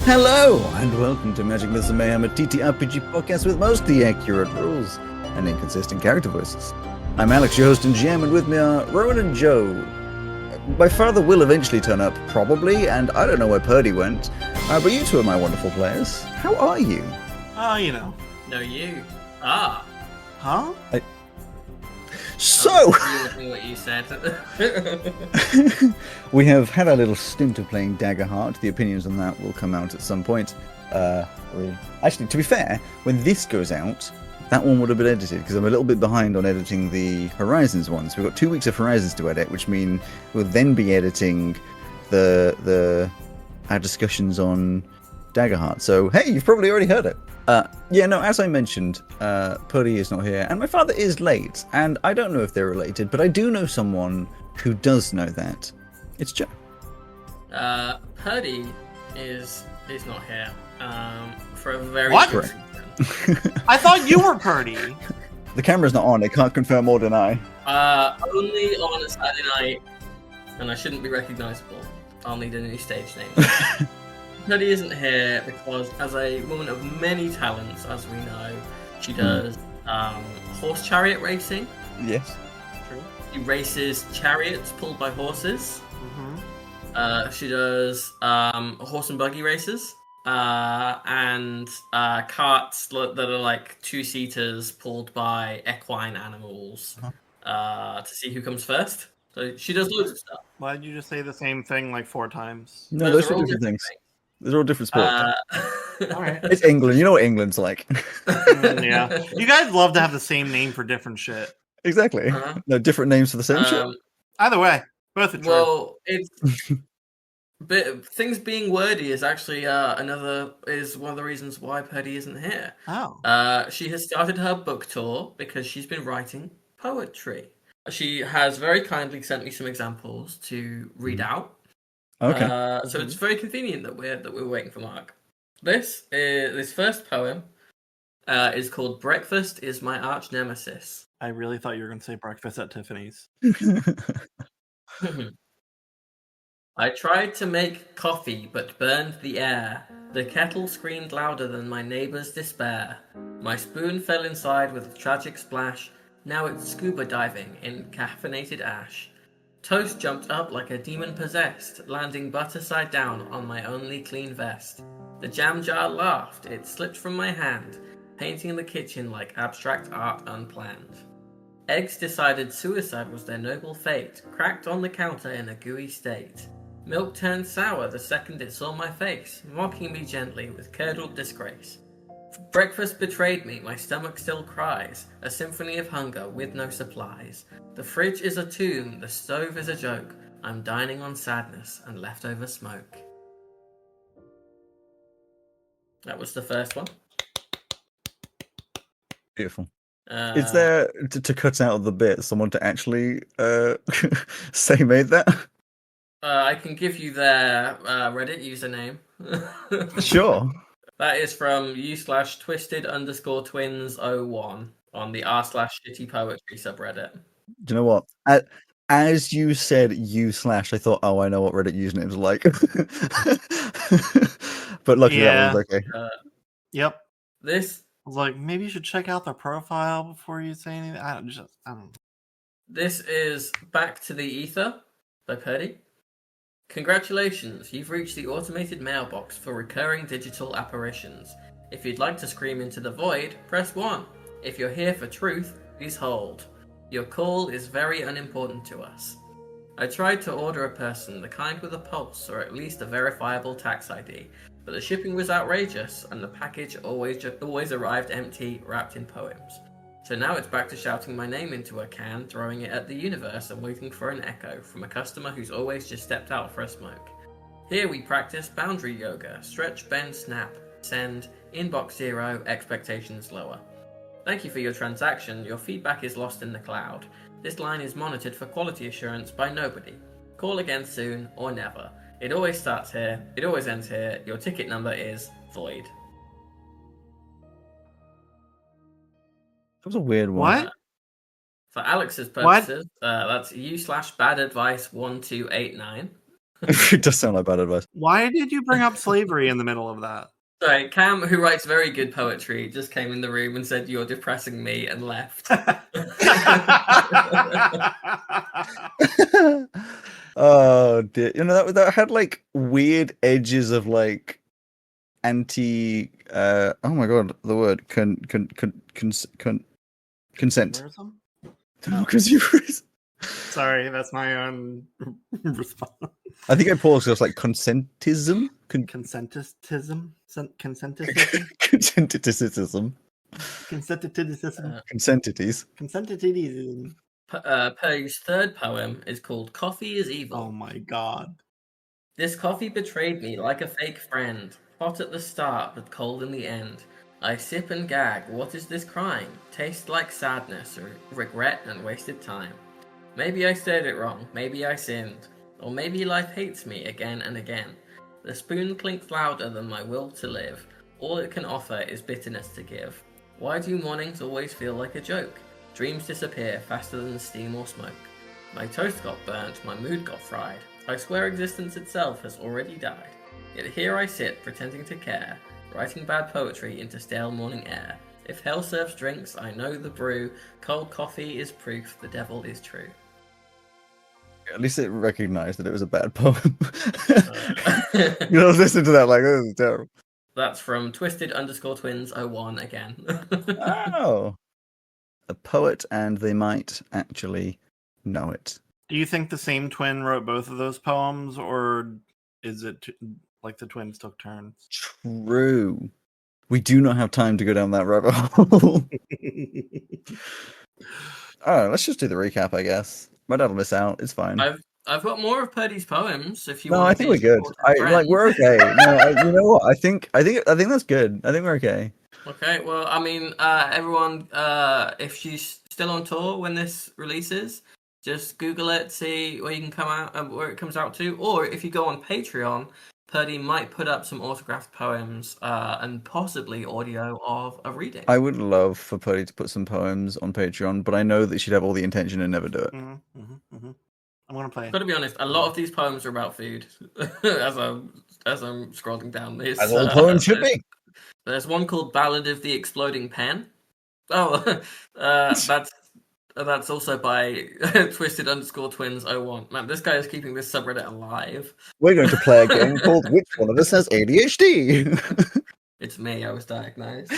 Hello, and welcome to Magic Myths and Mayhem, a TTRPG podcast with mostly accurate rules and inconsistent character voices. I'm Alex, your host and GM, and with me are Rowan and Joe. My father will eventually turn up, probably, and I don't know where Purdy went, but you two are my wonderful players. How are you? You know. No, you. Ah. Huh? So, what you said. we have had our little stint of playing Daggerheart. The opinions on that will come out at some point. Actually, to be fair, when this goes out, that one would have been edited, because I'm a little bit behind on editing the Horizons one. So we've got 2 weeks of Horizons to edit, which means we'll then be editing our discussions on Daggerheart. So, hey, you've probably already heard it. As I mentioned, Purdy is not here, and my father is late, and I don't know if they're related, but I do know someone who does know that. It's Joe. Purdy is not here. For a very What? good reason. I thought you were Purdy. The camera's not on, it can't confirm or deny. Only on a Saturday night, and I shouldn't be recognizable. I'll need a new stage name. Purdy isn't here because, as a woman of many talents, as we know, she does horse chariot racing. Yes. True. She races chariots pulled by horses. Mm-hmm. She does horse and buggy races. And carts that are like two-seaters pulled by equine animals to see who comes first. So she does loads of stuff. Why did you just say the same thing like 4 times? No, Those those are are all different things. things. Those are all different sports. All right. It's England. You know what England's like. Yeah. You guys love to have the same name for different shit. Exactly. Uh-huh. No, different names for the same shit. Either way, both are true. Well, it's but things being wordy is actually one of the reasons why Purdy isn't here. Oh. She has started her book tour because she's been writing poetry. She has very kindly sent me some examples to read out. Okay. So it's very convenient that we're waiting for Mark. This first poem is called "Breakfast is My Arch Nemesis." I really thought you were going to say breakfast at Tiffany's. I tried to make coffee, but burned the air. The kettle screamed louder than my neighbor's despair. My spoon fell inside with a tragic splash. Now it's scuba diving in caffeinated ash. Toast jumped up like a demon possessed, landing butter side down on my only clean vest. The jam jar laughed, it slipped from my hand, painting the kitchen like abstract art unplanned. Eggs decided suicide was their noble fate, cracked on the counter in a gooey state. Milk turned sour the second it saw my face, mocking me gently with curdled disgrace. Breakfast betrayed me, my stomach still cries, a symphony of hunger with no supplies. The fridge is a tomb, the stove is a joke, I'm dining on sadness and leftover smoke. That was the first one. Beautiful. Is there, to cut out of the bit, someone to actually say made that? I can give you their Reddit username. Sure. That is from u/twisted_twins01 on the r/shitty poetry subreddit. Do you know what? As you said I thought, oh, I know what Reddit usernames are like. But luckily that was okay. Yep. This I was like, maybe you should check out their profile before you say anything. I don't. This is Back to the Ether by Purdy. Congratulations, you've reached the automated mailbox for recurring digital apparitions. If you'd like to scream into the void, press 1. If you're here for truth, please hold. Your call is very unimportant to us. I tried to order a person, the kind with a pulse or at least a verifiable tax ID, but the shipping was outrageous and the package always arrived empty, wrapped in poems. So now it's back to shouting my name into a can, throwing it at the universe and waiting for an echo from a customer who's always just stepped out for a smoke. Here we practice boundary yoga, stretch, bend, snap, send, inbox 0, expectations lower. Thank you for your transaction, your feedback is lost in the cloud. This line is monitored for quality assurance by nobody. Call again soon or never. It always starts here, it always ends here, your ticket number is void. That was a weird one. What? For Alex's purposes, that's u/badadvice1289. It does sound like bad advice. Why did you bring up slavery in the middle of that? Sorry, Cam, who writes very good poetry, just came in the room and said, "You're depressing me," and left. Oh dear. That had like weird edges of like anti oh my god, the word consent. Consumerism? Consumerism. Sorry, that's my own response. I think I paused because like consentism. Consentism? Consentitism? Consentitism. Consentitism? Consentities. Consentitism. Poe's third poem is called "Coffee is Evil." Oh my god. This coffee betrayed me like a fake friend, hot at the start but cold in the end. I sip and gag, what is this crime? Tastes like sadness, regret and wasted time. Maybe I said it wrong, maybe I sinned, or maybe life hates me again and again. The spoon clinks louder than my will to live, all it can offer is bitterness to give. Why do mornings always feel like a joke? Dreams disappear faster than steam or smoke. My toast got burnt, my mood got fried. I swear existence itself has already died. Yet here I sit, pretending to care, writing bad poetry into stale morning air. If hell serves drinks, I know the brew. Cold coffee is proof the devil is true. At least it recognized that it was a bad poem. You know, listen to that like, this is terrible. That's from Twisted_Twins01 again. Oh. A poet, and they might actually know it. Do you think the same twin wrote both of those poems, or is it like the twins took turns? True. We do not have time to go down that rabbit hole. Alright, let's just do the recap, I guess. My dad will miss out. It's fine. I've got more of Purdy's poems. If you no, want. I think we're good. We're okay. No, you know what? I think that's good. I think we're okay. Okay. Well, I mean, everyone, if she's still on tour when this releases, just Google it, see where you can come out, where it comes out to, or if you go on Patreon, Purdy might put up some autographed poems and possibly audio of a reading. I would love for Purdy to put some poems on Patreon, but I know that she'd have all the intention and never do it. I'm gonna play. Got to be honest, a lot of these poems are about food. as I'm scrolling down this, as all poems should be. There's one called "Ballad of the Exploding Pen." Oh, that's also by Twisted_Twins01. Man, this guy is keeping this subreddit alive. We're going to play a game called "Which One of Us Has ADHD?" It's me. I was diagnosed.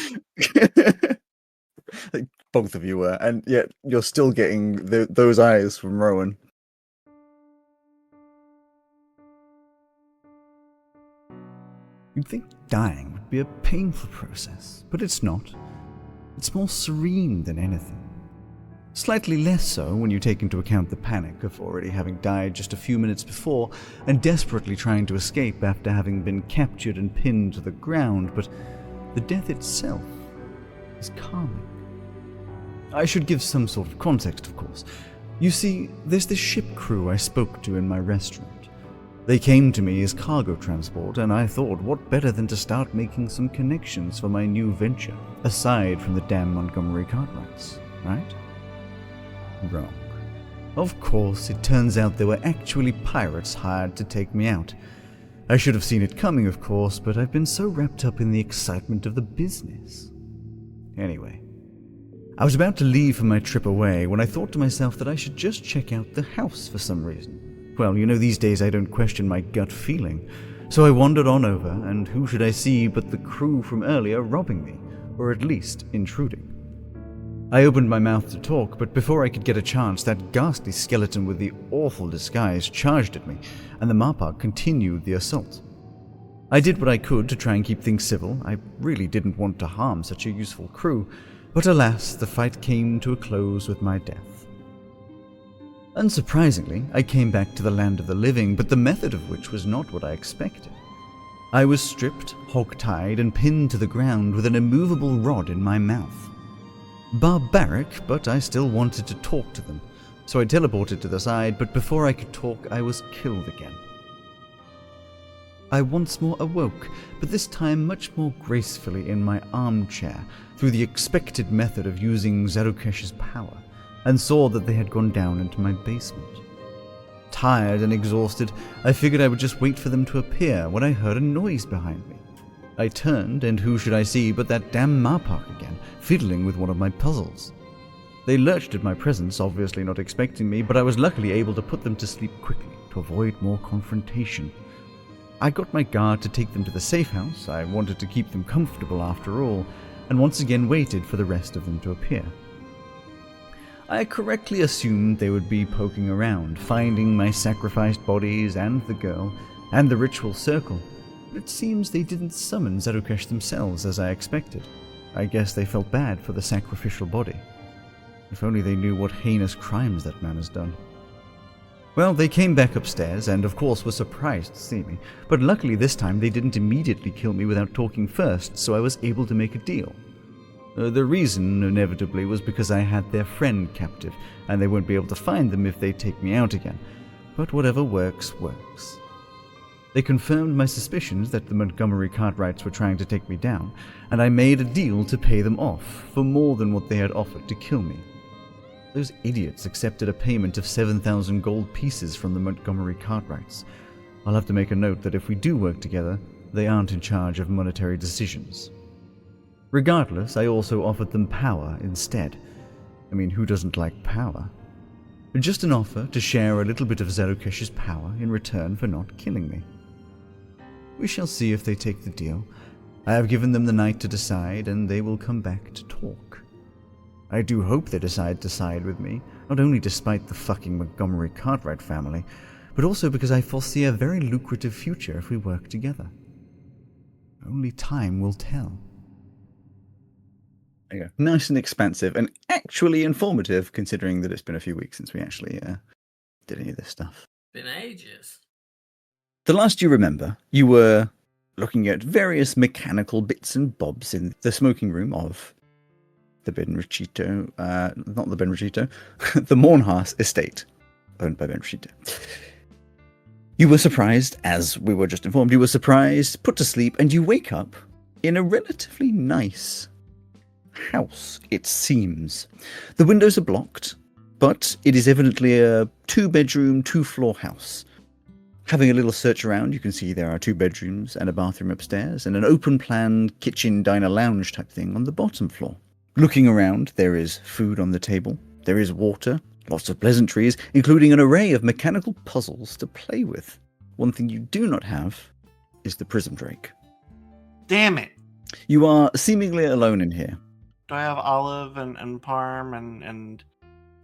Both of you were, and yet you're still getting those eyes from Rowan. You'd think dying would be a painful process, but it's not. It's more serene than anything. Slightly less so when you take into account the panic of already having died just a few minutes before and desperately trying to escape after having been captured and pinned to the ground, but the death itself is calming. I should give some sort of context, of course. You see, there's this ship crew I spoke to in my restaurant. They came to me as cargo transport, and I thought, what better than to start making some connections for my new venture, aside from the damn Montgomery Cartwrights, right? Wrong. Of course, it turns out there were actually pirates hired to take me out. I should have seen it coming, of course, but I've been so wrapped up in the excitement of the business. Anyway, I was about to leave for my trip away when I thought to myself that I should just check out the house for some reason. Well, you know, these days I don't question my gut feeling. So I wandered on over, and who should I see but the crew from earlier robbing me, or at least intruding. I opened my mouth to talk, but before I could get a chance, that ghastly skeleton with the awful disguise charged at me, and the Mapach continued the assault. I did what I could to try and keep things civil. I really didn't want to harm such a useful crew, but alas, the fight came to a close with my death. Unsurprisingly, I came back to the land of the living, but the method of which was not what I expected. I was stripped, hog-tied, and pinned to the ground with an immovable rod in my mouth. Barbaric, but I still wanted to talk to them, so I teleported to the side, but before I could talk, I was killed again. I once more awoke, but this time much more gracefully in my armchair, through the expected method of using Zarukesh's power, and saw that they had gone down into my basement. Tired and exhausted, I figured I would just wait for them to appear when I heard a noise behind me. I turned, and who should I see but that damn Mapach again, fiddling with one of my puzzles. They lurched at my presence, obviously not expecting me, but I was luckily able to put them to sleep quickly to avoid more confrontation. I got my guard to take them to the safe house. I wanted to keep them comfortable after all, and once again waited for the rest of them to appear. I correctly assumed they would be poking around, finding my sacrificed bodies and the girl, and the ritual circle. But it seems they didn't summon Zerukesh themselves as I expected. I guess they felt bad for the sacrificial body. If only they knew what heinous crimes that man has done. Well, they came back upstairs and of course were surprised to see me, but luckily this time they didn't immediately kill me without talking first, so I was able to make a deal. The reason, inevitably, was because I had their friend captive, and they won't be able to find them if they take me out again. But whatever works, works. They confirmed my suspicions that the Montgomery Cartwrights were trying to take me down, and I made a deal to pay them off for more than what they had offered to kill me. Those idiots accepted a payment of 7,000 gold pieces from the Montgomery Cartwrights. I'll have to make a note that if we do work together, they aren't in charge of monetary decisions. Regardless, I also offered them power instead. I mean, who doesn't like power? Just an offer to share a little bit of Zerukesh's power in return for not killing me. We shall see if they take the deal. I have given them the night to decide, and they will come back to talk. I do hope they decide to side with me, not only despite the fucking Montgomery Cartwright family, but also because I foresee a very lucrative future if we work together. Only time will tell. There you go. Nice and expansive, and actually informative, considering that it's been a few weeks since we actually did any of this stuff. Been ages. The last you remember, you were looking at various mechanical bits and bobs in the smoking room of the Benricito, not the Benricito, the Mornhas estate, owned by Benricito. You were surprised, as we were just informed, you were surprised, put to sleep, and you wake up in a relatively nice house, it seems. The windows are blocked, but it is evidently a 2-bedroom, 2-floor house. Having a little search around, you can see there are 2 bedrooms and a bathroom upstairs, and an open-plan kitchen diner lounge type thing on the bottom floor. Looking around, there is food on the table, there is water, lots of pleasantries, including an array of mechanical puzzles to play with. One thing you do not have is the prism drake. Damn it! You are seemingly alone in here. Do I have Olive and Parm and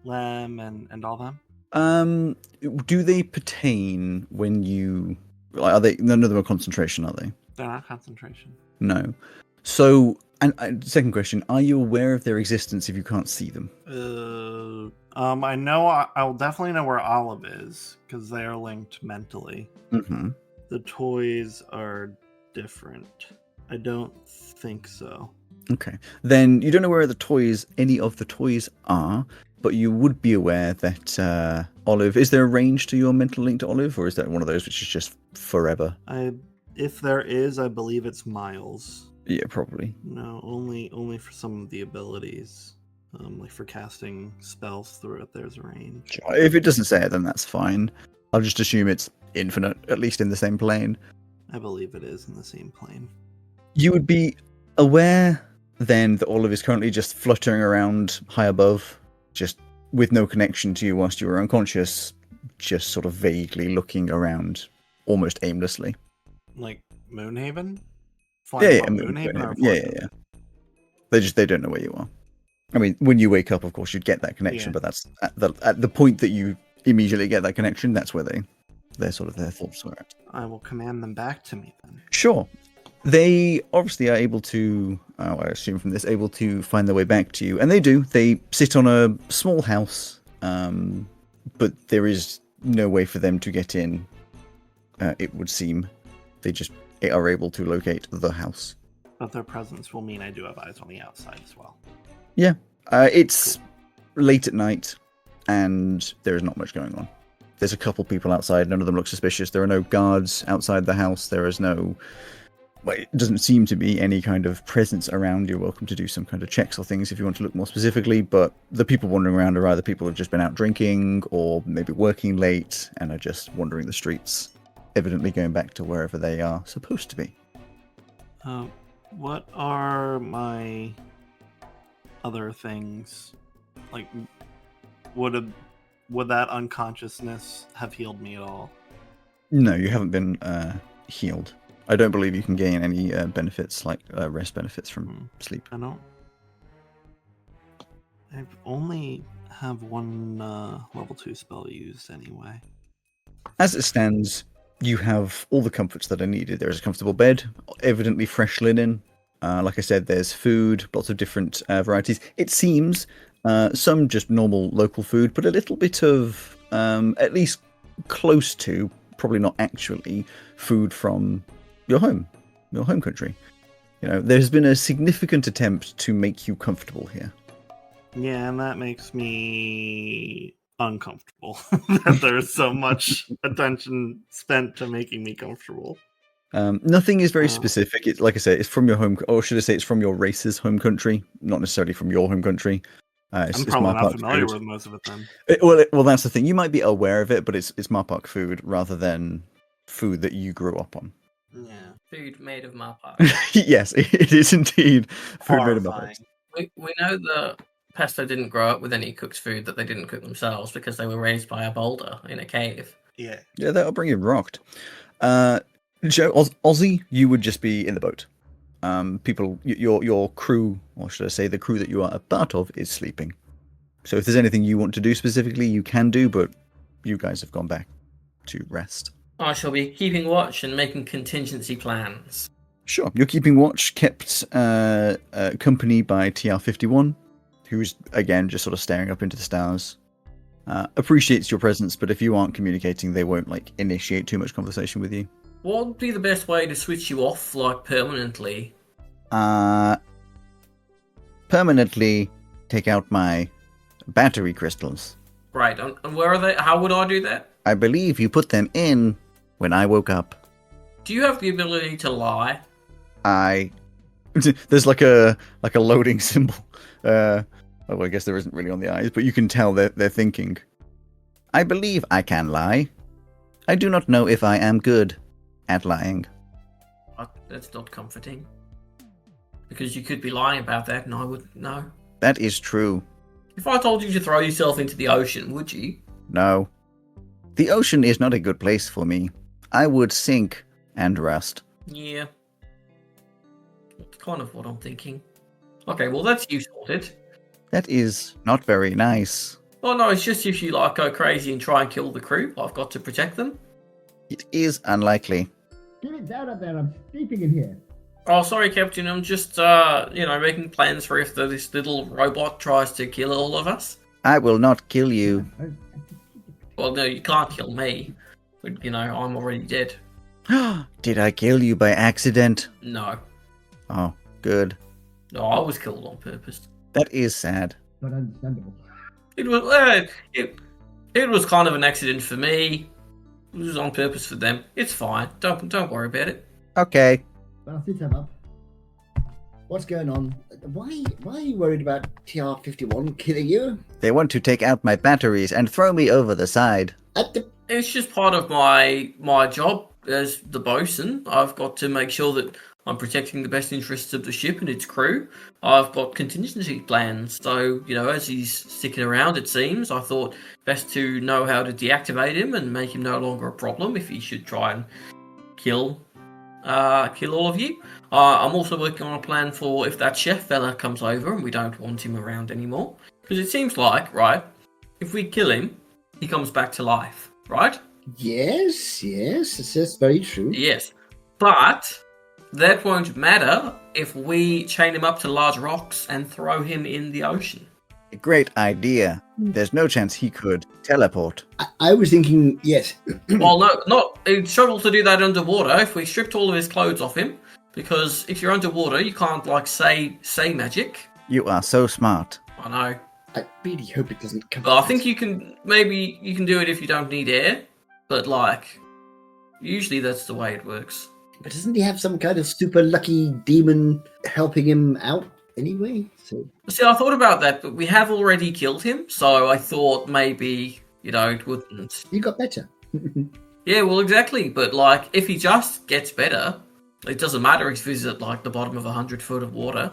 Lem and all them? Do they pertain when you... Are they... None of them are concentration, are they? They're not concentration. No. So, and second question, are you aware of their existence if you can't see them? I know I'll definitely know where Olive is, because they are linked mentally. Mm-hmm. The toys are different. I don't think so. Okay. Then you don't know where any of the toys are, but you would be aware that Olive... Is there a range to your mental link to Olive, or is that one of those which is just forever? If there is, I believe it's miles. Yeah, probably. No, only for some of the abilities. Like for casting spells through it, there's a range. If it doesn't say it, then that's fine. I'll just assume it's infinite, at least in the same plane. I believe it is in the same plane. You would be aware then that Olive is currently just fluttering around high above, just with no connection to you whilst you were unconscious, just sort of vaguely looking around, almost aimlessly. Like Moonhaven? Yeah. They don't know where you are. I mean, when you wake up, of course, you'd get that connection, but that's at the point that you immediately get that connection, that's where their thoughts were at. I will command them back to me then. Sure. They obviously are able to, I assume from this, able to find their way back to you. And they do. They sit on a small house, but there is no way for them to get in, it would seem. They just are able to locate the house. But their presence will mean I do have eyes on the outside as well. Yeah. It's late at night, and there is not much going on. There's a couple people outside. None of them look suspicious. There are no guards outside the house. There is no... well, it doesn't seem to be any kind of presence around. You're welcome to do some kind of checks or things if you want to look more specifically, but the people wandering around are either people who've just been out drinking or maybe working late and are just wandering the streets, evidently going back to wherever they are supposed to be. What are my other things? Like, would that unconsciousness have healed me at all? No, you haven't been healed. I don't believe you can gain any benefits, like rest benefits from sleep. I don't. I only have one level 2 spell used anyway. As it stands, you have all the comforts that are needed. There is a comfortable bed, evidently fresh linen. Like I said, there's food, lots of different varieties. It seems some just normal local food, but a little bit of at least close to, probably not actually, food from your home country. You know, there's been a significant attempt to make you comfortable here. Yeah, and that makes me uncomfortable. That there's so much attention spent to making me comfortable. Nothing is very specific. It's like I say, it's from your home, or should I say, it's from your race's home country, not necessarily from your home country. I'm probably not familiar with most of it then. Well, that's the thing. You might be aware of it, but it's Mapach food rather than food that you grew up on. Yeah. Food made of Mapach. Yes, it is indeed food made of Mapach. We know that Pesto didn't grow up with any cooked food that they didn't cook themselves because they were raised by a boulder in a cave. Yeah. Yeah, that'll bring you rocked. Joe, Ozzy, you would just be in the boat. People, your crew, or should I say the crew that you are a part of, is sleeping. So if there's anything you want to do specifically, you can do, but you guys have gone back to rest. I shall be keeping watch and making contingency plans. Sure. You're keeping watch, kept company by TR-51, who's, again, just sort of staring up into the stars. Appreciates your presence, but if you aren't communicating, they won't, initiate too much conversation with you. What would be the best way to switch you off, permanently? Permanently take out my battery crystals. Right, and where are they? How would I do that? I believe you put them in when I woke up. Do you have the ability to lie? There's like a loading symbol. I guess there isn't really on the eyes, but you can tell they're thinking. I believe I can lie. I do not know if I am good at lying. That's not comforting. Because you could be lying about that and I wouldn't know. That is true. If I told you to throw yourself into the ocean, would you? No. The ocean is not a good place for me. I would sink and rust. Yeah. That's kind of what I'm thinking. Okay, well that's you sorted. That is not very nice. Oh no, it's just if you go crazy and try and kill the crew, I've got to protect them. It is unlikely. Get it down up there, I'm sleeping in here. Oh, sorry, Captain, I'm just, making plans for if this little robot tries to kill all of us. I will not kill you. Well, no, you can't kill me. But, I'm already dead. Did I kill you by accident? No. Oh, good. No, I was killed on purpose. That is sad. Not understandable. It was, it was kind of an accident for me. It was on purpose for them. It's fine. Don't worry about it. Okay. Well, since I'm up, what's going on? Why are you worried about TR-51 killing you? They want to take out my batteries and throw me over the side. It's just part of my job as the bosun. I've got to make sure that I'm protecting the best interests of the ship and its crew. I've got contingency plans. So, as he's sticking around, it seems, I thought best to know how to deactivate him and make him no longer a problem if he should try and kill all of you. I'm also working on a plan for if that chef fella comes over and we don't want him around anymore. Because it seems like, right, if we kill him, he comes back to life, right? Yes, that's very true. Yes, but that won't matter if we chain him up to large rocks and throw him in the ocean. A great idea. There's no chance he could teleport. I was thinking, yes. Well, no, he'd struggle to do that underwater if we stripped all of his clothes off him. Because if you're underwater, you can't, say magic. You are so smart. I know. I really hope it doesn't come. But I think you can do it if you don't need air. But, usually that's the way it works. But doesn't he have some kind of super lucky demon helping him out anyway? So See, I thought about that, but we have already killed him, so I thought maybe, it wouldn't. you got better. Yeah, well, exactly. But, if he just gets better, it doesn't matter if he's at, the bottom of 100 foot of water.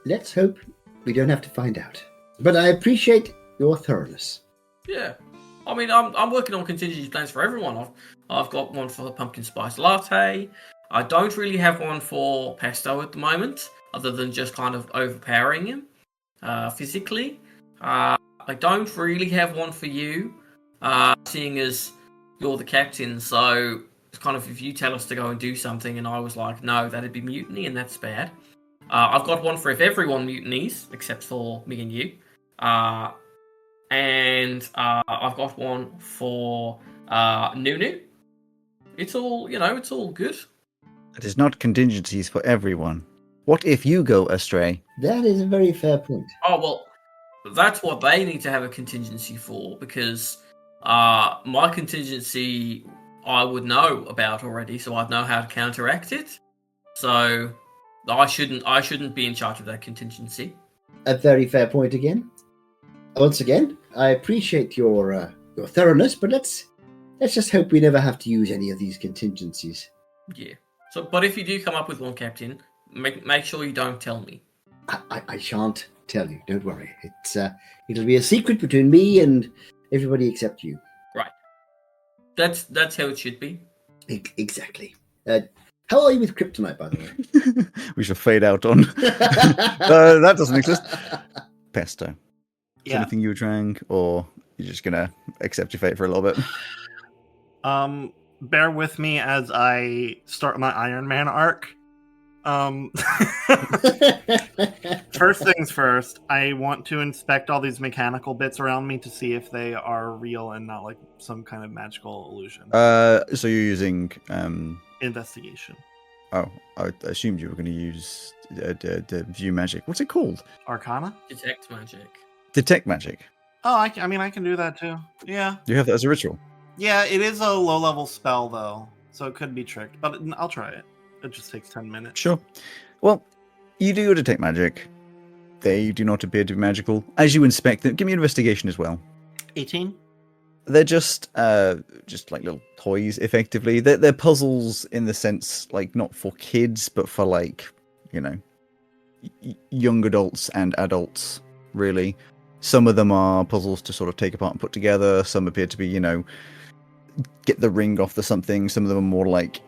Let's hope we don't have to find out. But I appreciate your thoroughness. Yeah. I mean, I'm working on contingency plans for everyone. I've got one for the pumpkin spice latte. I don't really have one for pesto at the moment, other than just kind of overpowering him physically. I don't really have one for you, seeing as you're the captain. So it's kind of if you tell us to go and do something, and I was like, no, that'd be mutiny, and that's bad. I've got one for if everyone mutinies, except for me and you. And I've got one for Nunu. It's all, it's all good. It is not contingencies for everyone. What if you go astray? That is a very fair point. Oh, well, that's what they need to have a contingency for, because my contingency I would know about already, so I'd know how to counteract it. So I shouldn't be in charge of that contingency. A very fair point again. Once again, I appreciate your thoroughness, but let's just hope we never have to use any of these contingencies. Yeah. So, but if you do come up with one, Captain, make sure you don't tell me. I shan't tell you. Don't worry. It'll be a secret between me and everybody except you. Right. That's how it should be. Exactly. How are you with kryptonite, by the way? We shall fade out on. That doesn't exist. Pesto. Is there anything you were trying, or you're just gonna accept your fate for a little bit? Bear with me as I start my Iron Man arc. First things first, I want to inspect all these mechanical bits around me to see if they are real and not like some kind of magical illusion. So you're using Investigation. Oh, I assumed you were going to use view magic. What's it called? Arcana? Detect magic. Detect magic. Oh, I can do that too. Yeah. You have that as a ritual. Yeah, it is a low-level spell, though, so it could be tricked, but I'll try it. It just takes 10 minutes. Sure. Well, you do your detect magic. They do not appear to be magical. As you inspect them, give me an investigation as well. 18? They're just like little toys, effectively. They're puzzles in the sense, like, not for kids, but for, like, young adults and adults, really. Some of them are puzzles to sort of take apart and put together. Some appear to be, get the ring off the something. Some of them are more like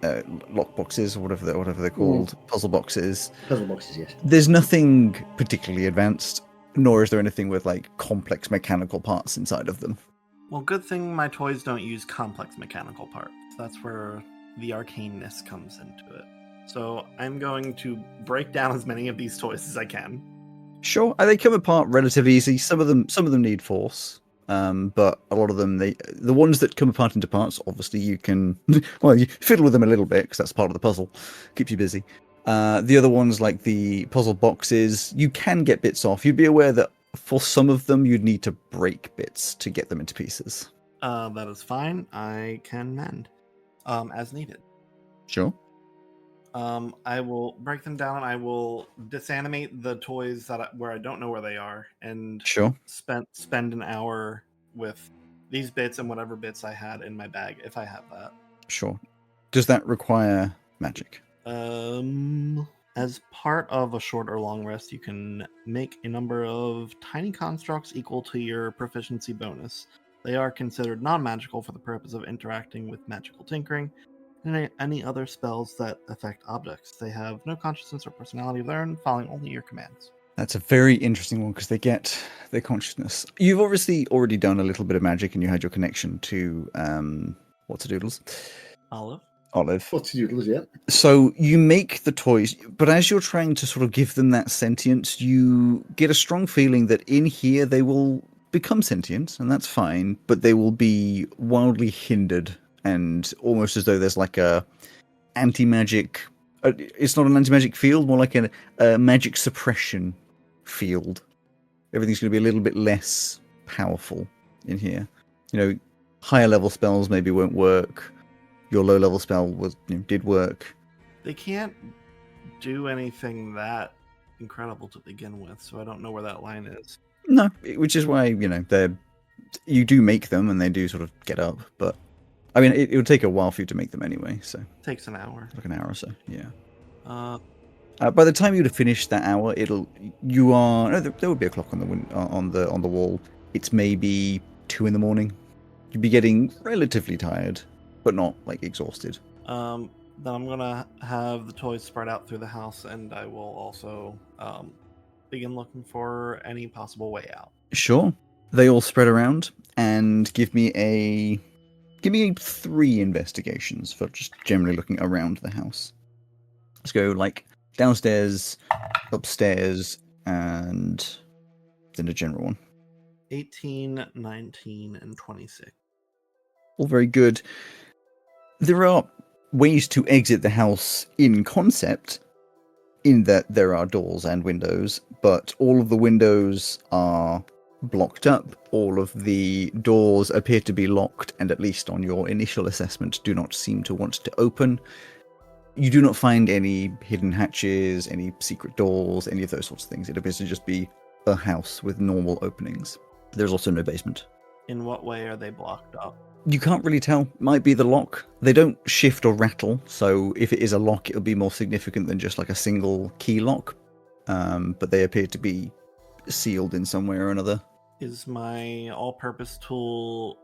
lock boxes or whatever they're called. Puzzle boxes. Puzzle boxes, yes. There's nothing particularly advanced, nor is there anything with like complex mechanical parts inside of them. Well, good thing my toys don't use complex mechanical parts. That's where the arcaneness comes into it. So I'm going to break down as many of these toys as I can. Sure, they come apart relatively easy. Some of them need force. But a lot of them, the ones that come apart into parts, obviously you can, you fiddle with them a little bit because that's part of the puzzle, keeps you busy. The other ones, like the puzzle boxes, you can get bits off. You'd be aware that for some of them, you'd need to break bits to get them into pieces. That is fine. I can mend, as needed. Sure. I will break them down. I will disanimate the toys where I don't know where they are, and sure spend an hour with these bits and whatever bits I had in my bag, if I have that. Sure. Does that require magic? As part of a short or long rest, you can make a number of tiny constructs equal to your proficiency bonus. They are considered non-magical for the purpose of interacting with magical tinkering and any other spells that affect objects. They have no consciousness or personality of their own, following only your commands. That's a very interesting one because they get their consciousness. You've obviously already done a little bit of magic and you had your connection to What's-a-Doodles? Olive. What's-a-Doodles, yeah. So you make the toys, but as you're trying to sort of give them that sentience, you get a strong feeling that in here they will become sentient, and that's fine, but they will be wildly hindered and almost as though there's like a anti-magic... it's not an anti-magic field, more like a magic suppression field. Everything's going to be a little bit less powerful in here. Higher level spells maybe won't work. Your low level spell did work. They can't do anything that incredible to begin with, so I don't know where that line is. No, which is why, you do make them and they do sort of get up, but I mean, it would take a while for you to make them anyway, so. Takes an hour. Like an hour or so, yeah. Uh, By the time you'd have finished that hour, there would be a clock on the wall. It's maybe 2 a.m. You'd be getting relatively tired, but not like exhausted. then I'm gonna have the toys spread out through the house, and I will also begin looking for any possible way out. Sure. They all spread around and give me 3 investigations for just generally looking around the house. Let's go like downstairs, upstairs, and then a general one. 18, 19, and 26. All very good. There are ways to exit the house in concept, in that there are doors and windows, but all of the windows are blocked up. All of the doors appear to be locked, and at least on your initial assessment, do not seem to want to open. You do not find any hidden hatches, any secret doors, any of those sorts of things. It appears to just be a house with normal openings. There's also no basement. In what way are they blocked up? You can't really tell. Might be the lock. They don't shift or rattle, so if it is a lock, it'll be more significant than just like a single key lock. But they appear to be sealed in some way or another. Is my all-purpose tool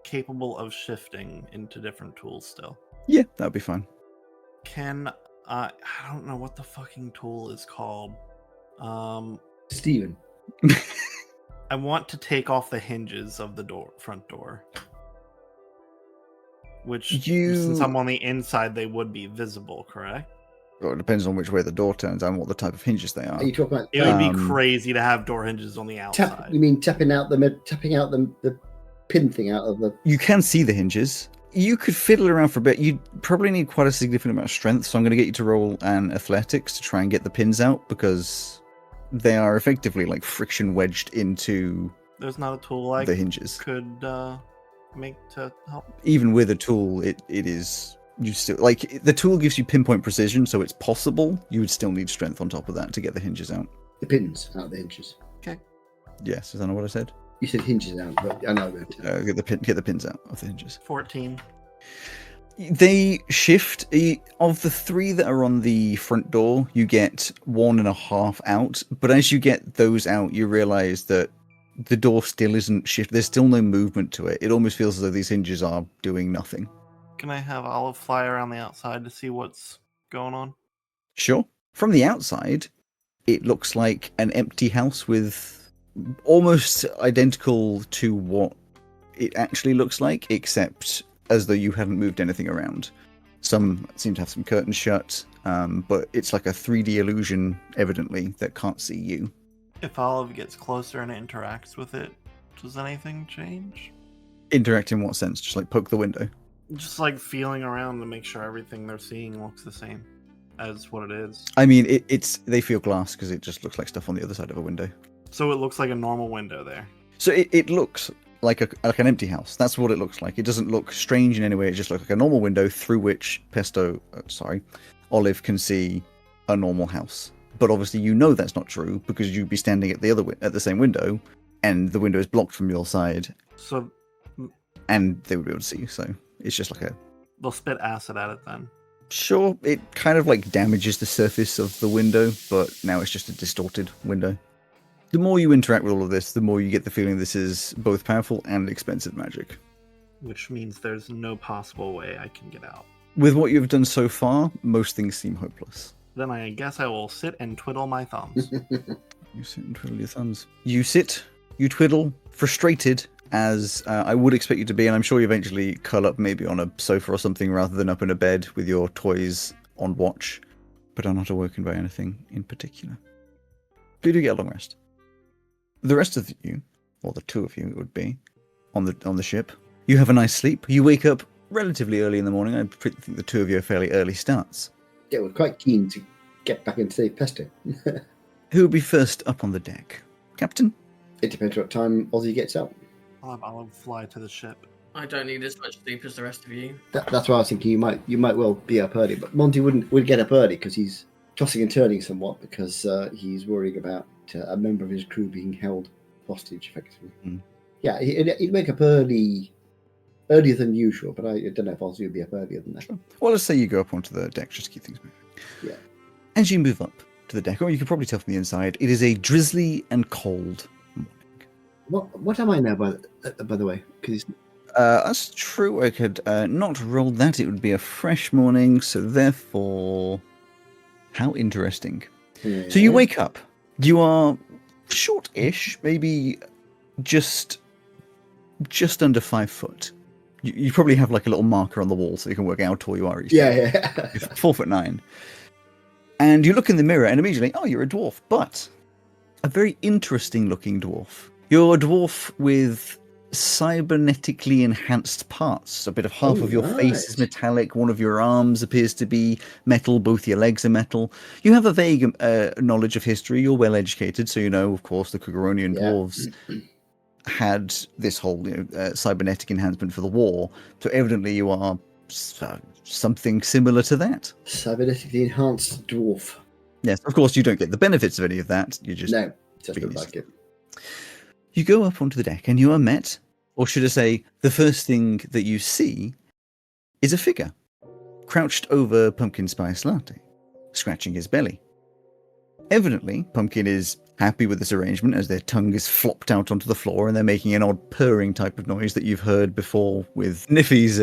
capable of shifting into different tools still? Yeah, that would be fine. I don't know what the fucking tool is called. Steven. I want to take off the hinges of the front door. Which, since I'm on the inside, they would be visible, correct? Well, it depends on which way the door turns and what the type of hinges they are. Are you talking about? It would be crazy to have door hinges on the outside. You mean tapping out the pin thing out of the? You can see the hinges. You could fiddle around for a bit. You'd probably need quite a significant amount of strength, so I'm going to get you to roll an athletics to try and get the pins out, because they are effectively like friction wedged into There's not a tool I the hinges. could make to help. Even with a tool, it is, you still, like, the tool gives you pinpoint precision, so it's possible. You would still need strength on top of that to get the hinges out. The pins out of the hinges. Okay. Yes, is that not what I said? You said hinges out, but I know that. Get the pins out of the hinges. 14. They shift. Of the 3 that are on the front door, you get 1.5 out. But as you get those out, you realize that the door still isn't shifted. There's still no movement to it. It almost feels as though these hinges are doing nothing. Can I have Olive fly around the outside to see what's going on? Sure. From the outside, it looks like an empty house with almost identical to what it actually looks like, except as though you hadn't moved anything around. Some seem to have some curtains shut, but it's like a 3D illusion, evidently, that can't see you. If Olive gets closer and interacts with it, does anything change? Interact in what sense? Just like poke the window? Just like feeling around to make sure everything they're seeing looks the same as what it is. I mean, they feel glass because it just looks like stuff on the other side of a window. So it looks like a normal window there. So it looks like an empty house. That's what it looks like. It doesn't look strange in any way. It just looks like a normal window through which Olive can see a normal house. But obviously, you know that's not true because you'd be standing at the same window, and the window is blocked from your side. So, and they would be able to see you. So it's just like they'll spit acid at it then. Sure, it kind of like damages the surface of the window, but now it's just a distorted window. The more you interact with all of this, the more you get the feeling this is both powerful and expensive magic. Which means there's no possible way I can get out. With what you've done so far, most things seem hopeless. Then I guess I will sit and twiddle my thumbs. You sit and twiddle your thumbs. You sit, you twiddle, frustrated, as I would expect you to be, and I'm sure you eventually curl up maybe on a sofa or something rather than up in a bed with your toys on watch, but are not awoken by anything in particular. But you do get a long rest. The rest of you, or the 2 of you it would be, on the ship, you have a nice sleep. You wake up relatively early in the morning. I think the 2 of you are fairly early starts. Yeah, we're quite keen to get back and save Pesto. Who will be first up on the deck? Captain? It depends what time Ozzy gets up. I'll have Olive fly to the ship. I don't need as much sleep as the rest of you. That's why I was thinking you might well be up early, but Monty would get up early because he's tossing and turning somewhat because he's worrying about a member of his crew being held hostage, effectively. Mm. Yeah, he'd wake up earlier than usual, but I don't know if Ozzy would be up earlier than that. Sure. Well, let's say you go up onto the deck just to keep things moving. Yeah. As you move up to the deck, or you can probably tell from the inside, it is a drizzly and cold morning. What am I now, by the way? Because That's true. I could not roll that. It would be a fresh morning, so therefore... How interesting. yeah. So you wake up. You are short-ish, maybe just under 5 foot. You probably have like a little marker on the wall so you can work out how tall you are each day. Yeah. You're 4'9". And you look in the mirror and immediately, oh, you're a dwarf, but a very interesting looking dwarf. You're a dwarf with cybernetically enhanced parts. A bit of half of your face is metallic, one of your arms appears to be metal, both your legs are metal. You have a vague knowledge of history, you're well educated, so you know, of course, the Kugaronian dwarves had this whole cybernetic enhancement for the war, so evidently you are something similar to that. Cybernetically enhanced dwarf. Yes, of course you don't get the benefits of any of that, you just... No, just don't like it. You go up onto the deck and you are met, or should I say, the first thing that you see is a figure crouched over Pumpkin Spice Latte, scratching his belly. Evidently, Pumpkin is happy with this arrangement as their tongue is flopped out onto the floor and they're making an odd purring type of noise that you've heard before with Niffy's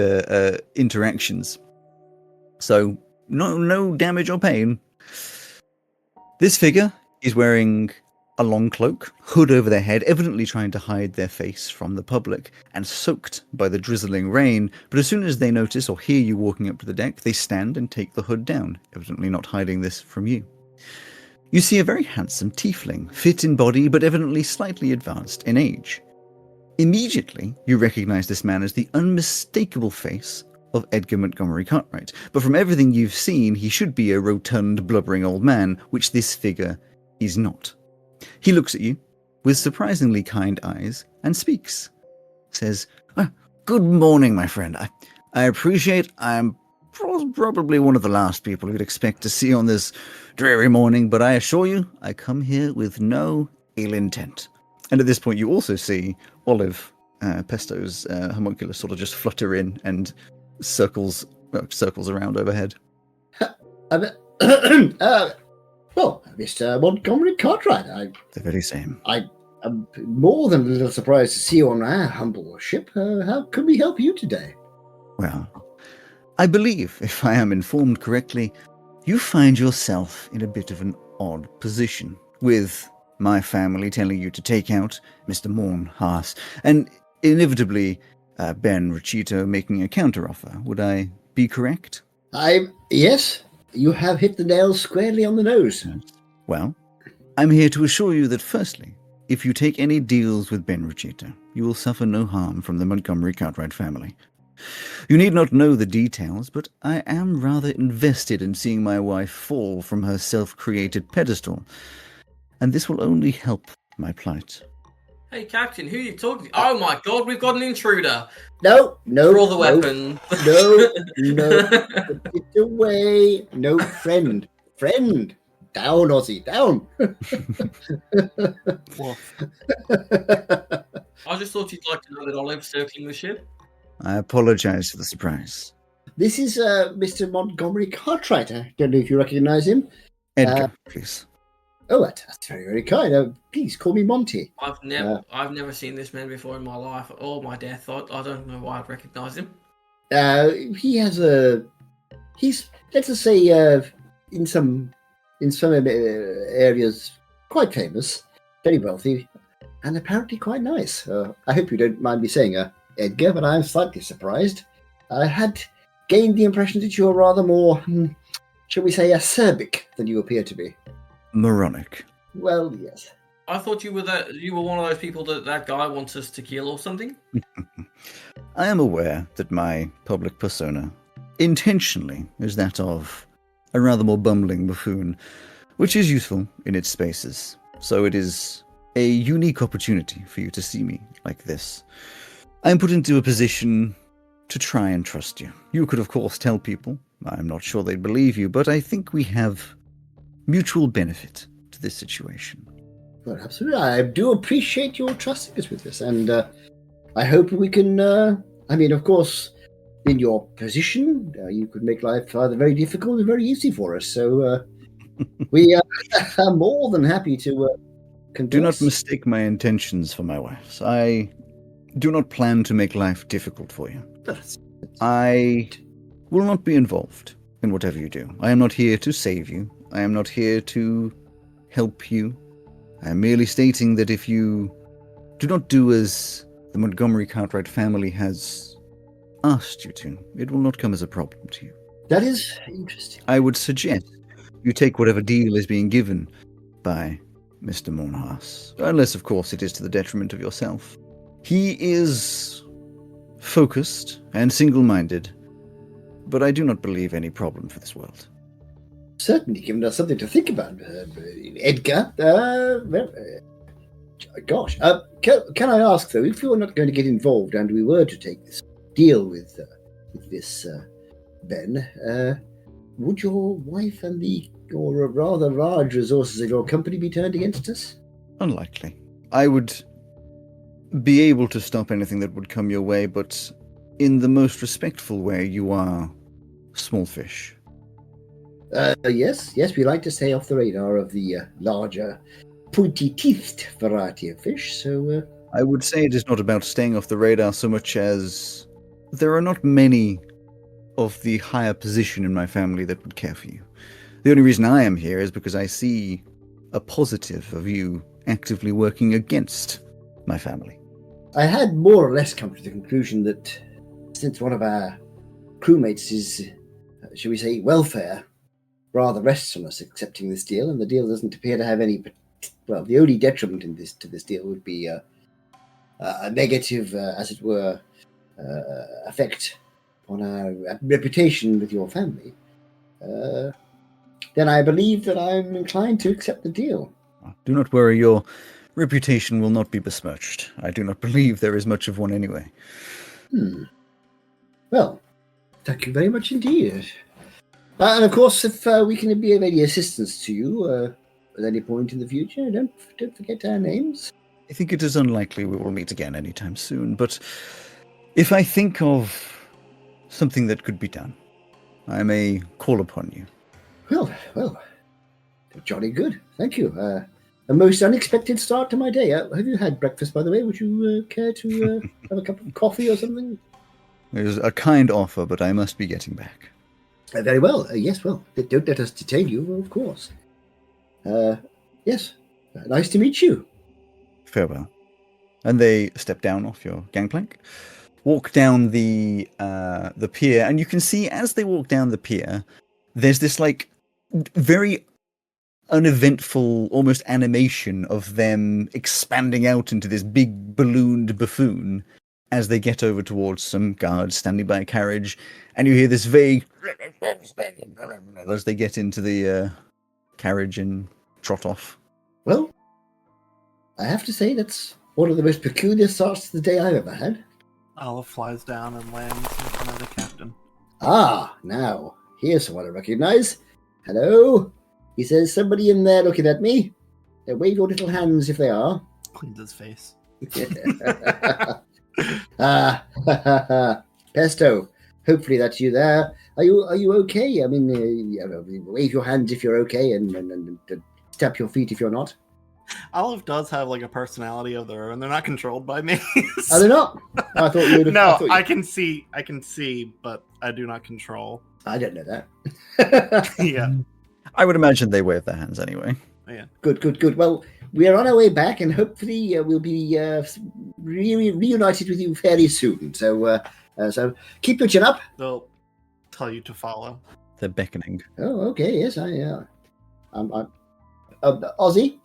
interactions. So, no damage or pain. This figure is wearing a long cloak, hood over their head, evidently trying to hide their face from the public, and soaked by the drizzling rain, but as soon as they notice or hear you walking up to the deck, they stand and take the hood down, evidently not hiding this from you. You see a very handsome tiefling, fit in body, but evidently slightly advanced in age. Immediately, you recognize this man as the unmistakable face of Edgar Montgomery Cartwright, but from everything you've seen, he should be a rotund, blubbering old man, which this figure is not. He looks at you with surprisingly kind eyes and speaks. Says, "Good morning, my friend. I appreciate I'm probably one of the last people you'd expect to see on this dreary morning, but I assure you, I come here with no ill intent." And at this point, you also see Olive, Pesto's homunculus, sort of just flutter in and circles around overhead. Well, Mr. Montgomery Cartwright, The very same. I'm more than a little surprised to see you on our humble ship. How can we help you today? Well, I believe, if I am informed correctly, you find yourself in a bit of an odd position, with my family telling you to take out Mr. Morn Haas, and inevitably Ben Rachito making a counteroffer. Would I be correct? Yes, you have hit the nail squarely on the nose. Well, I'm here to assure you that firstly, if you take any deals with Ben Rachito, you will suffer no harm from the Montgomery Cartwright family. You need not know the details, but I am rather invested in seeing my wife fall from her self-created pedestal, and this will only help my plight. Hey, Captain, who are you talking to? Oh my god, we've got an intruder. No. Draw the weapon. No. Put it away. No, friend. Down, Ozzy, down. I just thought you'd like to know that Olive's circling the ship. I apologize for the surprise. This is Mr. Montgomery Cartwright. I don't know if you recognize him. Edgar, please. Oh, that's very, very kind. Please call me Monty. I've never seen this man before in my life or my death. I don't know why I'd recognise him. He's let's just say in some areas quite famous, very wealthy, and apparently quite nice. I hope you don't mind me saying, Edgar, but I'm slightly surprised. I had gained the impression that you're rather more, shall we say, acerbic than you appear to be. Moronic. Well, yes. I thought you were one of those people that guy wants us to kill or something. I am aware that my public persona intentionally is that of a rather more bumbling buffoon, which is useful in its spaces. So it is a unique opportunity for you to see me like this. I'm put into a position to try and trust you. You could, of course, tell people. I'm not sure they'd believe you, but I think we have mutual benefit to this situation. Well, absolutely. I do appreciate your trusting us with this, and I hope we can. Of course, in your position, you could make life either very difficult or very easy for us. So we are more than happy to converse. Do not mistake my intentions for my wife's. I do not plan to make life difficult for you. I will not be involved in whatever you do. I am not here to save you. I am not here to help you. I am merely stating that if you do not do as the Montgomery Cartwright family has asked you to, it will not come as a problem to you. That is interesting. I would suggest you take whatever deal is being given by Mr. Mournhass, unless, of course, it is to the detriment of yourself. He is focused and single-minded, but I do not believe any problem for this world. Certainly given us something to think about, Edgar. Gosh. Can I ask, though, if you're not going to get involved and we were to take this deal with this Ben, would your wife and or rather large resources of your company be turned against us? Unlikely. I would be able to stop anything that would come your way, but in the most respectful way, you are small fish. Yes, we like to stay off the radar of the larger, pointy-teethed variety of fish, so... I would say it is not about staying off the radar so much as there are not many of the higher position in my family that would care for you. The only reason I am here is because I see a positive of you actively working against my family. I had more or less come to the conclusion that since one of our crewmates is, shall we say, welfare, rather rests on us accepting this deal, and the deal doesn't appear to have any... Well, the only detriment to this deal would be a negative, as it were, effect on our reputation with your family. Then I believe that I'm inclined to accept the deal. Do not worry, your reputation will not be besmirched. I do not believe there is much of one anyway. Well, thank you very much indeed. And of course, if we can be of any assistance to you at any point in the future, don't forget our names. I think it is unlikely we will meet again anytime soon, but if I think of something that could be done, I may call upon you. Well, jolly good. Thank you. A most unexpected start to my day. Have you had breakfast, by the way? Would you care to have a cup of coffee or something? It is a kind offer, but I must be getting back. Very well. Yes, well, don't let us detain you, of course. Yes, nice to meet you. Farewell. And they step down off your gangplank, walk down the pier, and you can see as they walk down the pier, there's this very uneventful, almost animation of them expanding out into this big ballooned buffoon as they get over towards some guards standing by a carriage, and you hear this vague as they get into the carriage and trot off. Well, I have to say that's one of the most peculiar starts to the day I've ever had. Olive flies down and lands in front of the captain. Ah, now, here's someone I recognize. Hello? He says, somebody in there looking at me. Wave your little hands if they are. Cleans his face. Pesto. Hopefully that's you there. Are you okay? I mean, wave your hands if you're okay, and tap your feet if you're not. Olive does have a personality of their own. They're not controlled by me. Are they not? I thought you would. No, I can see, but I do not control. I don't know that. Yeah. I would imagine they wave their hands anyway. Yeah. Good. Well, we are on our way back, and hopefully we'll be reunited with you fairly soon. So keep your chin up. They'll tell you to follow. They're beckoning. Oh, okay. Yes, I'm Ozzy.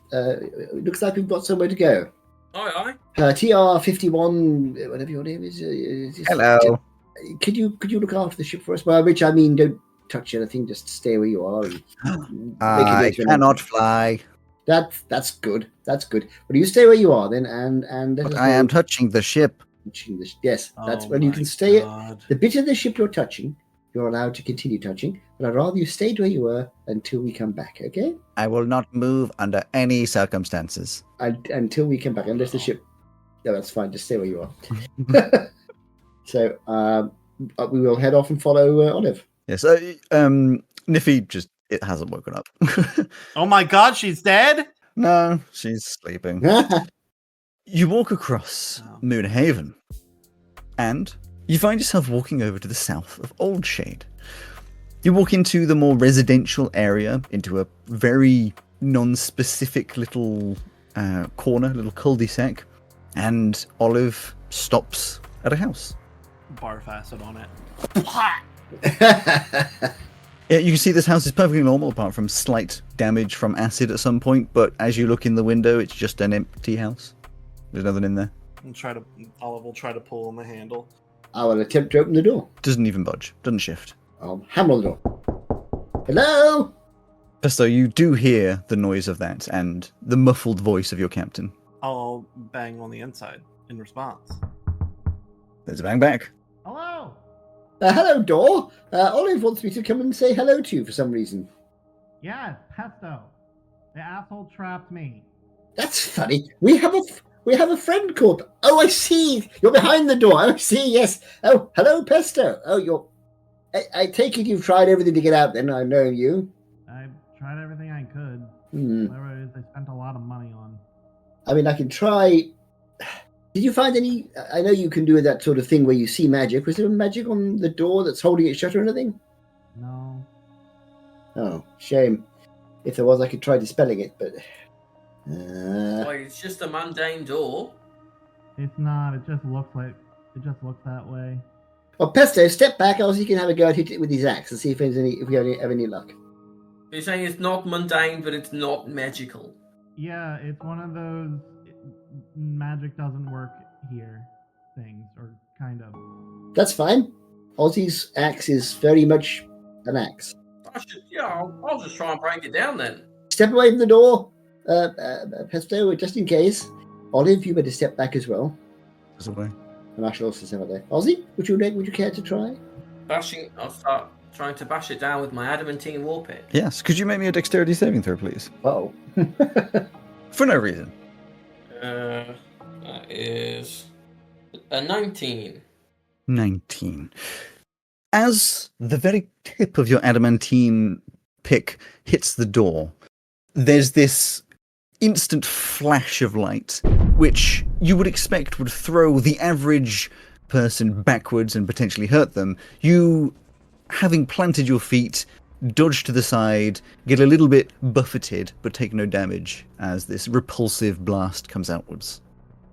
Looks like we've got somewhere to go. Aye. TR-51, whatever your name is. Hello. Could you look after the ship for us? By which I mean, don't touch anything. Just stay where you are. I cannot fly. That's good. That's good. But you stay where you are then, and but I am touching the ship. Touching yes, that's Oh when you my can stay. God. The bit of the ship you're touching, you're allowed to continue touching, but I'd rather you stayed where you were until we come back, okay? I will not move under any circumstances. Until we come back, unless the ship. No, that's fine. Just stay where you are. So we will head off and follow Olive. Yes, Niffy it hasn't woken up. Oh my God, she's dead? No, she's sleeping. You walk across Moonhaven, and you find yourself walking over to the south of Old Shade. You walk into the more residential area, into a very non-specific little corner, little cul-de-sac, and Olive stops at a house. Barf acid on it. Yeah, you can see this house is perfectly normal, apart from slight damage from acid at some point, but as you look in the window, it's just an empty house. There's nothing in there. Olive will try to pull on the handle. I will attempt to open the door. Doesn't even budge. Doesn't shift. I'll hammer on the door. Hello? So you do hear the noise of that and the muffled voice of your captain. I'll bang on the inside in response. There's a bang back. Hello? Hello, door. Olive wants me to come and say hello to you for some reason. Yes, Pesto. The asshole trapped me. That's funny. We have a friend called. Oh, I see. You're behind the door. Oh, I see. Yes. Oh, hello, Pesto. Oh, you're. I take it you've tried everything to get out. Then I know you. I tried everything I could. Whatever it is, I spent a lot of money on. I mean, I can try. Did you find any? I know you can do that sort of thing where you see magic. Was there magic on the door that's holding it shut or anything? No. Oh, shame. If there was, I could try dispelling it, but. Well, it's just a mundane door. It's not. It just looks that way. Well, Pesto, step back, else you can have a go at hit it with his axe and see if we have any luck. You're saying it's not mundane, but it's not magical. Yeah, it's one of those magic doesn't work here things, or kind of. That's fine. Ozzy's axe is very much an axe. I'll just try and break it down then. Step away from the door, Pesto, just in case. Olive, you better step back as well. There's a way. And I shall also step out there. Ozzy, would you care to try? I'll start trying to bash it down with my adamantine war pick. Yes. Could you make me a dexterity saving throw, please? Uh-oh. For no reason. That is a 19. 19. As the very tip of your adamantine pick hits the door, there's this instant flash of light, which you would expect would throw the average person backwards and potentially hurt them. You, having planted your feet, dodge to the side, get a little bit buffeted, but take no damage as this repulsive blast comes outwards.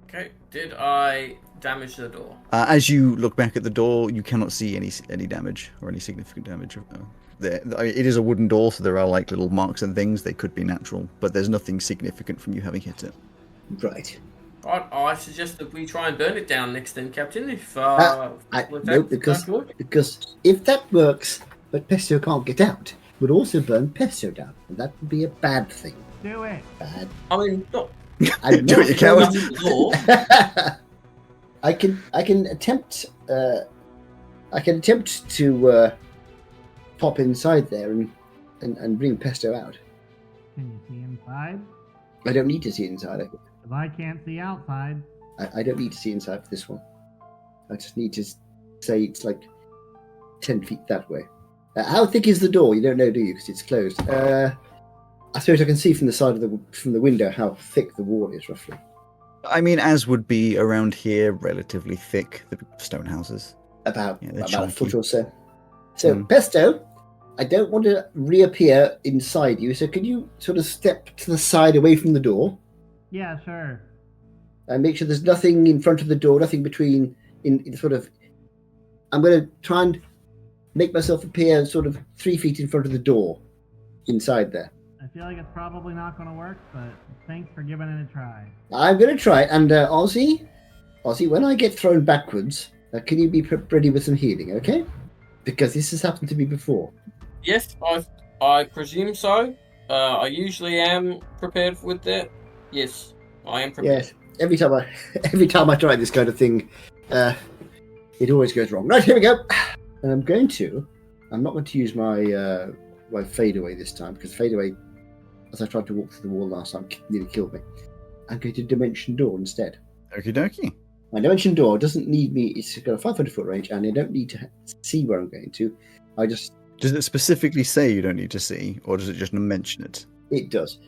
Okay, did I damage the door? As you look back at the door, you cannot see any damage or any significant damage. It is a wooden door, so there are like little marks and things. They could be natural, but there's nothing significant from you having hit it. Right. I suggest that we try and burn it down next time, Captain. No, because if that works, but Pesto can't get out, it would also burn Pesto down, and that would be a bad thing. Do it. Bad. I mean, not. Do it, you coward. I can attempt. I can attempt to pop inside there and bring Pesto out. Can you see inside? I don't need to see inside. Because I can't see outside. I don't need to see inside for this one. I just need to say it's like 10 feet that way. How thick is the door? You don't know, do you? Because it's closed. I suppose I can see from the side of from the window how thick the wall is, roughly. I mean, as would be around here, relatively thick, the stone houses. About a chunky. foot or so. So, Pesto, I don't want to reappear inside you, so can you sort of step to the side away from the door? Yeah, sure. And make sure there's nothing in front of the door, nothing between, in sort of... I'm going to try and make myself appear sort of 3 feet in front of the door, inside there. I feel like it's probably not going to work, but thanks for giving it a try. I'm going to try it, and Ozzy, when I get thrown backwards, can you be ready with some healing, okay? Because this has happened to me before. Yes, I presume so. I usually am prepared with that. Yes, I am prepared. Yes, every time I try this kind of thing, It always goes wrong. Right, here we go. And I'm not going to use my fadeaway this time, because fadeaway, as I tried to walk through the wall last time, nearly killed me. I'm going to Dimension Door instead. Okie dokie. My Dimension Door doesn't need me, it's got a 500-foot range, and I don't need to see where I'm going to. Does it specifically say you don't need to see, or does it just mention it? It does.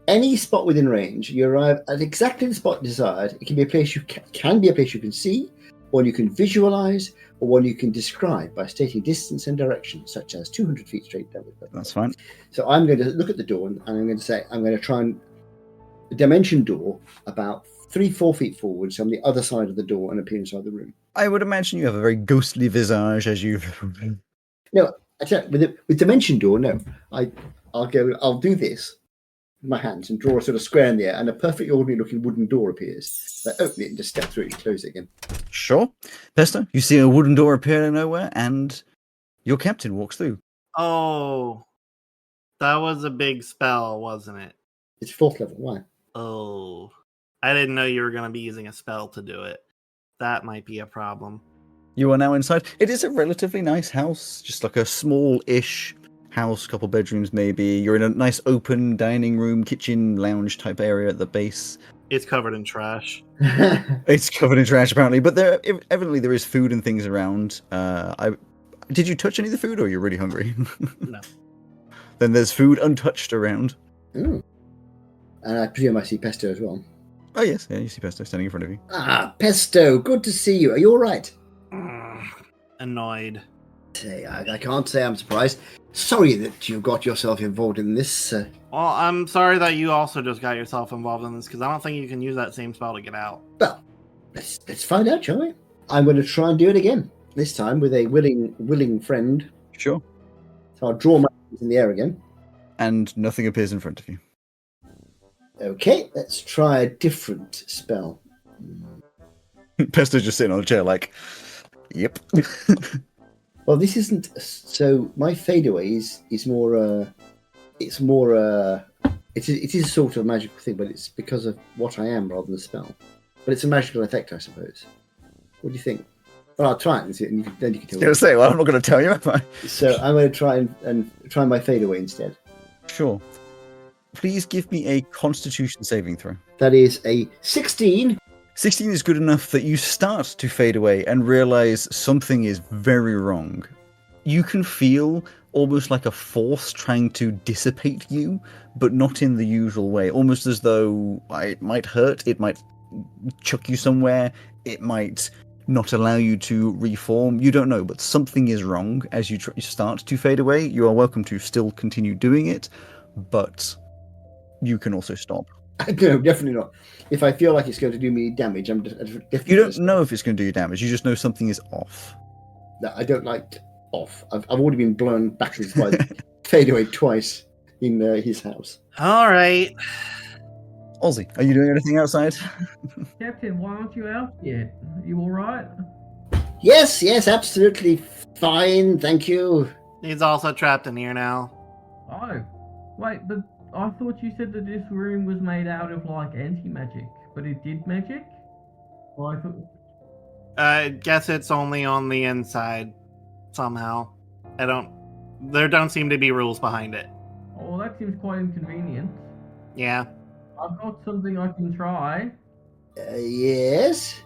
Any spot within range, you arrive at exactly the spot desired. It can be a place you can be a place you can see, one you can visualize, or one you can describe by stating distance and direction, such as 200 feet straight down. That's fine. So I'm going to look at the door, and I'm going to say, I'm going to try and Dimension Door about 3-4 feet forwards on the other side of the door and appear inside the room. I would imagine you have a very ghostly visage as you've... No, I tell you, with Dimension Door, no. I'll do this with my hands and draw a sort of square in the air, and a perfectly ordinary looking wooden door appears. I open it and just step through it and close it again. Sure. Pesto, you see a wooden door appear out of nowhere, and your captain walks through. Oh, that was a big spell, wasn't it? It's 4th level. Why? Oh, I didn't know you were going to be using a spell to do it. That might be a problem. You are now inside. It is a relatively nice house, just like a small-ish house, couple bedrooms maybe. You're in a nice open dining room, kitchen, lounge type area at the base. It's covered in trash. It's covered in trash apparently, but evidently there is food and things around. Did you touch any of the food, or are you really hungry? No. Then there's food untouched around. Ooh. And I presume I see Pesto as well. Oh yes, yeah, you see Pesto standing in front of you. Ah, Pesto, good to see you. Are you all right? Annoyed. I can't say I'm surprised. Sorry that you got yourself involved in this. Well, I'm sorry that you also just got yourself involved in this, because I don't think you can use that same spell to get out. Well, let's find out, shall we? I'm going to try and do it again. This time with a willing friend. Sure. So I'll draw my hands in the air again. And nothing appears in front of you. Okay, let's try a different spell. Pesto's just sitting on a chair like, yep. Well, this isn't. So my fadeaway is more. It is a sort of magical thing, but it's because of what I am rather than the spell. But it's a magical effect, I suppose. What do you think? Well, I'll try it and see it, and then you can tell me. I was going to say, well, I'm not going to tell you, am I? So I'm going to try and try my fadeaway instead. Sure. Please give me a Constitution saving throw. That is a 16. 16 is good enough that you start to fade away and realize something is very wrong. You can feel almost like a force trying to dissipate you, but not in the usual way. Almost as though it might hurt, it might chuck you somewhere, it might not allow you to reform. You don't know, but something is wrong as you start to fade away. You are welcome to still continue doing it, but you can also stop. No, definitely not. If I feel like it's going to do me damage, I'm definitely. You don't know if it's going to do you damage. You just know something is off. No, I don't like off. I've already been blown backwards by fadeaway twice in his house. All right. Ozzy, are you doing anything outside? Captain, why aren't you out yet? You all right? Yes, absolutely fine. Thank you. He's also trapped in here now. Oh, wait, but I thought you said that this room was made out of like anti-magic, but it did magic? Well, I thought. I guess it's only on the inside somehow. There don't seem to be rules behind it. Oh, well, that seems quite inconvenient. Yeah. I've got something I can try. Yes.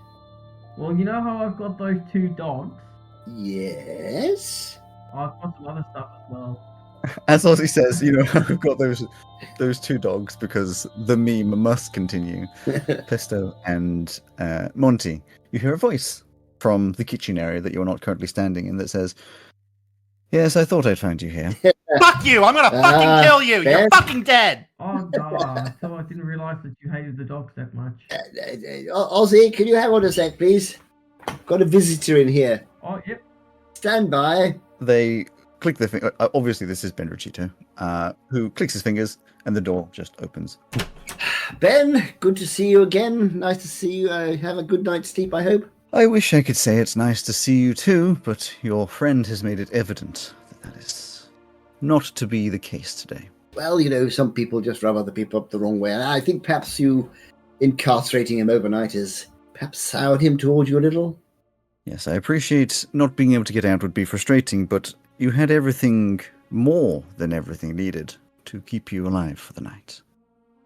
Well, you know how I've got those 2 dogs? Yes. I've got some other stuff as well. As Ozzy says, I've got those 2 dogs because the meme must continue. Pesto and Monty, you hear a voice from the kitchen area that you're not currently standing in that says, "Yes, I thought I'd find you here." Fuck you! I'm gonna fucking kill you! You're fucking dead! Oh, God. So I didn't realise that you hated the dogs that much. Ozzy, can you hang on a sec, please? Got a visitor in here. Oh, yep. Stand by. They click their finger. Obviously, this is Ben Richito, who clicks his fingers, and the door just opens. Ben, good to see you again. Nice to see you. Have a good night's sleep, I hope. I wish I could say it's nice to see you too, but your friend has made it evident that is not to be the case today. Well, some people just rub other people up the wrong way, and I think perhaps you incarcerating him overnight has perhaps soured him towards you a little. Yes, I appreciate not being able to get out would be frustrating, but you had everything, more than everything needed, to keep you alive for the night.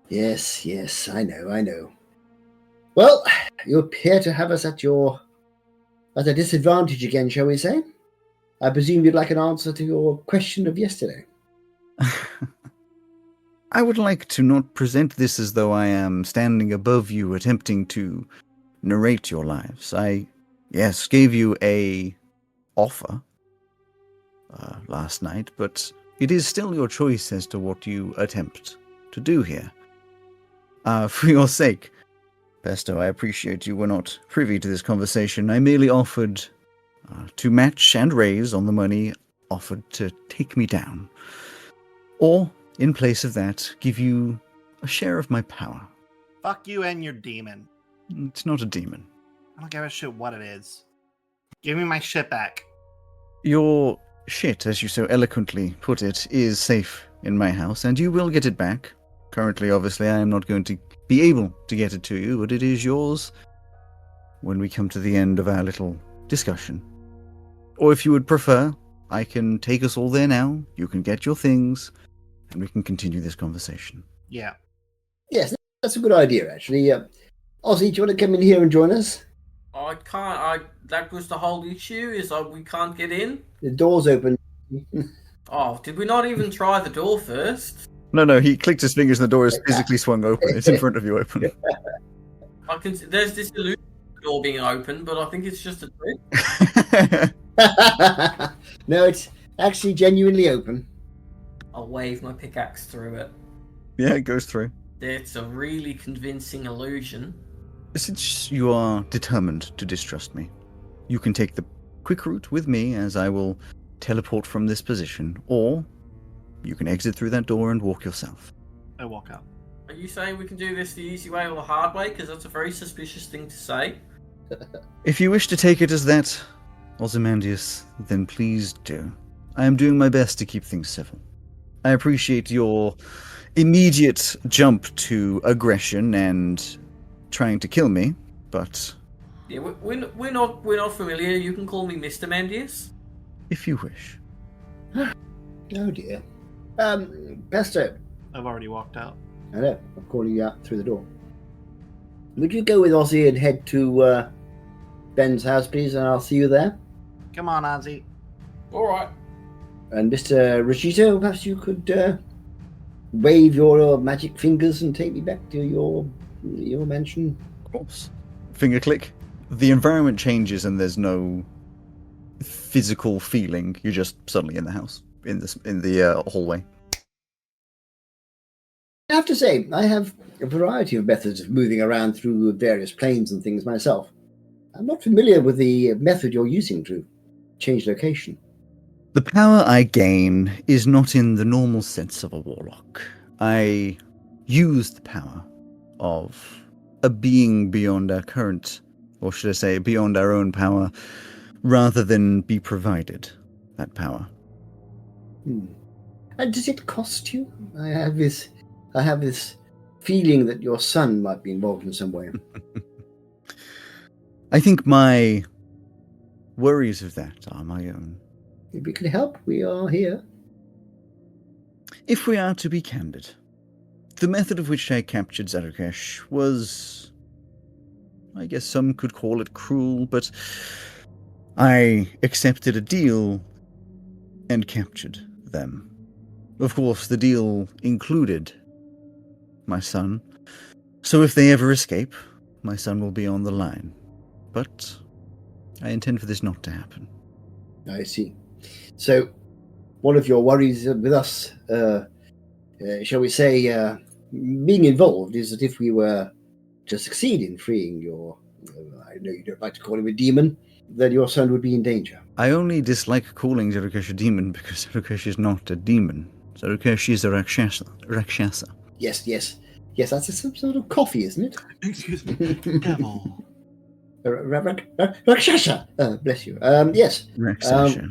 Yes, yes, I know. Well, you appear to have us at a disadvantage again, shall we say? I presume you'd like an answer to your question of yesterday. I would like to not present this as though I am standing above you attempting to narrate your lives. I, yes, gave you a offer last night, but it is still your choice as to what you attempt to do here. For your sake, Pesto, I appreciate you were not privy to this conversation. I merely offered to match and raise on the money offered to take me down. Or, in place of that, give you a share of my power. Fuck you and your demon. It's not a demon. I don't give a shit what it is. Give me my shit back. Your shit, as you so eloquently put it, is safe in my house, and you will get it back. Currently, obviously, I am not going to be able to get it to you, but it is yours when we come to the end of our little discussion. Or if you would prefer, I can take us all there now, you can get your things, and we can continue this conversation. Yeah. Yes, that's a good idea, actually. Ozzy, do you want to come in here and join us? I can't. That was the whole issue. Is we can't get in. The door's open. Oh, did we not even try the door first? No, he clicked his fingers and the door is physically swung open. It's in front of you open. There's this illusion of the door being open, but I think it's just a trick. No, it's actually genuinely open. I'll wave my pickaxe through it. Yeah, it goes through. It's a really convincing illusion. Since you are determined to distrust me, you can take the quick route with me as I will teleport from this position, or you can exit through that door and walk yourself. I walk out. Are you saying we can do this the easy way or the hard way? Because that's a very suspicious thing to say. If you wish to take it as that, Ozymandias, then please do. I am doing my best to keep things civil. I appreciate your immediate jump to aggression and trying to kill me, but Yeah, we're not familiar. You can call me Mr. Mandius. if you wish. Oh dear. Pesto. I've already walked out. I know, I'm calling you out through the door. Would you go with Ozzy and head to Ben's house, please, and I'll see you there? Come on, Ozzy. All right. And Mr. Rashito, perhaps you could wave your magic fingers and take me back to your mansion. Of course. Finger click. The environment changes and there's no physical feeling. You're just suddenly in the house, in the hallway. I have to say, I have a variety of methods of moving around through various planes and things myself. I'm not familiar with the method you're using to change location. The power I gain is not in the normal sense of a warlock. I use the power of a being beyond our current, or should I say, beyond our own power, rather than be provided that power. And does it cost you? I have this feeling that your son might be involved in some way. I think my worries of that are my own. If we can help, we are here. If we are to be candid, the method of which I captured Zarukesh was, I guess some could call it cruel, but I accepted a deal and captured them. Of course, the deal included my son, so if they ever escape, my son will be on the line. But I intend for this not to happen. I see. So, one of your worries with us, shall we say, being involved, is that if we were to succeed in freeing your, I know you don't like to call him a demon, then your son would be in danger. I only dislike calling Zarukesh a demon because Zarukesh is not a demon. Zarukesh is a Rakshasa. Yes, that's some sort of coffee, isn't it? Excuse me. Devil. Rakshasa! Bless you. Yes. Rakshasa.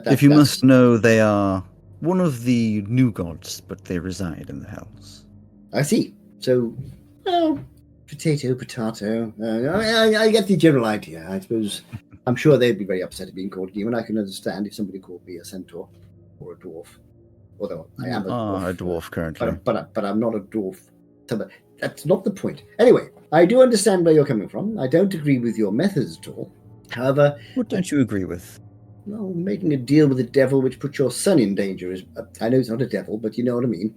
If you must know, they are one of the new gods, but they reside in the hells. I see. So, well, potato. I get the general idea. I suppose I'm sure they'd be very upset at being called a demon. I can understand if somebody called me a centaur or a dwarf. Although I am a dwarf currently. But I'm not a dwarf. So that's not the point. Anyway, I do understand where you're coming from. I don't agree with your methods at all. However, What don't you agree with? well, making a deal with the devil which puts your son in danger is... I know it's not a devil, but you know what I mean.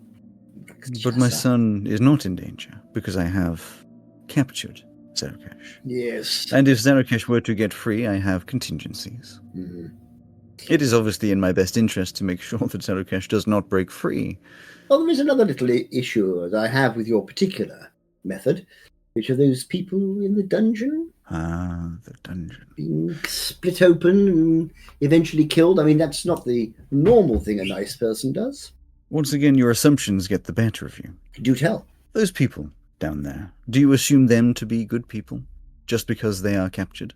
But my son is not in danger because I have captured Zerokesh. Yes. And if Zerokesh were to get free, I have contingencies. Mm-hmm. It is obviously in my best interest to make sure that Zerokesh does not break free. Well, there is another little issue that I have with your particular method, which are those people in the dungeon. Ah, the dungeon. Being split open and eventually killed. I mean, that's not the normal thing a nice person does. Once again, your assumptions get the better of you. Do tell. Those people down there, do you assume them to be good people just because they are captured?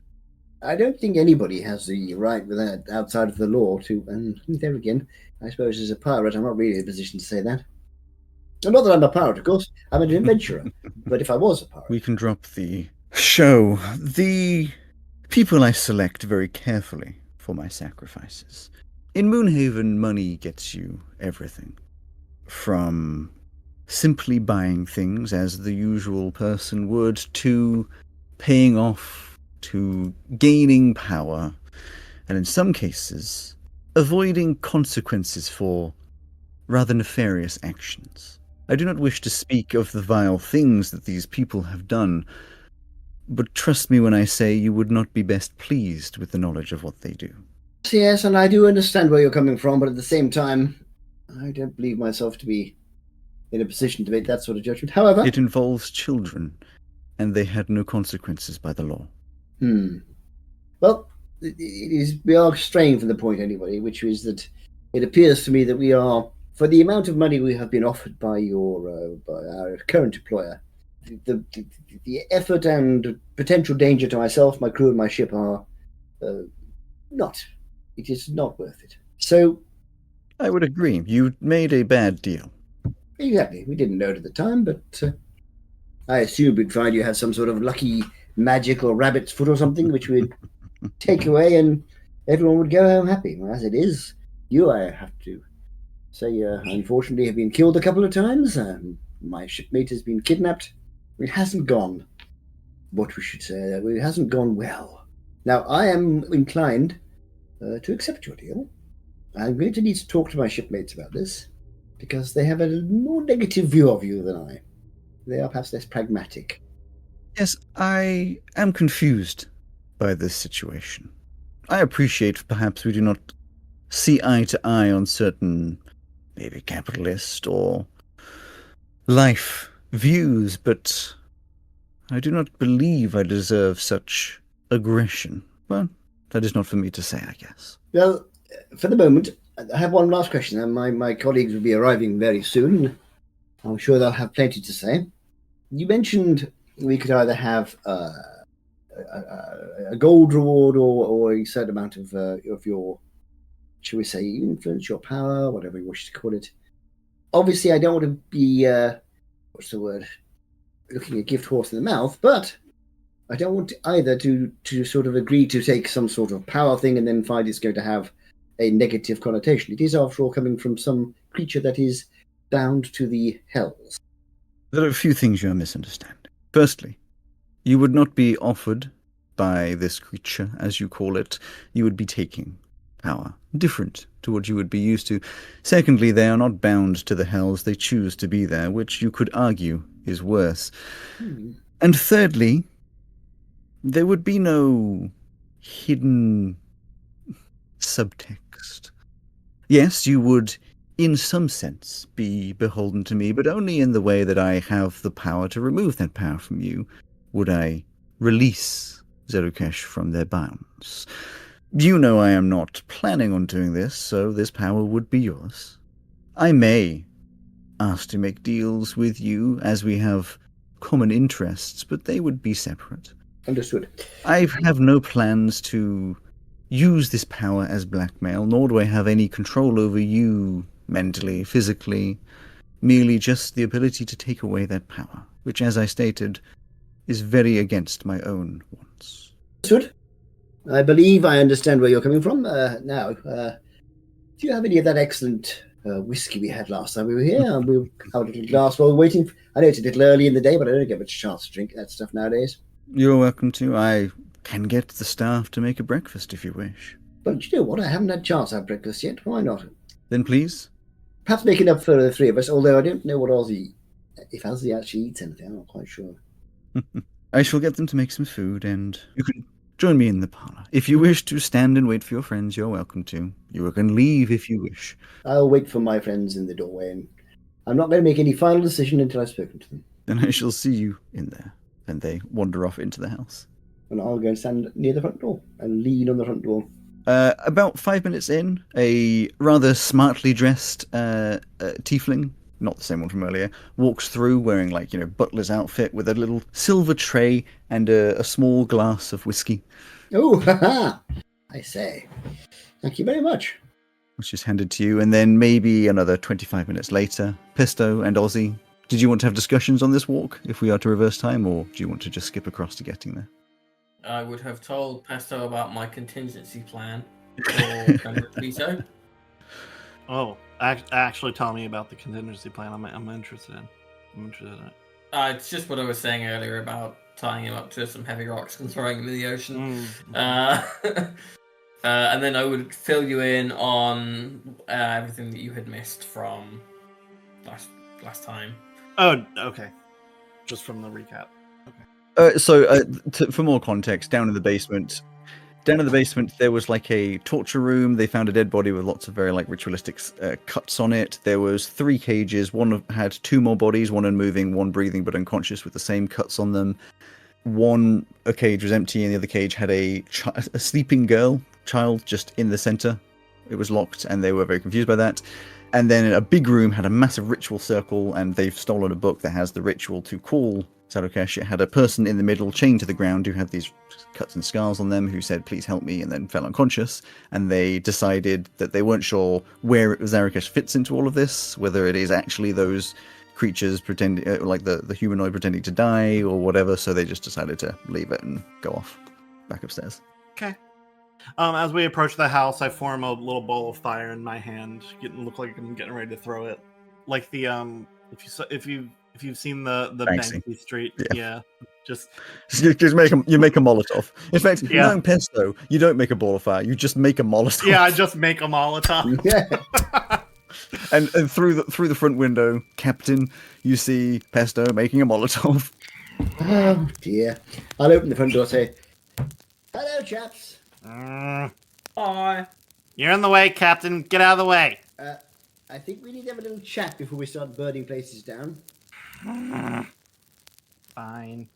I don't think anybody has the right without outside of the law to... And there again, I suppose as a pirate, I'm not really in a position to say that. Not that I'm a pirate, of course. I'm an adventurer. But if I was a pirate... We can drop the show. The people I select very carefully for my sacrifices. In Moonhaven, money gets you everything. From simply buying things as the usual person would, to paying off, to gaining power, and in some cases, avoiding consequences for rather nefarious actions. I do not wish to speak of the vile things that these people have done, but trust me when I say you would not be best pleased with the knowledge of what they do. Yes, and I do understand where you're coming from, but at the same time, I don't believe myself to be in a position to make that sort of judgment. However... It involves children, and they had no consequences by the law. Well, we are straying from the point anyway, which is that it appears to me that we are, for the amount of money we have been offered by our current employer, the effort and potential danger to myself, my crew, and my ship are not. It is not worth it. So... I would agree. You made a bad deal. Exactly. We didn't know it at the time, but I assumed we'd find you had some sort of lucky magic or rabbit's foot or something, which we'd take away and everyone would go home happy. Well, as it is, you, I have to say, unfortunately have been killed a couple of times. My shipmate has been kidnapped. It hasn't gone, what we should say, it hasn't gone well. Now, I am inclined to accept your deal. I'm going to need to talk to my shipmates about this, because they have a more negative view of you than I. They are perhaps less pragmatic. Yes, I am confused by this situation. I appreciate perhaps we do not see eye to eye on certain, maybe capitalist or life views, but I do not believe I deserve such aggression. Well, that is not for me to say, I guess. Well, for the moment, I have one last question, and my colleagues will be arriving very soon. I'm sure they'll have plenty to say. You mentioned we could either have a gold reward or a certain amount of your, shall we say, influence, your power, whatever you wish to call it. Obviously, I don't want to be, looking a gift horse in the mouth, but I don't want either to sort of agree to take some sort of power thing and then find it's going to have a negative connotation. It is, after all, coming from some creature that is bound to the hells. There are a few things you are misunderstanding. Firstly, you would not be offered by this creature, as you call it. You would be taking power, different to what you would be used to. Secondly, they are not bound to the hells. They choose to be there, which you could argue is worse. And thirdly, there would be no hidden subtext. Yes, you would, in some sense, be beholden to me, but only in the way that I have the power to remove that power from you. Would I release Zerokesh from their bounds? You know I am not planning on doing this, so this power would be yours. I may ask to make deals with you as we have common interests, but they would be separate. Understood. I have no plans to use this power as blackmail, nor do I have any control over you mentally, physically, merely just the ability to take away that power, which, as I stated, is very against my own wants. Understood. I believe I understand where you're coming from. Now, do you have any of that excellent whiskey we had last time we were here? We'll have a little glass while we're waiting. I know it's a little early in the day, but I don't get much chance to drink that stuff nowadays. You're welcome to. I can get the staff to make a breakfast if you wish. But you know what? I haven't had a chance to have breakfast yet. Why not? Then please. Perhaps make it up for the three of us, although I don't know what Ozzy... If Ozzy actually eats anything, I'm not quite sure. I shall get them to make some food, and you can join me in the parlour. If you wish to stand and wait for your friends, you're welcome to. You can leave if you wish. I'll wait for my friends in the doorway, and I'm not going to make any final decision until I've spoken to them. Then I shall see you in there. And they wander off into the house. And I'll go and stand near the front door and lean on the front door. About 5 minutes in, a rather smartly dressed tiefling, not the same one from earlier, walks through wearing, butler's outfit with a little silver tray and a small glass of whiskey. Oh, haha! I say. Thank you very much. Which is handed to you, and then maybe another 25 minutes later, Pesto and Ozzy. Did you want to have discussions on this walk, if we are to reverse time, or do you want to just skip across to getting there? I would have told Pesto about my contingency plan for Benedicto. Oh, actually tell me about the contingency plan. I'm interested in. I'm interested in it. It's just what I was saying earlier about tying him up to some heavy rocks and throwing him in the ocean. And then I would fill you in on everything that you had missed from last time. Oh, okay. Just from the recap. For more context, down in the basement, there was a torture room. They found a dead body with lots of very ritualistic cuts on it. There was 3 cages. One had 2 more bodies, one unmoving, one breathing but unconscious with the same cuts on them. A cage was empty, and the other cage had a sleeping child just in the center. It was locked, and they were very confused by that. And then a big room had a massive ritual circle, and they've stolen a book that has the ritual to call Sadokesh. It had a person in the middle chained to the ground who had these cuts and scars on them, who said, "Please help me," and then fell unconscious. And they decided that they weren't sure where Zarokesh fits into all of this, whether it is actually those creatures pretending, the humanoid pretending to die or whatever. So they just decided to leave it and go off back upstairs. Okay. As we approach the house, I form a little ball of fire in my hand, look like I'm getting ready to throw it. Like the if you've seen the Banksy Street, yeah, just you make a Molotov. In fact, knowing Pesto, you don't make a ball of fire; you just make a Molotov. Yeah, I just make a Molotov. Yeah. and through the front window, Captain, you see Pesto making a Molotov. Oh dear! I'll open the front door and say, "Hello, chaps." Hi. You're in the way, Captain. Get out of the way. I think we need to have a little chat before we start burning places down. Fine.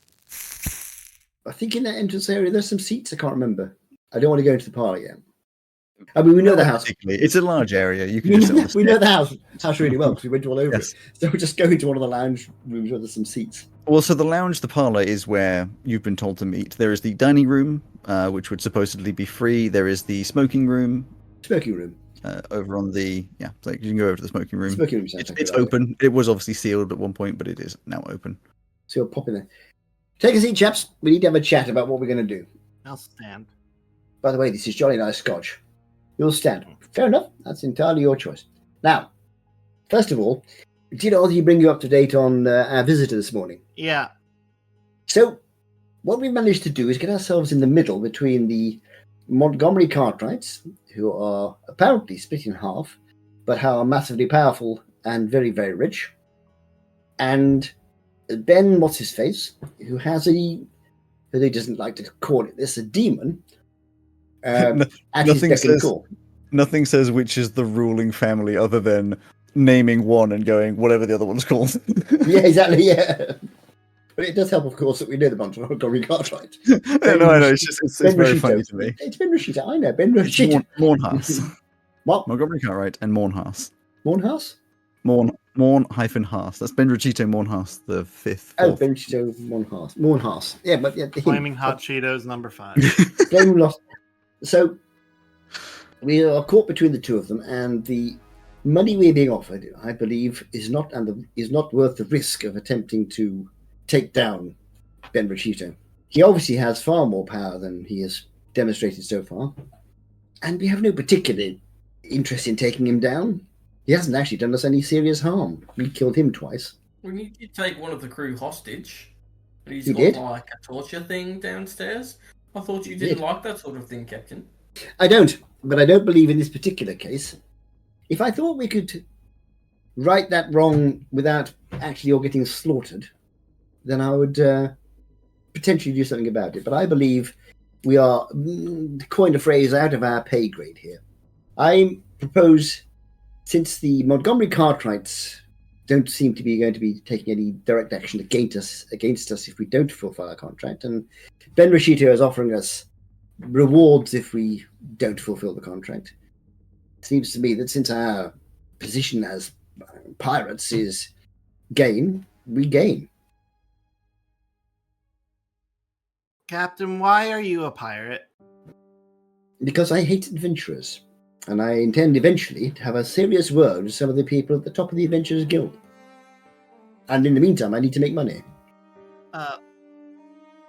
I think in that entrance area there's some seats. I can't remember. I don't want to go into the parlour yet. I mean, we know the house. It's a large area. You can we know the house really well because we went all over Yes. it. So we'll just go into one of the lounge rooms where there's some seats. Well, so the parlour is where you've been told to meet. There is the dining room, which would supposedly be free. There is the smoking room. Smoking room. Over on the you can go over to the smoking room. Smoking room sounds like It's a good idea. open. It was obviously sealed at one point, but it is now open. So you'll pop in there. Take a seat, chaps. We need to have a chat about what we're going to do. I'll stand. By the way, this is jolly nice scotch. You'll stand. Fair enough. That's entirely your choice. Now, first of all, did Ozzy bring you up to date on our visitor this morning? Yeah. So, what we managed to do is get ourselves in the middle between the Montgomery Cartwrights, who are apparently split in half, but how are massively powerful and very, very rich, and Ben What's-His-Face, who has he doesn't like to call it this, a demon, at his beck and call. Nothing says which is the ruling family other than naming one and going whatever the other one's called. Yeah, exactly, yeah. But it does help, of course, that we know the bunch of Montgomery Cartwright. I know. It's very funny to me. It's Ben Rashida, I know, Ben Rashida. Mournhouse. What? Montgomery Cartwright and Mournhouse. Mournhouse? Mourn-Haas. That's Ben Rachito Mournhouse, the fifth. Oh, fourth. Ben Rashida, Mournhouse. Mournhouse. Yeah, but yeah. Flaming Hot Cheetos number 5. Flaming lost. So, we are caught between the two of them, and the money we're being offered, I believe, is not worth the risk of attempting to take down Ben Rachito. He obviously has far more power than he has demonstrated so far. And we have no particular interest in taking him down. He hasn't actually done us any serious harm. We killed him twice. When you did take one of the crew hostage, and he's He got did? like a torture thing downstairs. I thought you He didn't did. like that sort of thing, Captain. I don't, but I don't believe in this particular case. If I thought we could right that wrong without actually all getting slaughtered, then I would potentially do something about it. But I believe we are, to coin a phrase, out of our pay grade here. I propose, since the Montgomery Cartwrights don't seem to be going to be taking any direct action against us if we don't fulfill our contract, and Ben Rashito is offering us rewards if we don't fulfill the contract. It seems to me that since our position as pirates is gain, we gain. Captain, why are you a pirate? Because I hate adventurers, and I intend eventually to have a serious word with some of the people at the top of the Adventurers Guild. And in the meantime, I need to make money.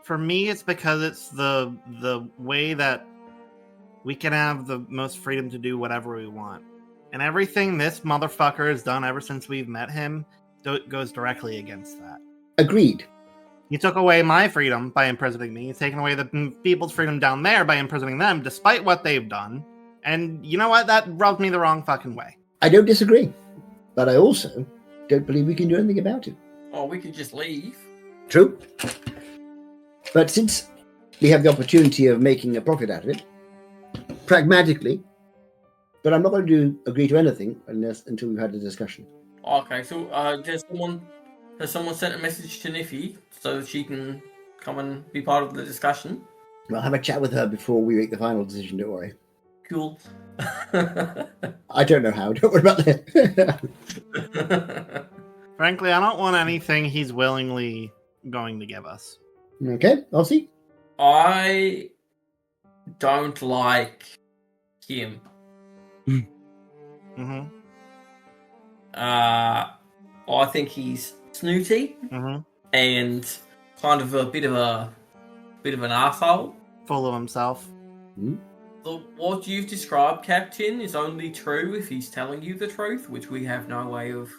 For me, it's because it's the way that we can have the most freedom to do whatever we want. And everything this motherfucker has done ever since we've met him goes directly against that. Agreed. He took away my freedom by imprisoning me. He's taken away the people's freedom down there by imprisoning them, despite what they've done. And you know what? That rubbed me the wrong fucking way. I don't disagree. But I also don't believe we can do anything about it. Oh, we could just leave. True. But since we have the opportunity of making a profit out of it, pragmatically, but I'm not going to agree to anything until we've had a discussion. Okay, so has someone sent a message to Niffy so that she can come and be part of the discussion? I'll have a chat with her before we make the final decision, don't worry. Cool. I don't know how, don't worry about that. Frankly, I don't want anything he's willingly going to give us. Okay, I'll see. I don't like him. Mm-hmm. I think he's snooty and kind of a bit of an asshole. Full of himself. What you've described, Captain, is only true if he's telling you the truth, which we have no way of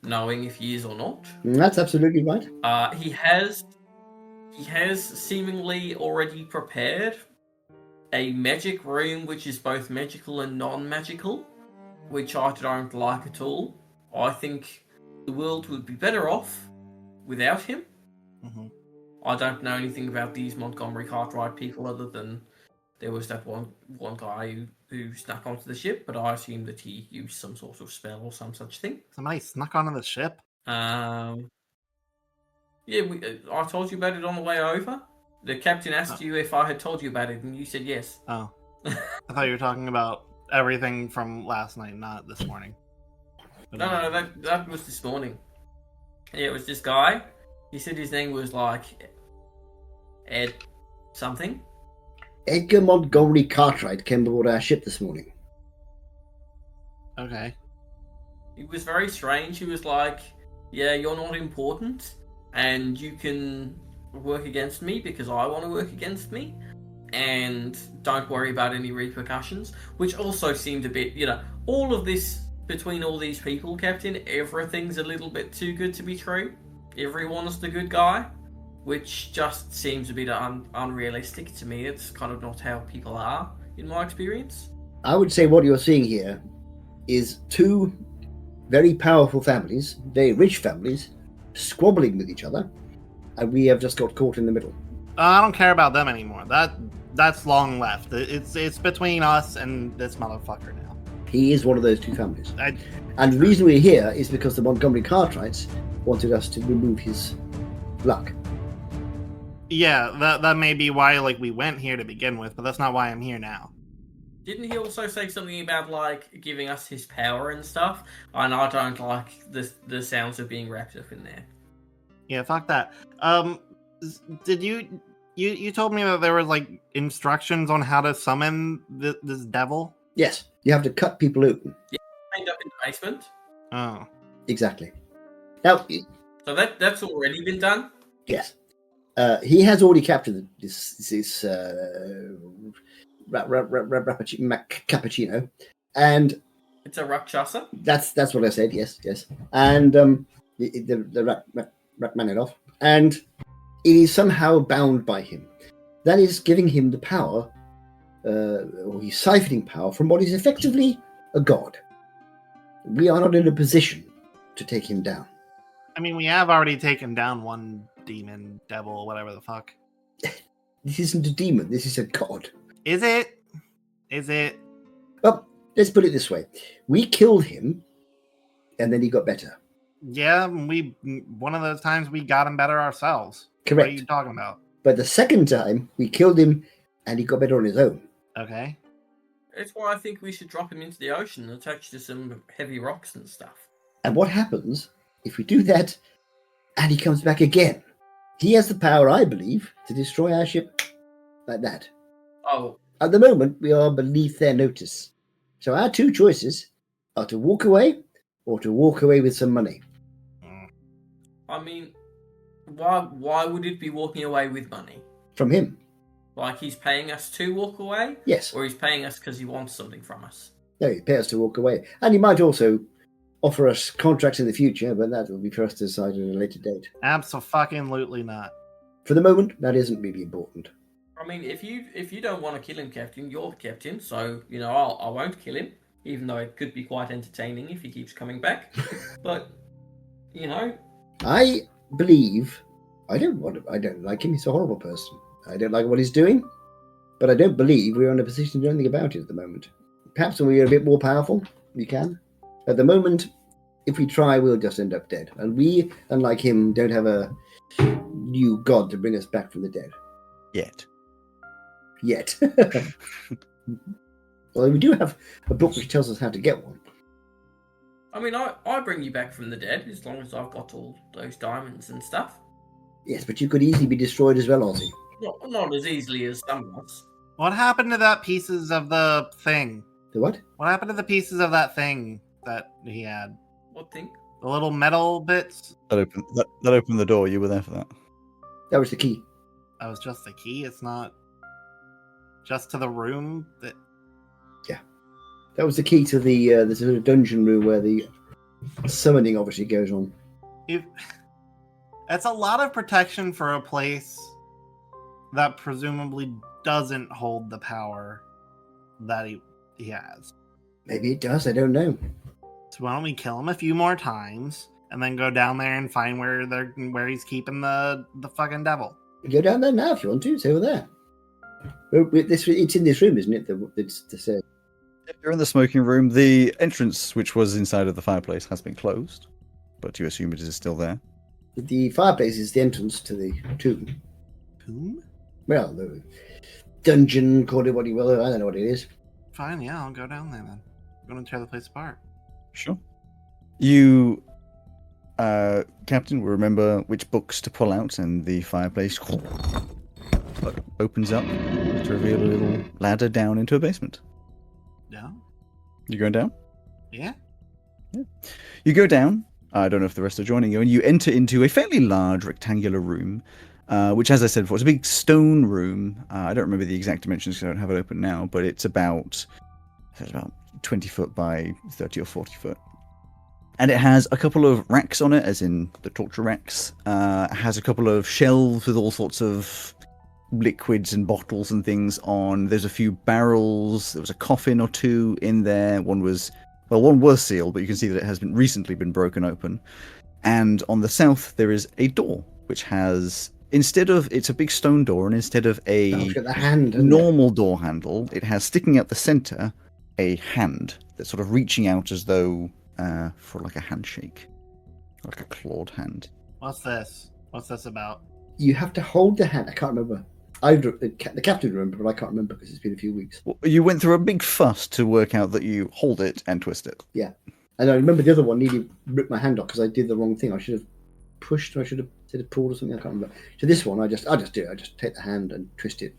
knowing if he is or not. That's absolutely right. He has seemingly already prepared a magic room which is both magical and non-magical, which I don't like at all. I think the world would be better off without him. I don't know anything about these Montgomery Cartwright people other than there was that one guy who snuck onto the ship, but I assume that he used some sort of spell or some such thing. Somebody snuck onto the ship? Yeah, I told you about it on the way over. The captain asked you if I had told you about it, and you said yes. Oh. I thought you were talking about everything from last night, not this morning. But No, that was this morning. Yeah, it was this guy. He said his name was like Ed something. Edgar Montgomery Cartwright came aboard our ship this morning. Okay. It was very strange. He was like, yeah, you're not important, and you can work against me because I want to work against me, and don't worry about any repercussions, which also seemed a bit, all of this between all these people, Captain, everything's a little bit too good to be true. Everyone's the good guy, which just seems a bit unrealistic to me. It's kind of not how people are, in my experience. I would say what you're seeing here is two very powerful families, very rich families, squabbling with each other, and we have just got caught in the middle. I don't care about them anymore. That's long left. It's between us and this motherfucker now. He is one of those two families. And the reason we're here is because the Montgomery Cartwrights wanted us to remove his luck. Yeah, that may be why we went here to begin with, but that's not why I'm here now. Didn't he also say something about giving us his power and stuff? And I don't like the sounds of being wrapped up in there. Yeah, fuck that. Did you told me that there was instructions on how to summon this devil? Yes, you have to cut people open. Yeah, end up in the basement. Oh, exactly. Now, so that's already been done. Yes. He has already captured this cappuccino, and It's a Rakshasa? that's what I said. Yes. And the Rachmaninoff, and it is somehow bound by him. That is giving him the power, or he's siphoning power from what is effectively a god. We are not in a position to take him down. I mean, we have already taken down one demon, devil, whatever the fuck. This isn't a demon. This is a god. Is it? Is it? Well, let's put it this way: we killed him, and then he got better. Yeah, one of those times we got him better ourselves. Correct. What are you talking about? But the second time, we killed him, and he got better on his own. Okay. It's why I think we should drop him into the ocean and attach to some heavy rocks and stuff. And what happens if we do that, and he comes back again? He has the power, I believe, to destroy our ship like that. Oh. At the moment, we are beneath their notice. So our two choices are to walk away or to walk away with some money. I mean, why would it be walking away with money? From him. Like he's paying us to walk away? Yes. Or he's paying us because he wants something from us? No, he pays us to walk away. And he might also offer us contracts in the future, but that will be for us to decide at a later date. Absolutely not. For the moment, that isn't really important. I mean, if you don't want to kill him, Captain, you're the captain, so, I won't kill him, even though it could be quite entertaining if he keeps coming back. But, I believe... I don't like him. He's a horrible person. I don't like what he's doing, but I don't believe we're in a position to do anything about it at the moment. Perhaps when we're a bit more powerful, we can. At the moment, if we try, we'll just end up dead. And we, unlike him, don't have a new god to bring us back from the dead. Yet. Well, we do have a book which tells us how to get one. I mean, I bring you back from the dead as long as I've got all those diamonds and stuff. Yes, but you could easily be destroyed as well, Ozzy. Not as easily as some of us. What happened to that pieces of the thing? The what? What happened to the pieces of that thing that he had? What thing? The little metal bits? That opened the door. You were there for that. That was the key. That was just the key? It's not just to the room? Yeah. That was the key to the sort of dungeon room where the summoning obviously goes on. That's a lot of protection for a place that presumably doesn't hold the power that he has. Maybe it does, I don't know. So why don't we kill him a few more times and then go down there and find where he's keeping the fucking devil? Go down there now if you want to. It's over there. It's in this room, isn't it? You're in the smoking room. The entrance, which was inside of the fireplace, has been closed, but you assume it is still there. The fireplace is the entrance to the tomb. Tomb? Well, the dungeon, call it what you will. I don't know what it is. Fine, yeah, I'll go down there then. I'm going to tear the place apart. Sure. You, Captain, will remember which books to pull out, and the fireplace opens up to reveal a little ladder down into a basement. Yeah? You going down? Yeah. You go down. I don't know if the rest are joining you, and you enter into a fairly large rectangular room, which, as I said before, it's a big stone room. I don't remember the exact dimensions because I don't have it open now, but it's about 20 foot by 30 or 40 foot. And it has a couple of racks on it, as in the torture racks. It has a couple of shelves with all sorts of liquids and bottles and things on. There's a few barrels. There was a coffin or two in there. One was sealed, but you can see that it has recently been broken open. And on the south, there is a door, which has, it's a big stone door, and instead of a normal door handle, it has sticking out the center a hand that's sort of reaching out as though for like a handshake, like a clawed hand. What's this? What's this about? You have to hold the hand. I can't remember. The captain remember, but I can't remember because it's been a few weeks. Well, you went through a big fuss to work out that you hold it and twist it. Yeah. And I remember the other one nearly ripped my hand off because I did the wrong thing. I should have pushed or I should have pulled or something. I can't remember. So this one, I just do it. I just take the hand and twist it.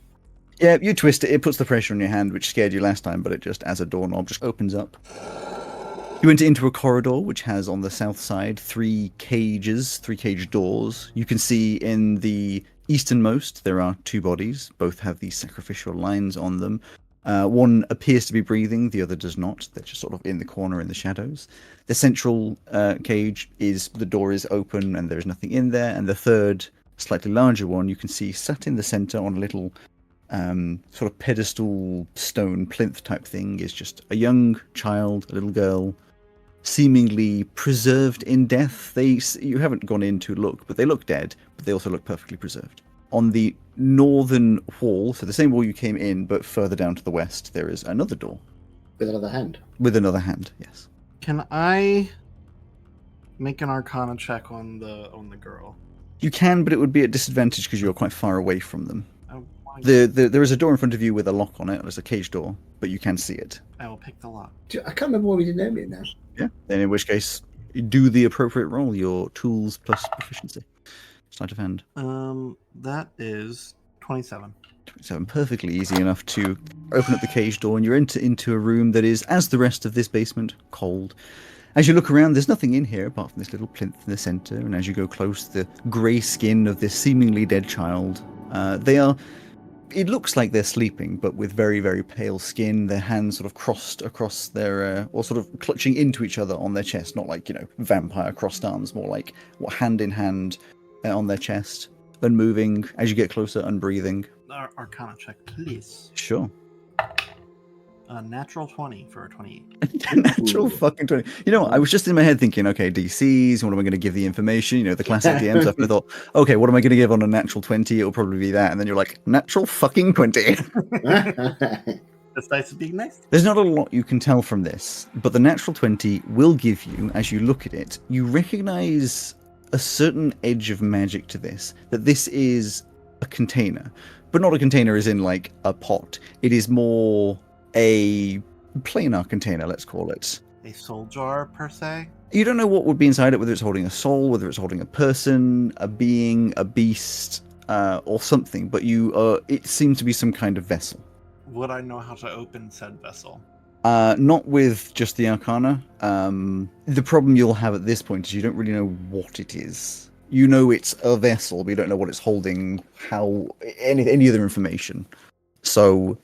Yeah, you twist it. It puts the pressure on your hand, which scared you last time, but it just, as a doorknob, just opens up. You enter into a corridor which has on the south side 3 cage doors. You can see in the easternmost there are 2 bodies. Both have these sacrificial lines on them. One appears to be breathing, the other does not. They're just sort of in the corner in the shadows. The central cage the door is open and there's nothing in there. And the third, slightly larger one, you can see sat in the center on a little sort of pedestal stone plinth type thing is just a young child, a little girl, seemingly preserved in death. You haven't gone in to look, but they look dead, but they also look perfectly preserved. On the northern wall, so the same wall you came in, but further down to the west, there is another door. With another hand. With another hand, yes. Can I make an Arcana check on the girl? You can, but it would be at disadvantage because you are quite far away from them. There is a door in front of you with a lock on it. There's a cage door, but you can see it. I will pick the lock. I can't remember why we didn't name it now. Yeah. Then in which case, you do the appropriate roll, your tools plus proficiency. Sleight of hand. That is 27. 27, perfectly easy enough to open up the cage door, and you're into a room that is, as the rest of this basement, cold. As you look around, there's nothing in here apart from this little plinth in the center, and as you go close, the grey skin of this seemingly dead child. It looks like they're sleeping, but with very, very pale skin, their hands sort of crossed across their, or sort of clutching into each other on their chest, not like, vampire crossed arms, more like hand in hand on their chest, unmoving. As you get closer, unbreathing. Arcana check, please. Sure. A natural 20 for a 28. Natural fucking 20. You know what? I was just in my head thinking, okay, DCs, what am I going to give the information? The classic DM stuff. I thought, okay, what am I going to give on a natural 20? It'll probably be that. And then you're like, natural fucking 20. That's nice to be nice. There's not a lot you can tell from this, but the natural 20 will give you, as you look at it, you recognize a certain edge of magic to this, that this is a container. But not a container as in like a pot. It is more a planar container, let's call it. A soul jar, per se? You don't know what would be inside it, whether it's holding a soul, whether it's holding a person, a being, a beast, or something, but it seems to be some kind of vessel. Would I know how to open said vessel? Not with just the Arcana. The problem you'll have at this point is you don't really know what it is. You know it's a vessel, but you don't know what it's holding, any other information. So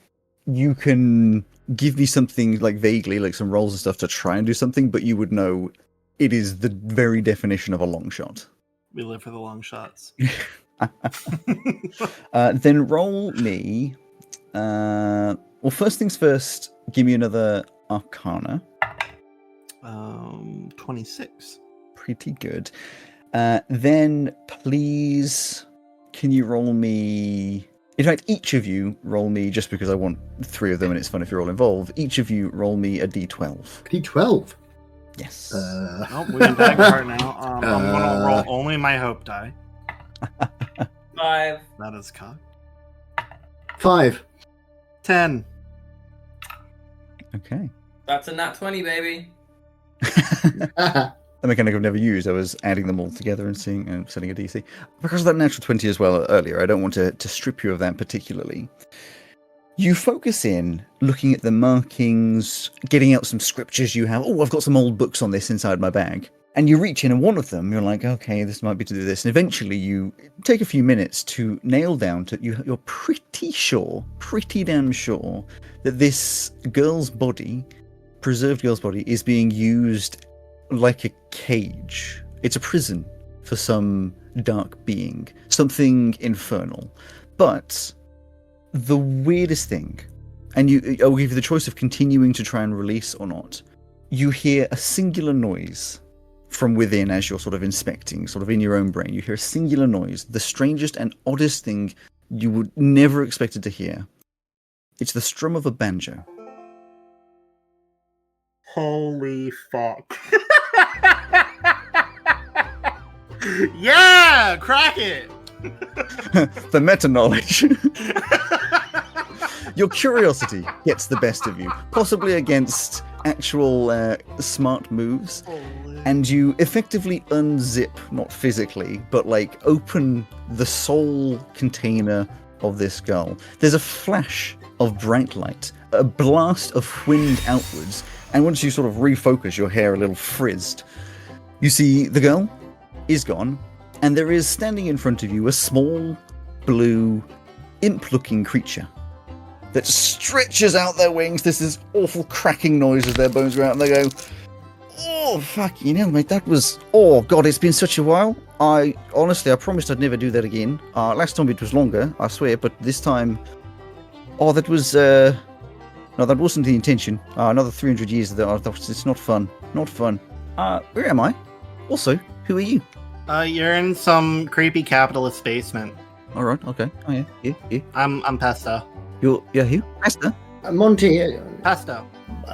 you can give me something like vaguely, like some rolls and stuff to try and do something, but you would know it is the very definition of a long shot. We live for the long shots. Then roll me. Well, first things first, give me another Arcana. 26. Pretty good. Then please, can you roll me... In fact, each of you roll me, just because I want 3 of them and it's fun if you're all involved, each of you roll me a d12. D12? Yes. Nope, we can back apart now. I'm going to roll only my hope die. 5. That is cocked. 5. 10. Okay. That's a nat 20, baby. A mechanic I've never used. I was adding them all together and setting a DC. Because of that natural 20 as well earlier, I don't want to strip you of that particularly. You focus in, looking at the markings, getting out some scriptures you have. Oh, I've got some old books on this inside my bag. And you reach in, and one of them, you're like, okay, this might be to do this. And eventually you take a few minutes to nail down you're pretty damn sure that this girl's body, preserved girl's body, is being used like a cage. It's a prison for some dark being, something infernal. But the weirdest thing, and I'll give you the choice of continuing to try and release or not, you hear a singular noise from within as you're sort of inspecting, sort of in your own brain. You hear a singular noise, the strangest and oddest thing you would never expected to hear. It's the strum of a banjo. Holy fuck. Yeah! Crack it! The meta-knowledge. Your curiosity gets the best of you, possibly against actual smart moves, and you effectively unzip, not physically, but like open the soul container of this skull. There's a flash of bright light, a blast of wind outwards, And once you sort of refocus, your hair a little frizzed, you see the girl is gone, and there is standing in front of you a small, blue, imp-looking creature that stretches out their wings. There's this awful cracking noise as their bones go out, and they go, "Oh, fucking hell, mate, that was... Oh, God, it's been such a while. I promised I'd never do that again. Last time it was longer, I swear, but this time... Oh, that was... No, that wasn't the intention. Another 300 years, it's not fun. Not fun. Where am I? Also, who are you? You're in some creepy capitalist basement. All right, okay. Oh, yeah. I'm Pesto. You're who? Esther? Monty. Pesto.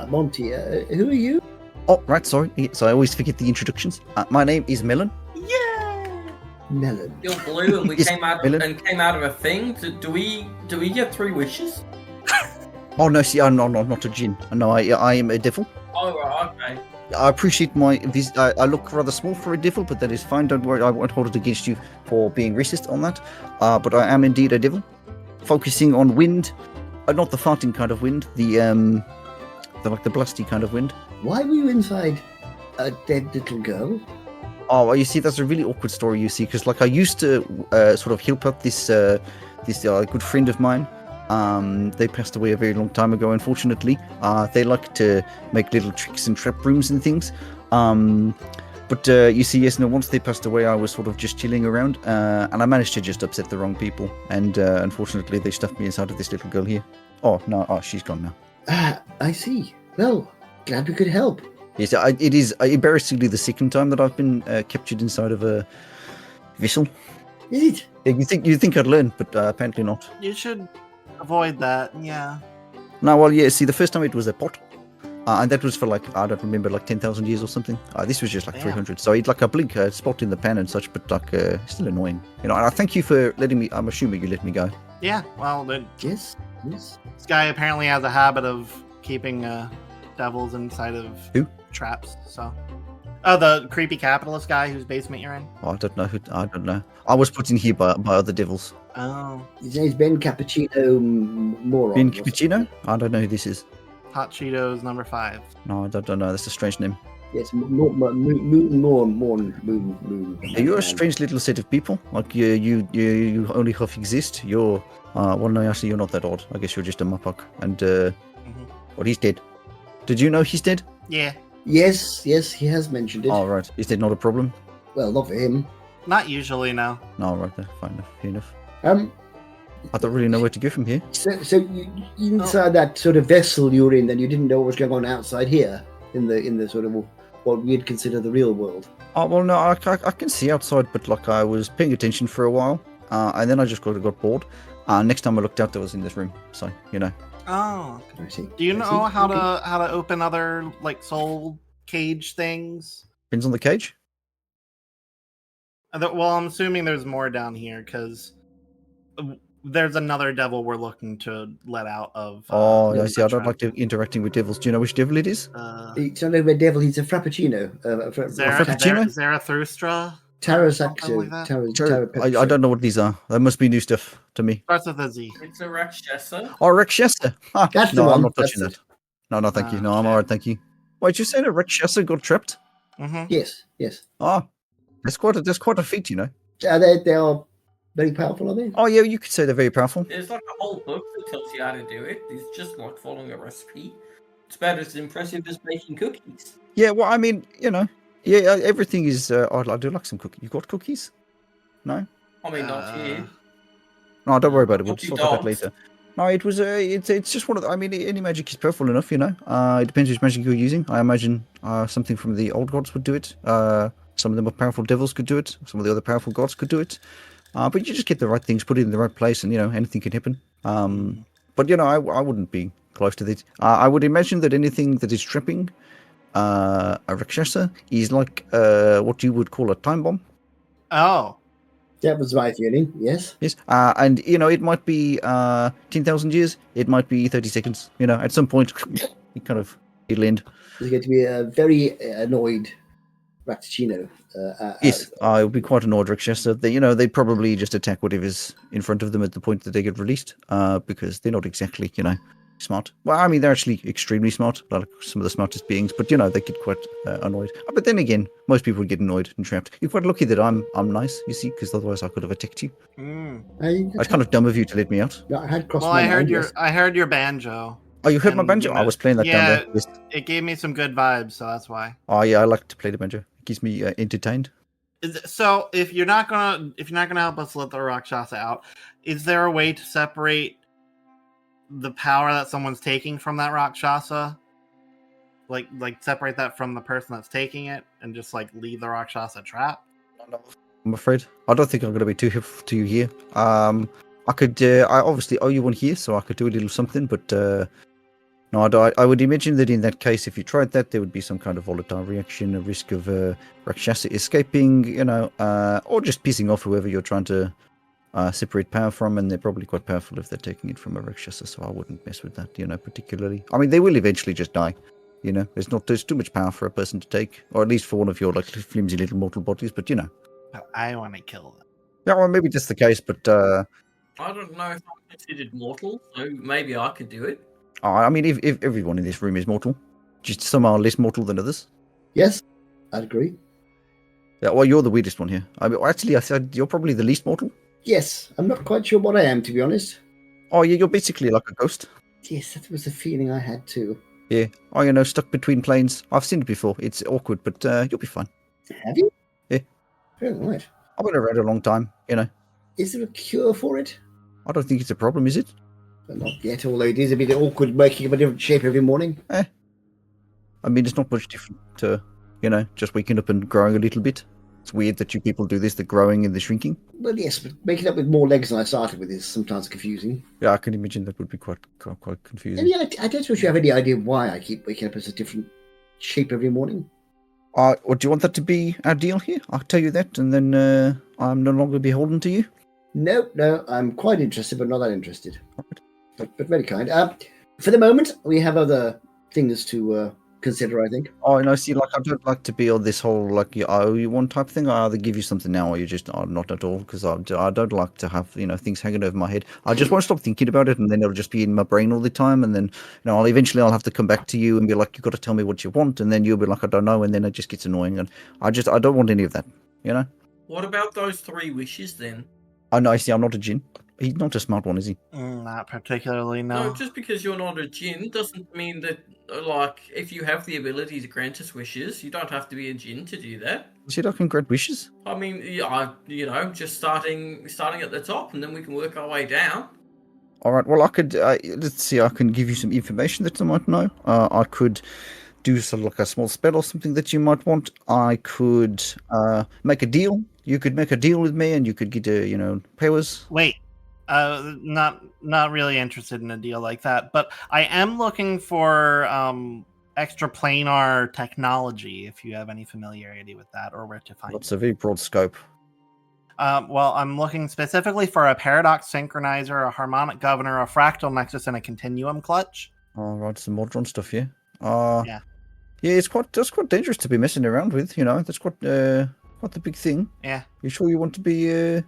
Monty, who are you? Oh, right, sorry. So I always forget the introductions. My name is Melon. Yeah. Melon. You're blue, and we Yes, came out Melon. of a thing. Do we get 3 wishes? Oh, no, see, I'm not a djinn. No, I am a devil. Oh, right, okay. I appreciate my visit. I look rather small for a devil, but that is fine. Don't worry, I won't hold it against you for being racist on that. But I am indeed a devil, focusing on wind, not the farting kind of wind, the blasty kind of wind. Why were you inside a dead little girl? Oh, well, you see, that's a really awkward story. You see, because I used to sort of help out this good friend of mine. They passed away a very long time ago, unfortunately. They like to make little tricks and trap rooms and things. But you see, yes, no, once they passed away, I was sort of just chilling around, and I managed to just upset the wrong people. And unfortunately, they stuffed me inside of this little girl here. Oh, no, she's gone now. I see. Well, glad we could help. Yes, it is embarrassingly the second time that I've been captured inside of a vessel. Is it? You think I'd learn, but apparently not. You should avoid that. Yeah. No, well, yeah. See, the first time it was a pot, and that was for I don't remember, 10,000 years or something. This was just Damn. 300. So it's like a blink spot in the pan and such, but still annoying. And I thank you for letting me. I'm assuming you let me go. Yeah. Well, Yes. this guy apparently has a habit of keeping devils inside of Who? traps. So. Oh, the creepy capitalist guy whose basement you're in. Oh, I don't know. I don't know. I was put in here by other devils. Oh. His name's Ben Cappuccino Moron. Ben or something. Cappuccino? I don't know who this is. Hot Cheetos number 5. No, I don't know. That's a strange name. Yes, Moon. You're a strange little set of people. Like you only half exist. You're well, no, actually, you're not that odd. I guess you're just a Mapach. And well, he's dead. Did you know he's dead? Yeah. Yes, he has mentioned it. Oh, right. Is that not a problem? Well, not for him. Not usually, no. No, right. Fine enough. Fair enough. I don't really know where to go from here. So you inside that sort of vessel you were in, then you didn't know what was going on outside here in the sort of what we'd consider the real world. Oh, well, no, I can see outside, but I was paying attention for a while, and then I just got bored. Next time I looked out, I was in this room. So Oh. I see. Do you I know see. how Okay. to open other soul cage things? Depends on the cage. Well, I'm assuming there's more down here because there's another devil we're looking to let out of. Oh, I the see. I don't trap. like interacting with devils. Do you know which devil it is? It's not a red devil. He's a frappuccino. Frappuccino? Zarathustra? Something like that? I don't know what these are. That must be new stuff to me. Starts with a Z. It's a Rakshasa. Oh, Rakshasa. That's the No, I'm one. not touching That's that. No, thank you. No, I'm Okay. alright, thank you. Wait, you saying a Rakshasa got trapped? Mm-hmm. Yes. Oh, that's quite a feat, you know. They are very powerful, are they? Oh yeah, you could say they're very powerful. There's a whole book that tells you how to do it. It's just like following a recipe. It's about as impressive as making cookies. Yeah, well, I mean, everything is. I do like some cookies. You got cookies? No. I mean, not here. No, don't worry about it. We'll Cookie talk about that dogs. later. No, it was. It's just one of. I mean, any magic is powerful enough, you know. It depends which magic you're using. I imagine something from the old gods would do it. Some of the more powerful devils could do it. Some of the other powerful gods could do it. But you just get the right things, put it in the right place, and anything can happen. But I wouldn't be close to it. I would imagine that anything that is trapping a Rakshasa is like what you would call a time bomb. Oh. That was my feeling. Yes. Yes, and it might be 10,000 years. It might be 30 seconds. At some point, it'll end. There's going to be a very annoyed Ratticino. Yes, I would be quite annoyed, Rakshasa. They'd probably just attack whatever's in front of them at the point that they get released, because they're not exactly, smart. Well, I mean, they're actually extremely smart, like some of the smartest beings. But they get quite annoyed. But then again, most people get annoyed and trapped. You're quite lucky that I'm nice, you see, because otherwise I could have attacked you. It's kind of dumb of you to let me out. I had crossed Well, my I heard mind, your yes. I heard your banjo. Oh, you heard my And, banjo? I was playing that down yeah, there. Yes. it gave me some good vibes, so that's why. Oh yeah, I like to play the banjo. It keeps me entertained. So if you're not gonna help us let the Rakshasa out, is there a way to separate the power that someone's taking from that Rakshasa? Like separate that from the person that's taking it and just like leave the Rakshasa trapped? I'm afraid. I don't think I'm going to be too helpful to you here. I could. I obviously owe you one here, so I could do a little something. But no, I would imagine that in that case, if you tried that, there would be some kind of volatile reaction, a risk of Rakshasa escaping, or just pissing off whoever you're trying to separate power from, and they're probably quite powerful if they're taking it from a Rakshasa. So I wouldn't mess with that, particularly. I mean, they will eventually just die. There's too much power for a person to take, or at least for one of your like flimsy little mortal bodies. But But I want to kill them. yeah, well, maybe that's the case. But I don't know if I'm considered mortal, so maybe I could do it. I mean, if everyone in this room is mortal, just some are less mortal than others. Yes, I'd agree. Yeah, well, you're the weirdest one here. I mean, actually, I said you're probably the least mortal. Yes, I'm not quite sure what I am, to be honest. Oh, yeah, you're basically like a ghost. Yes, that was the feeling I had too. Yeah. Oh, stuck between planes. I've seen it before. It's awkward, but you'll be fine. Have you? Yeah. Oh, right. I've been around a long time, Is there a cure for it? I don't think it's a problem, is it? Well, not yet, although it is a bit awkward making up a different shape every morning. I mean, it's not much different to, just waking up and growing a little bit. It's weird that you people do this, the growing and the shrinking. Well, yes, but making up with more legs than I started with is sometimes confusing. Yeah, I can imagine that would be quite confusing. And yeah, I don't suppose you have any idea why I keep waking up as a different shape every morning. Or do you want that to be our deal here? I'll tell you that, and then I'm no longer beholden to you. No, I'm quite interested, but not that interested. But very kind. For the moment, we have other things to consider, I think. Oh, see, like, I don't like to be on this whole, like, you owe you one type thing. I either give you something now, or you just not at all, because I don't like to have, things hanging over my head. I just won't stop thinking about it, and then it'll just be in my brain all the time, and then, I'll have to come back to you and be like, you've got to tell me what you want, and then you'll be like, I don't know, and then it just gets annoying, and I don't want any of that, What about those 3 wishes, then? I know, see, I'm not a djinn. He's not a smart one, is he? Not particularly, no. No, just because you're not a djinn doesn't mean that, like, if you have the ability to grant us wishes, you don't have to be a djinn to do that. See, I can grant wishes. I mean, just starting at the top, and then we can work our way down. All right. Well, I could. Let's see. I can give you some information that you might know. I could do sort of like a small spell or something that you might want. I could make a deal. You could make a deal with me, and you could get powers. Wait. Not really interested in a deal like that, but I am looking for extraplanar technology, if you have any familiarity with that, or where to find That's a very broad scope. Well, I'm looking specifically for a paradox synchronizer, a harmonic governor, a fractal nexus, and a continuum clutch. All right, some modron stuff, yeah. Yeah. Yeah, that's quite dangerous to be messing around with. That's quite the big thing. Yeah. You sure you want to be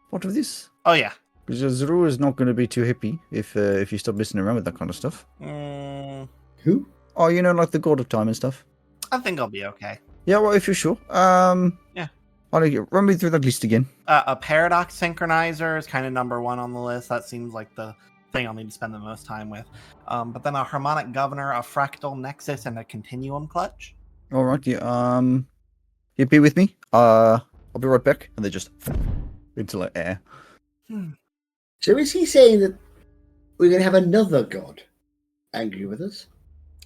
part of this? Oh yeah. Because Zuru is not going to be too happy if you stop messing around with that kind of stuff. Who? Oh, like the god of time and stuff. I think I'll be okay. Yeah, well, if you're sure. Yeah. Run me through that list again. A paradox synchronizer is kind of number 1 on the list. That seems like the thing I'll need to spend the most time with. But then a harmonic governor, a fractal nexus, and a continuum clutch. All right, yeah. You be with me. I'll be right back. And they just into like air. So is he saying that we're going to have another god angry with us?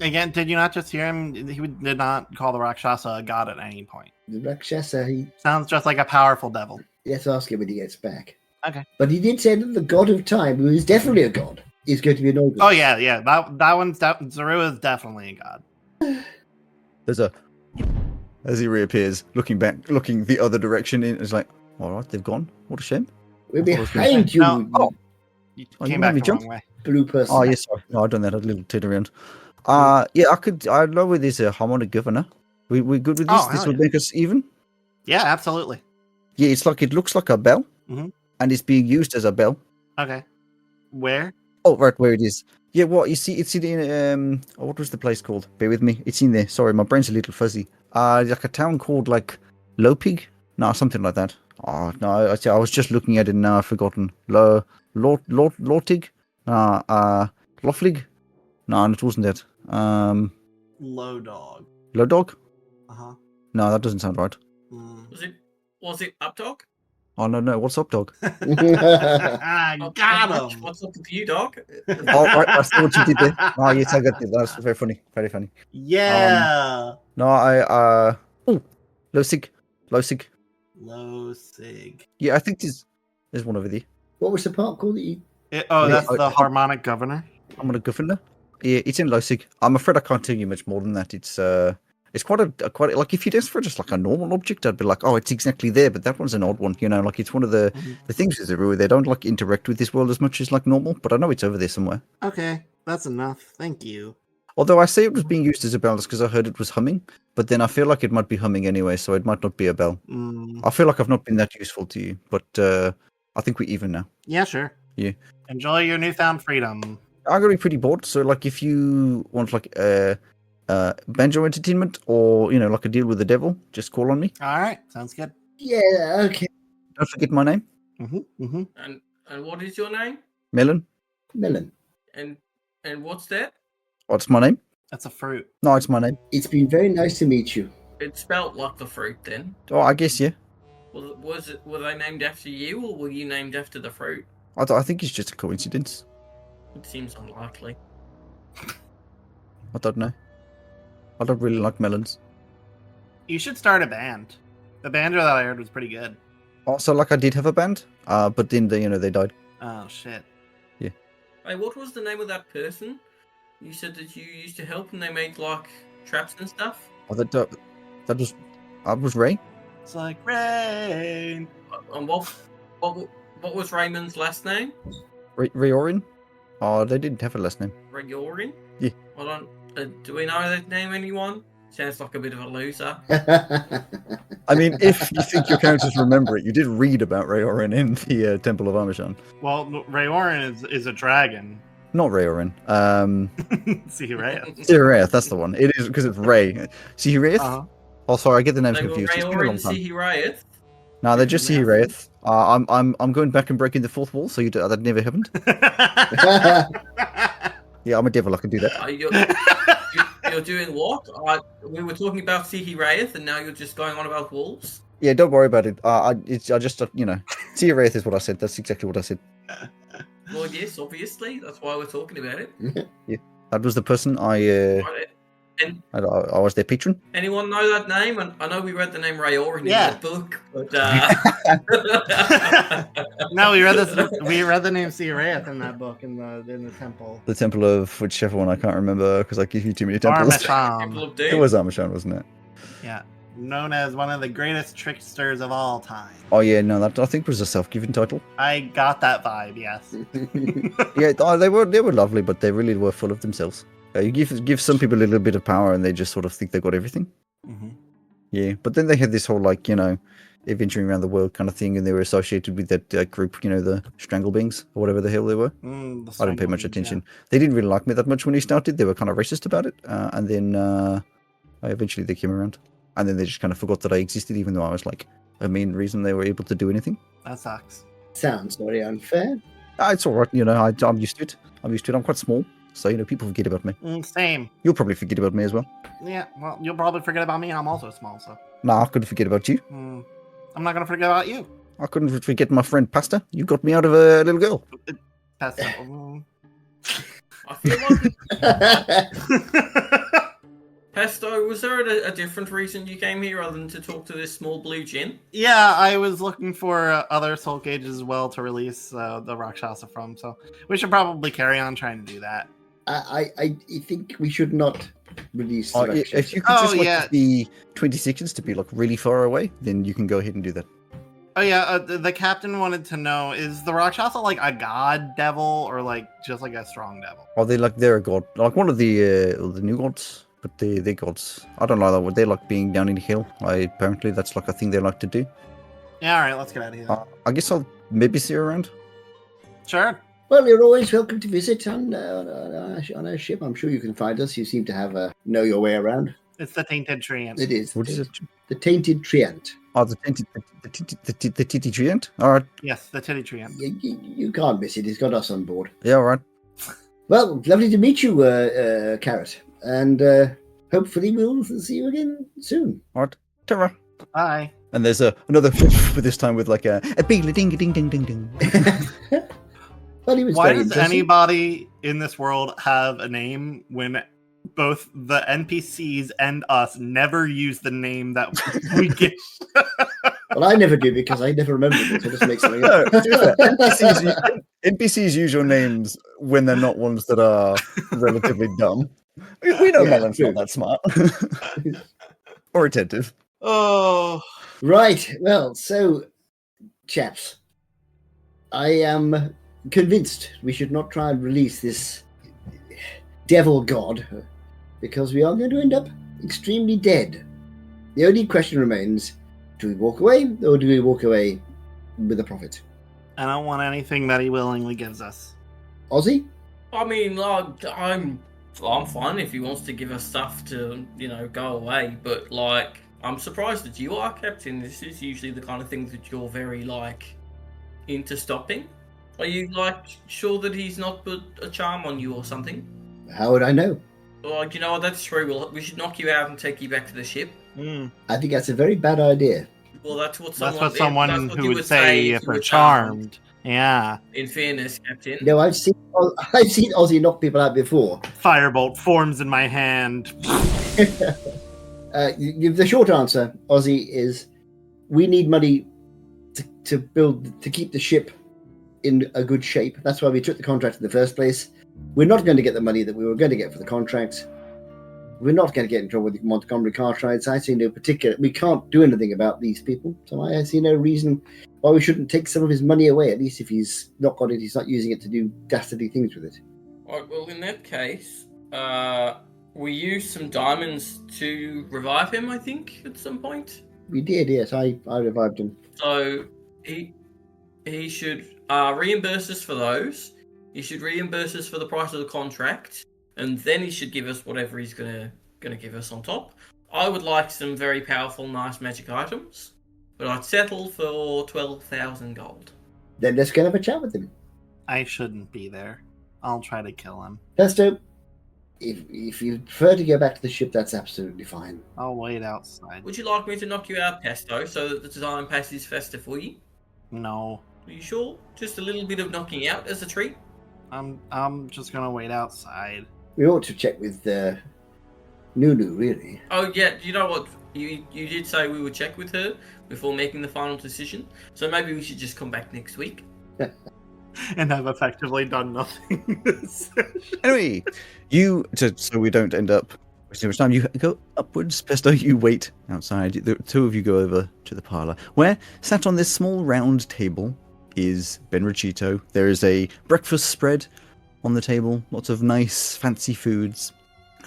Again, did you not just hear him? He did not call the Rakshasa a god at any point. The Rakshasa, he... Sounds just like a powerful devil. Let's ask him when he gets back. Okay. But he did say that the god of time, who is definitely a god, is going to be annoyed with Oh us. yeah. That one's Zuru is definitely a god. There's as he reappears, looking the other direction. It's like, all right, they've gone. What a shame. We're behind you, No. Oh. You Oh, came you back made me the jump? wrong way. blue person. Oh, yes, sorry. No, I've done that. A little tit around. Yeah, I know where there's a harmonic governor. We good with this? Oh, This hell would yeah. make us even? Yeah, absolutely. Yeah, it looks like a bell, Mhm. and it's being used as a bell. Okay. Where? Oh, right, where it is. Yeah, what you see? It's in what was the place called? Bear with me. It's in there. Sorry, my brain's a little fuzzy. Like a town called like Lopig? No, something like that. Oh no, I was just looking at it now. I've forgotten. Lortig? Loflig? No, it wasn't that. Low dog. Lodog? Uh-huh. No, that doesn't sound right. Was it up, dog? Oh no, what's up, dog? Got him. What's up with you, dog? Oh, right, I see what you did there. Oh, yes, I got it. That's very funny. Very funny. Yeah. No, Losig. Low sig. Yeah, I think there's one over there. What was the part called that you... That's the harmonic governor. I'm gonna go for that. Yeah, it's in Losig. I'm afraid I can't tell you much more than that. It's quite like if you'd ask for just like a normal object, I'd be like, oh, it's exactly there, but that one's an odd one. You know, like it's one of the things is everywhere. They don't like interact with this world as much as like normal, but I know it's over there somewhere. Okay, that's enough. Thank you. Although I say it was being used as a bell because I heard it was humming, but then I feel like it might be humming anyway, so it might not be a bell. I feel like I've not been that useful to you, but I think we're even now. Yeah, sure. Yeah. Enjoy your newfound freedom. I'm gonna be pretty bored, so like if you want like banjo entertainment or you know like a deal with the devil, just call on me. All right, sounds good. Yeah, okay. Don't forget my name. And what is your name? Melon. Melon. And what's that? What's my name? That's a fruit. No, it's my name. It's been very nice to meet you. It's spelt like the fruit then. Oh, I guess yeah. Were they named after you or were you named after the fruit? I think it's just a coincidence. It seems unlikely. I don't know. I don't really like melons. You should start a band. The banjo that I heard was pretty good. Also, like I did have a band, but then they died. Oh shit. Yeah. Hey, what was the name of that person? You said that you used to help and they made like traps and stuff. Oh, that was Ray. It's like rain. And what was Raymond's last name? Rayorin. Oh, they didn't have a last name. Rayorin? Yeah. Hold on. Do we know that name, anyone? Sounds like a bit of a loser. I mean, if you think your characters remember it, you did read about Rayorin in the Temple of Amashan. Well, Rayorin is a dragon. Not Rayorin. See, right? Sihiraeth, that's the one. It is because it's Ray. Sihiraeth? Uh-huh. Oh, sorry, I get the names They were confused. It's been a long Rayorin time. Sihiraeth. No, they're just Sihiraeth. I'm going back and breaking the fourth wall, so that never happened. Yeah, I'm a devil. I can do that. You're doing what? We were talking about Sihiraeth, and now you're just going on about wolves. Yeah, don't worry about it. I just Sihiraeth is what I said. That's exactly what I said. Well, yes, obviously. That's why we're talking about it. Yeah, that was the person I was their patron. Anyone know that name? And I know we read the name Rayorin in that book, but no, we read the name Sihiraeth in that book in the temple. The temple of whichever one I can't remember because I give you too many temples. Temple of Doom. It was Amashan, wasn't it? Yeah, known as one of the greatest tricksters of all time. Oh yeah, no, that I think was a self-given title. I got that vibe. Yes. Yeah, they were lovely, but they really were full of themselves. You give some people a little bit of power, and they just sort of think they got everything. Mm-hmm. Yeah, but then they had this whole adventuring around the world kind of thing, and they were associated with that group, the Strangle Beings or whatever the hell they were. I didn't pay much attention. Yeah. They didn't really like me that much when he started. They were kind of racist about it, and then eventually they came around, and then they just kind of forgot that I existed, even though I was like a main reason they were able to do anything. That sucks. Sounds very unfair. It's all right, I'm used to it. I'm quite small. So, people forget about me. Same. You'll probably forget about me as well. Yeah, well, you'll probably forget about me, and I'm also small, so. Nah, I couldn't forget about you. I'm not going to forget about you. I couldn't forget my friend Pasta. You got me out of a little girl. Pasta. I feel like... Pesto, was there a different reason you came here other than to talk to this small blue djinn? Yeah, I was looking for other soul cages as well to release the Rakshasa from, so we should probably carry on trying to do that. I think we should not release the Rakshasa. If you could just get the 20 seconds to be really far away, then you can go ahead and do that. Oh yeah, the captain wanted to know, is the Rakshasa like a god devil or just a strong devil? Oh, they're a god. Like one of the new gods. But they're gods. I don't know that. They like being down in the hill. Apparently that's a thing they like to do. Yeah, alright, let's get out of here. I guess I'll maybe see you around. Sure. Well, you're always welcome to visit on our ship. I'm sure you can find us. You seem to have know your way around. It's the Tainted Treant. It is. What is it? The Tainted Treant. Oh, the titty treant? All right. Yes, the Titty Treant. You can't miss it. It's got us on board. Yeah, all right. Well, lovely to meet you, Carrot. And hopefully we'll see you again soon. All right. Ta-ra. Bye. And there's another but this time with like a ding ding ding ding ding. Well, he was Why very does interesting. anybody in this world have a name when both the NPCs and us never use the name that we get? Well, I never do because I never remember it. So I just make something No, up. to be fair, NPCs use your names when they're not ones that are relatively dumb. We know Yeah, Melon's true. not that smart. Or attentive. Oh, Right. Well, so, chaps, I am convinced we should not try and release this devil god because we are going to end up extremely dead. The only question remains, do we walk away or do we walk away with a profit? I don't want anything that he willingly gives us. Ozzy? I mean, like, I'm fine if he wants to give us stuff to, go away. But like, I'm surprised that you are, Captain. This is usually the kind of thing that you're very into stopping. Are you sure that he's not put a charm on you or something? How would I know? Well, you know what? That's true. We should knock you out and take you back to the ship. I think that's a very bad idea. Well, that's what That's someone. what you who would say if you they're were charmed. Yeah. In fairness, Captain. No, I've seen Ozzy knock people out before. Firebolt forms in my hand. The short answer, Ozzy, is we need money to keep the ship in a good shape. That's why we took the contract in the first place. We're not going to get the money that we were going to get for the contract. We're not going to get in trouble with the Montgomery Cartwrights. I see no particular... We can't do anything about these people, so I see no reason why we shouldn't take some of his money away, at least if he's not got it, he's not using it to do dastardly things with it. Alright, well, in that case, we used some diamonds to revive him, I think, at some point. We did, yes. I revived him. So, he should reimburse us for those. He should reimburse us for the price of the contract. And then he should give us whatever he's gonna give us on top. I would like some very powerful, nice magic items, but I'd settle for 12,000 gold. Then let's go have a chat with him. I shouldn't be there. I'll try to kill him. Pesto, if you prefer to go back to the ship, that's absolutely fine. I'll wait outside. Would you like me to knock you out, Pesto, so that the time passes faster for you? No. Are you sure? Just a little bit of knocking out as a treat? I'm just gonna wait outside. We ought to check with Nunu, really. Oh yeah, you know what? You did say we would check with her before making the final decision. So maybe we should just come back next week. And I've effectively done nothing. Anyway, so we don't end up wasting much time, you go upwards. Pesto, you wait outside. The two of you go over to the parlor, where, sat on this small round table, is Ben Richito. There is a breakfast spread on the table, lots of nice, fancy foods.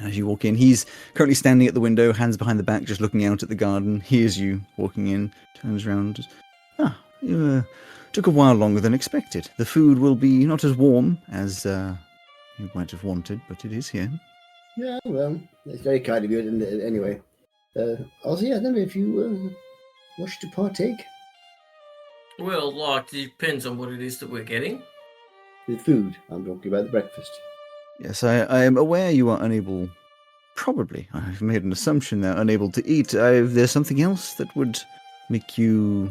As you walk in, he's currently standing at the window, hands behind the back, just looking out at the garden. Hears you walking in, turns around. You took a while longer than expected. The food will be not as warm as you might have wanted, but it is here. Yeah, well, it's very kind of you. Anyway, Ozzy, I don't know if you wish to partake. Well, it depends on what it is that we're getting. The food. I'm talking about the breakfast. Yes, I am aware you are unable. Probably, I've made an assumption that unable to eat. There's something else that would make you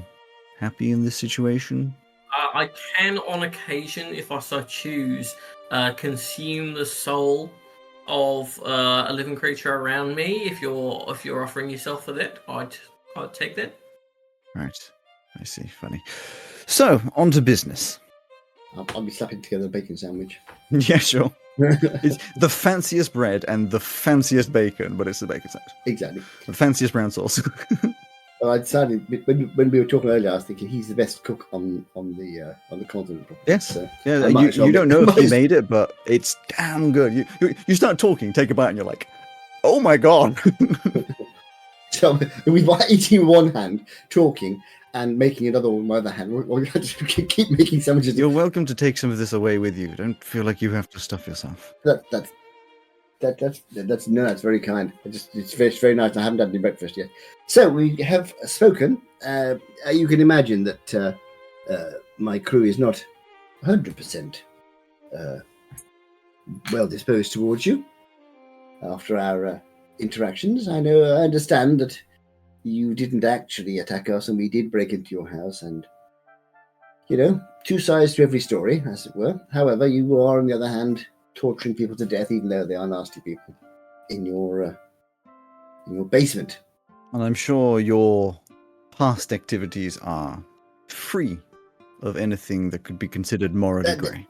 happy in this situation? I can, on occasion, if I so choose, consume the soul of a living creature around me. If you're offering yourself for that, I'd take that. Right, I see. Funny. So, on to business. I'll be slapping together a bacon sandwich. Yeah, sure. It's the fanciest bread and the fanciest bacon, but it's the bacon sandwich. Exactly. The fanciest brown sauce. Well, I decided when we were talking earlier, I was thinking he's the best cook on the continent. Yes. So Yeah, I might as well you don't be- know if he might- made it, but it's damn good. You start talking, take a bite, and you're like, oh my god. So we were eating with one hand, talking, and making another one with my other hand. We'll keep making sandwiches. You're welcome to take some of this away with you. Don't feel like you have to stuff yourself. That's very kind. It's very nice. I haven't had any breakfast yet. So we have spoken. You can imagine that my crew is not 100% well disposed towards you after our interactions. I understand that you didn't actually attack us, and we did break into your house, and two sides to every story, as it were. However, you are, on the other hand, torturing people to death, even though they are nasty people, in your basement. And I'm sure your past activities are free of anything that could be considered morally grey.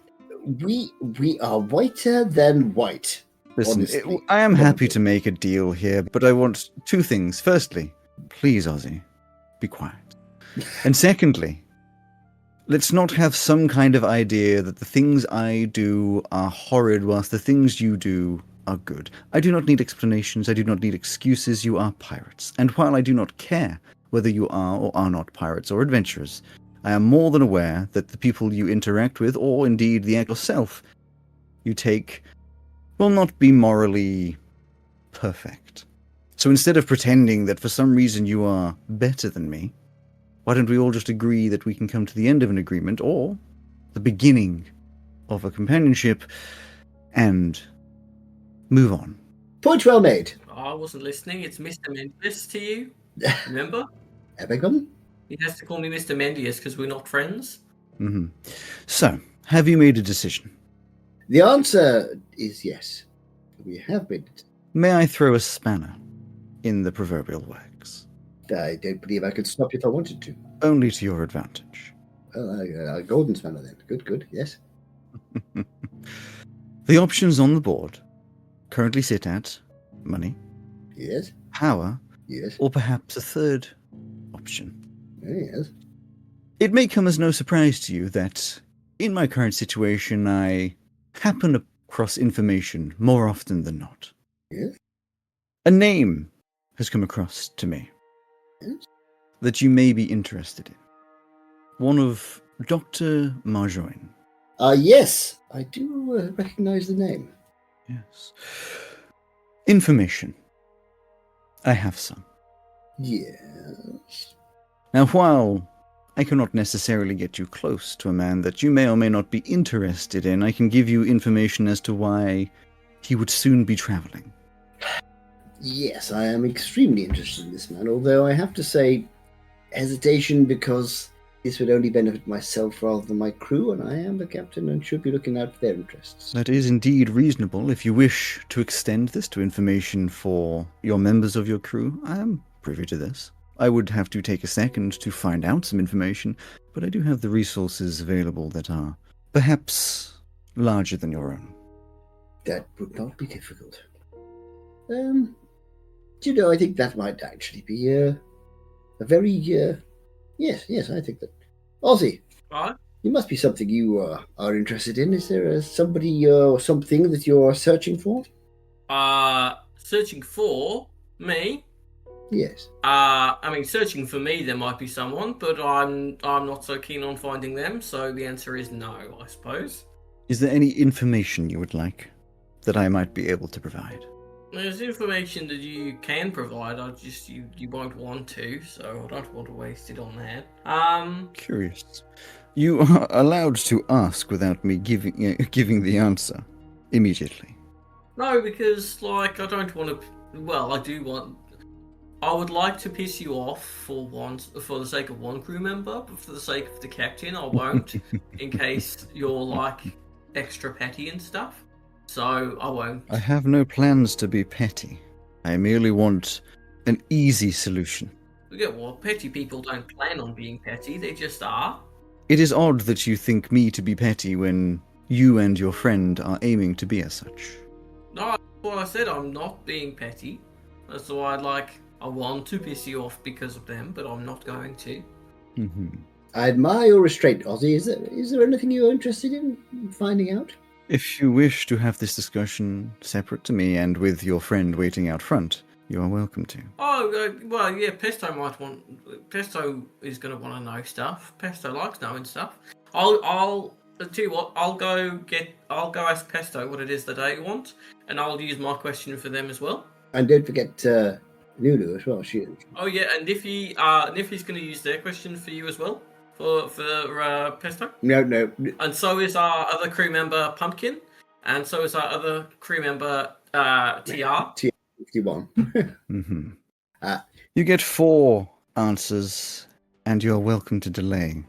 We are whiter than white. Listen, I am happy to make a deal here, but I want two things. Firstly, please, Ozzy, be quiet. And secondly, let's not have some kind of idea that the things I do are horrid whilst the things you do are good. I do not need explanations. I do not need excuses. You are pirates. And while I do not care whether you are or are not pirates or adventurers, I am more than aware that the people you interact with, or indeed the act yourself you take, will not be morally perfect. So instead of pretending that for some reason you are better than me, why don't we all just agree that we can come to the end of an agreement, or the beginning of a companionship, and move on? Point well made. I wasn't listening. It's Mr. Mendius to you. Remember? Ebegum? He has to call me Mr. Mendius because we're not friends. Mm-hmm. So, have you made a decision? The answer is yes. We have made it. May I throw a spanner in the proverbial works? I don't believe I could stop you if I wanted to. Only to your advantage. Well, a golden spanner then. Good, yes. The options on the board currently sit at money, Yes, power, yes, or perhaps a third option. yes. It may come as no surprise to you that in my current situation I happen across information more often than not. Yes. A name has come across to me Yes. that you may be interested in. One of Dr. Marjoin. Yes, I do recognize the name. Yes. Information. I have some. Yes. Now, while I cannot necessarily get you close to a man that you may or may not be interested in, I can give you information as to why he would soon be traveling. Yes, I am extremely interested in this man, although I have to say hesitation because this would only benefit myself rather than my crew, and I am the captain and should be looking out for their interests. That is indeed reasonable. If you wish to extend this to information for your members of your crew, I am privy to this. I would have to take a second to find out some information, but I do have the resources available that are perhaps larger than your own. That would not be difficult. Do you know, I think that might actually be a very, yes, I think that. Ozzy, What? it must be something you are interested in. Is there somebody or something that you're searching for? Searching for me? Yes. I mean, searching for me, there might be someone, but I'm not so keen on finding them, so the answer is no, I suppose. Is there any information you would like that I might be able to provide? There's information that you can provide, you won't want to, so I don't want to waste it on that. Curious. You are allowed to ask without me giving the answer immediately. No, because, I don't want to... Well, I would like to piss you off for the sake of one crew member, but for the sake of the captain, I won't, in case you're, extra petty and stuff. So, I won't. I have no plans to be petty. I merely want an easy solution. Yeah, well, petty people don't plan on being petty, they just are. It is odd that you think me to be petty when you and your friend are aiming to be as such. No, that's what I said, I'm not being petty. That's why I want to piss you off because of them, but I'm not going to. Mm-hmm. I admire your restraint, Ozzy. Is there anything you're interested in finding out? If you wish to have this discussion separate to me and with your friend waiting out front, You are welcome to. Oh, well, yeah, Pesto might want... Pesto is going to want to know stuff. Pesto likes knowing stuff. I'll tell you what, I'll go ask Pesto what it is that they want, and I'll use my question for them as well. And don't forget Lulu as well. Oh, yeah, and Niffy's going to use their question for you as well, for Pesto. No. And so is our other crew member, Pumpkin, and so is our other crew member, TR. TR51. Mm-hmm. You get 4 answers, and you are welcome to delay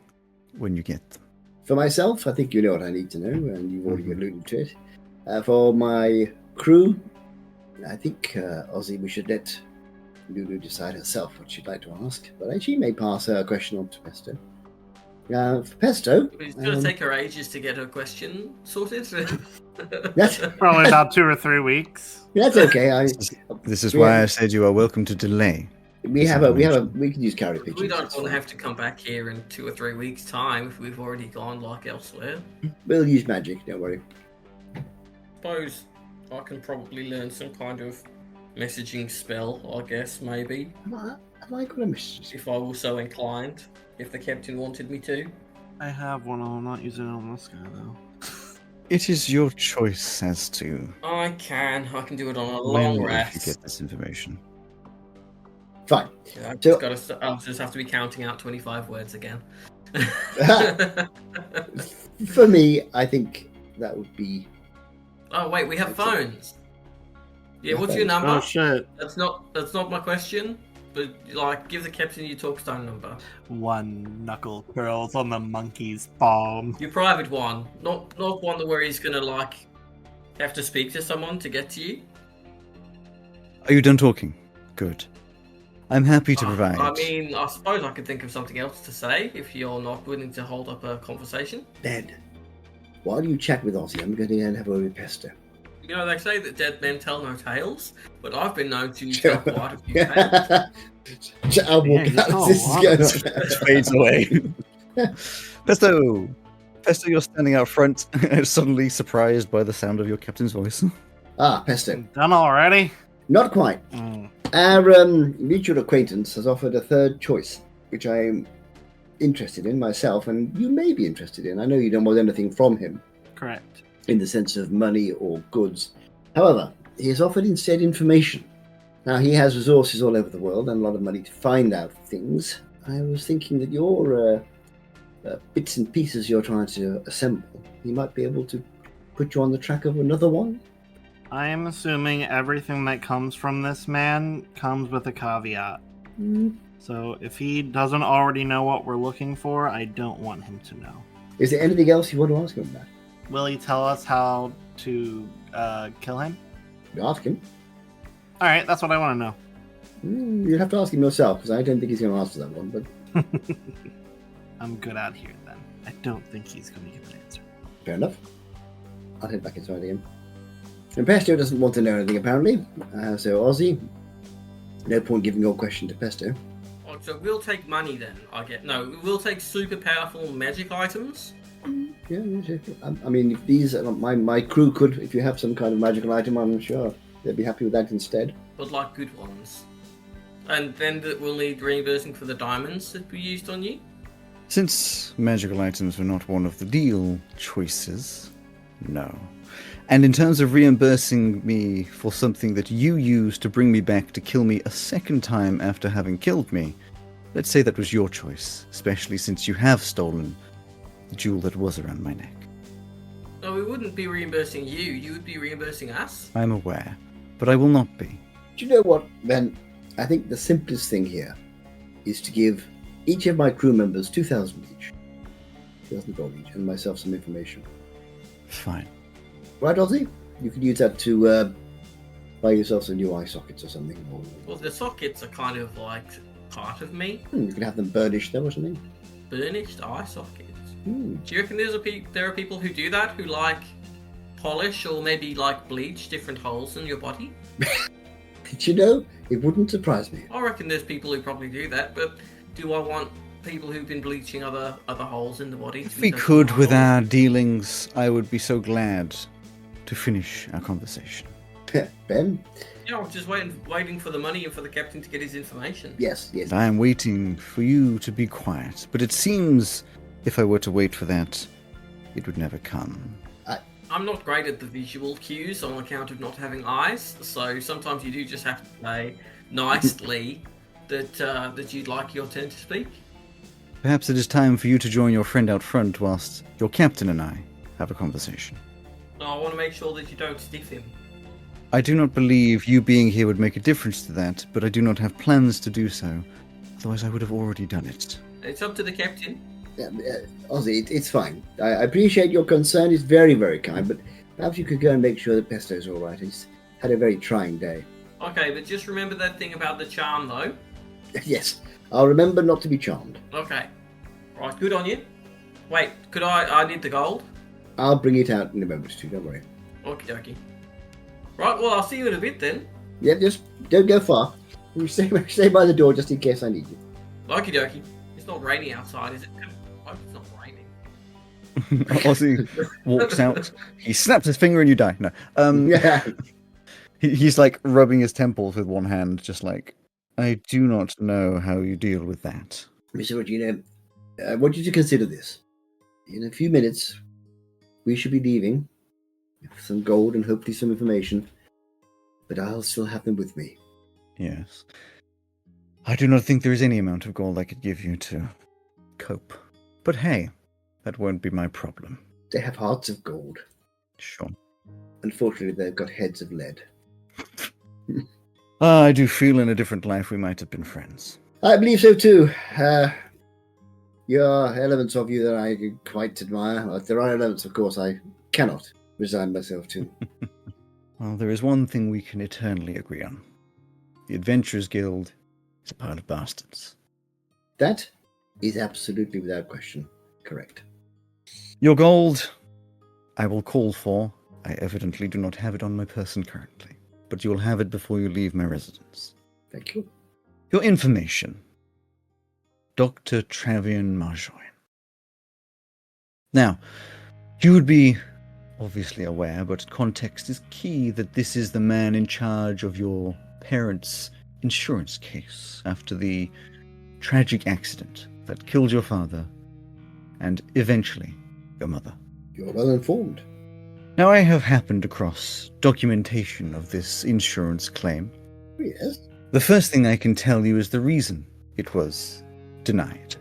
when you get them. For myself, I think you know what I need to know, and you've already alluded to it. For my crew, I think, Ozzy, we should let Lulu decide herself what she'd like to ask, but she may pass her question on to Pesto. For Pesto... It's going to take her ages to get her question sorted. That's Probably about 2 or 3 weeks. That's okay. This is why I said you are welcome to delay. We can use carry pigeons. We don't want to have to come back here in 2 or 3 weeks' time if we've already gone like elsewhere. We'll use magic, don't worry. Suppose I can probably learn some kind of messaging spell, I guess, maybe. Am I going to miss? If I was so inclined, if the captain wanted me to. I have one. I'm not using it on this guy, though. It is your choice as to I can do it on a when long or if rest. you get this information. Fine. I'll just have to be counting out 25 words again. For me, I think that would be... Oh wait, we have phones. Yeah, Yeah, what's your phones. number? Oh shit! That's not my question. But like, give the captain your talkstone number. 1 knuckle curls on the monkey's palm. Your private one, not one where he's gonna like have to speak to someone to get to you. Are you done talking? Good. I'm happy to provide. I mean, I suppose I could think of something else to say if you're not willing to hold up a conversation. Ned, while you chat with Ozzy, I'm going to have a word with Pesto. You know, they say that dead men tell no tales, but I've been known to tell quite a few tales. I'll walk Yeah, out. This is going It fades away. Pesto, you're standing out front, suddenly surprised by the sound of your captain's voice. Pesto. Done already? Not quite. Our mutual acquaintance has offered a third choice, which I'm interested in myself, and you may be interested in. I know you don't want anything from him Correct. in the sense of money or goods. However, he has offered instead information. Now, he has resources all over the world and a lot of money to find out things. I was thinking that your bits and pieces you're trying to assemble, he might be able to put you on the track of another one. I am assuming everything that comes from this man comes with a caveat. So if he doesn't already know what we're looking for, I don't want him to know. Is there anything else you want to ask him about? Will he tell us how to kill him? You ask him. Alright, that's what I want to know. You'll have to ask him yourself, because I don't think he's going to answer that one. But I'm good out here then. I don't think he's going to give an answer. fair enough. I'll head back inside again. And Pesto doesn't want to know anything, apparently. So, Ozzy, no point giving your question to Pesto. Oh, so we'll take money then, I get. No, we'll take super powerful magic items. Yeah, I mean, if these are my crew could, if you have some kind of magical item, I'm sure they'd be happy with that instead. But like good ones. And then we'll need reimbursing for the diamonds that we used on you. Since magical items were not one of the deal choices, no. And in terms of reimbursing me for something that you used to bring me back to kill me a second time after having killed me, let's say that was your choice, especially since you have stolen the jewel that was around my neck. No, we wouldn't be reimbursing you. You would be reimbursing us. I'm aware, but I will not be. Do you know what, Ben? I think the simplest thing here is to give each of my crew members 2,000 each. 2,000 gold each, and myself some information. Fine. Right, Ozzy? You could use that to buy yourself some new eye sockets or something. Or... Well, the sockets are kind of like part of me. You could have them burnished though or something. Burnished eye sockets. Hmm. Do you reckon there are people who do that, who like polish or maybe like bleach different holes in your body? Did you know? It wouldn't surprise me. I reckon there's people who probably do that, but do I want people who've been bleaching other holes in the body? If we could, with our dealings, I would be so glad to finish our conversation. Ben? Yeah, I was just waiting for the money and for the captain to get his information. Yes. I am waiting for you to be quiet, but it seems if I were to wait for that, it would never come. I'm not great at the visual cues on account of not having eyes, so sometimes you do just have to say nicely that you'd like your turn to speak. Perhaps it is time for you to join your friend out front whilst your captain and I have a conversation. No, I want to make sure that you don't stiff him. I do not believe you being here would make a difference to that, but I do not have plans to do so. Otherwise I would have already done it. It's up to the captain. Ozzy, it's fine. I appreciate your concern. It's very, very kind, but perhaps you could go and make sure that Pesto's all right. He's had a very trying day. Okay, but just remember that thing about the charm, though. Yes, I'll remember not to be charmed. Okay. Right, good on you. Wait, could I need the gold? I'll bring it out in a moment too, don't worry. Okie dokie. Right, well, I'll see you in a bit then. Yep, just don't go far. You stay by the door just in case I need you. Okie dokie. It's not raining outside, is it? I hope it's not raining. Ozzy walks out, he snaps his finger and you die. No. Yeah. He's like rubbing his temples with one hand, just like, I do not know how you deal with that. Mr. Regina, I want you to consider this. In a few minutes, we should be leaving. With some gold and hopefully some information. But I'll still have them with me. Yes. I do not think there is any amount of gold I could give you to cope. But hey, that won't be my problem. They have hearts of gold. Sure. Unfortunately, they've got heads of lead. I do feel in a different life we might have been friends. I believe so too. There are elements of you that I quite admire. But there are elements, of course, I cannot resign myself to. Well, there is one thing we can eternally agree on. The Adventurers Guild is a pile of bastards. That is absolutely without question correct. Your gold, I will call for. I evidently do not have it on my person currently, but you will have it before you leave my residence. Thank you. Your information. Dr. Travian Marjoin. Now, you would be obviously aware, but context is key, that this is the man in charge of your parents' insurance case after the tragic accident that killed your father and eventually your mother. You're well informed. Now, I have happened across documentation of this insurance claim. Yes. The first thing I can tell you is the reason it was denied.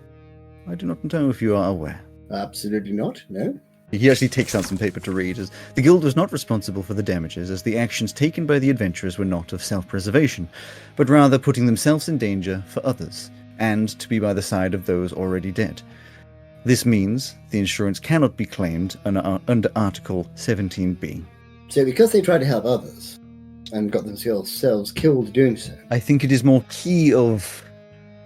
I do not know if you are aware. Absolutely not, no. He actually takes out some paper to read. As the guild was not responsible for the damages, as the actions taken by the adventurers were not of self-preservation, but rather putting themselves in danger for others, and to be by the side of those already dead. This means the insurance cannot be claimed under Article 17b. So because they tried to help others, and got themselves killed doing so. I think it is more key of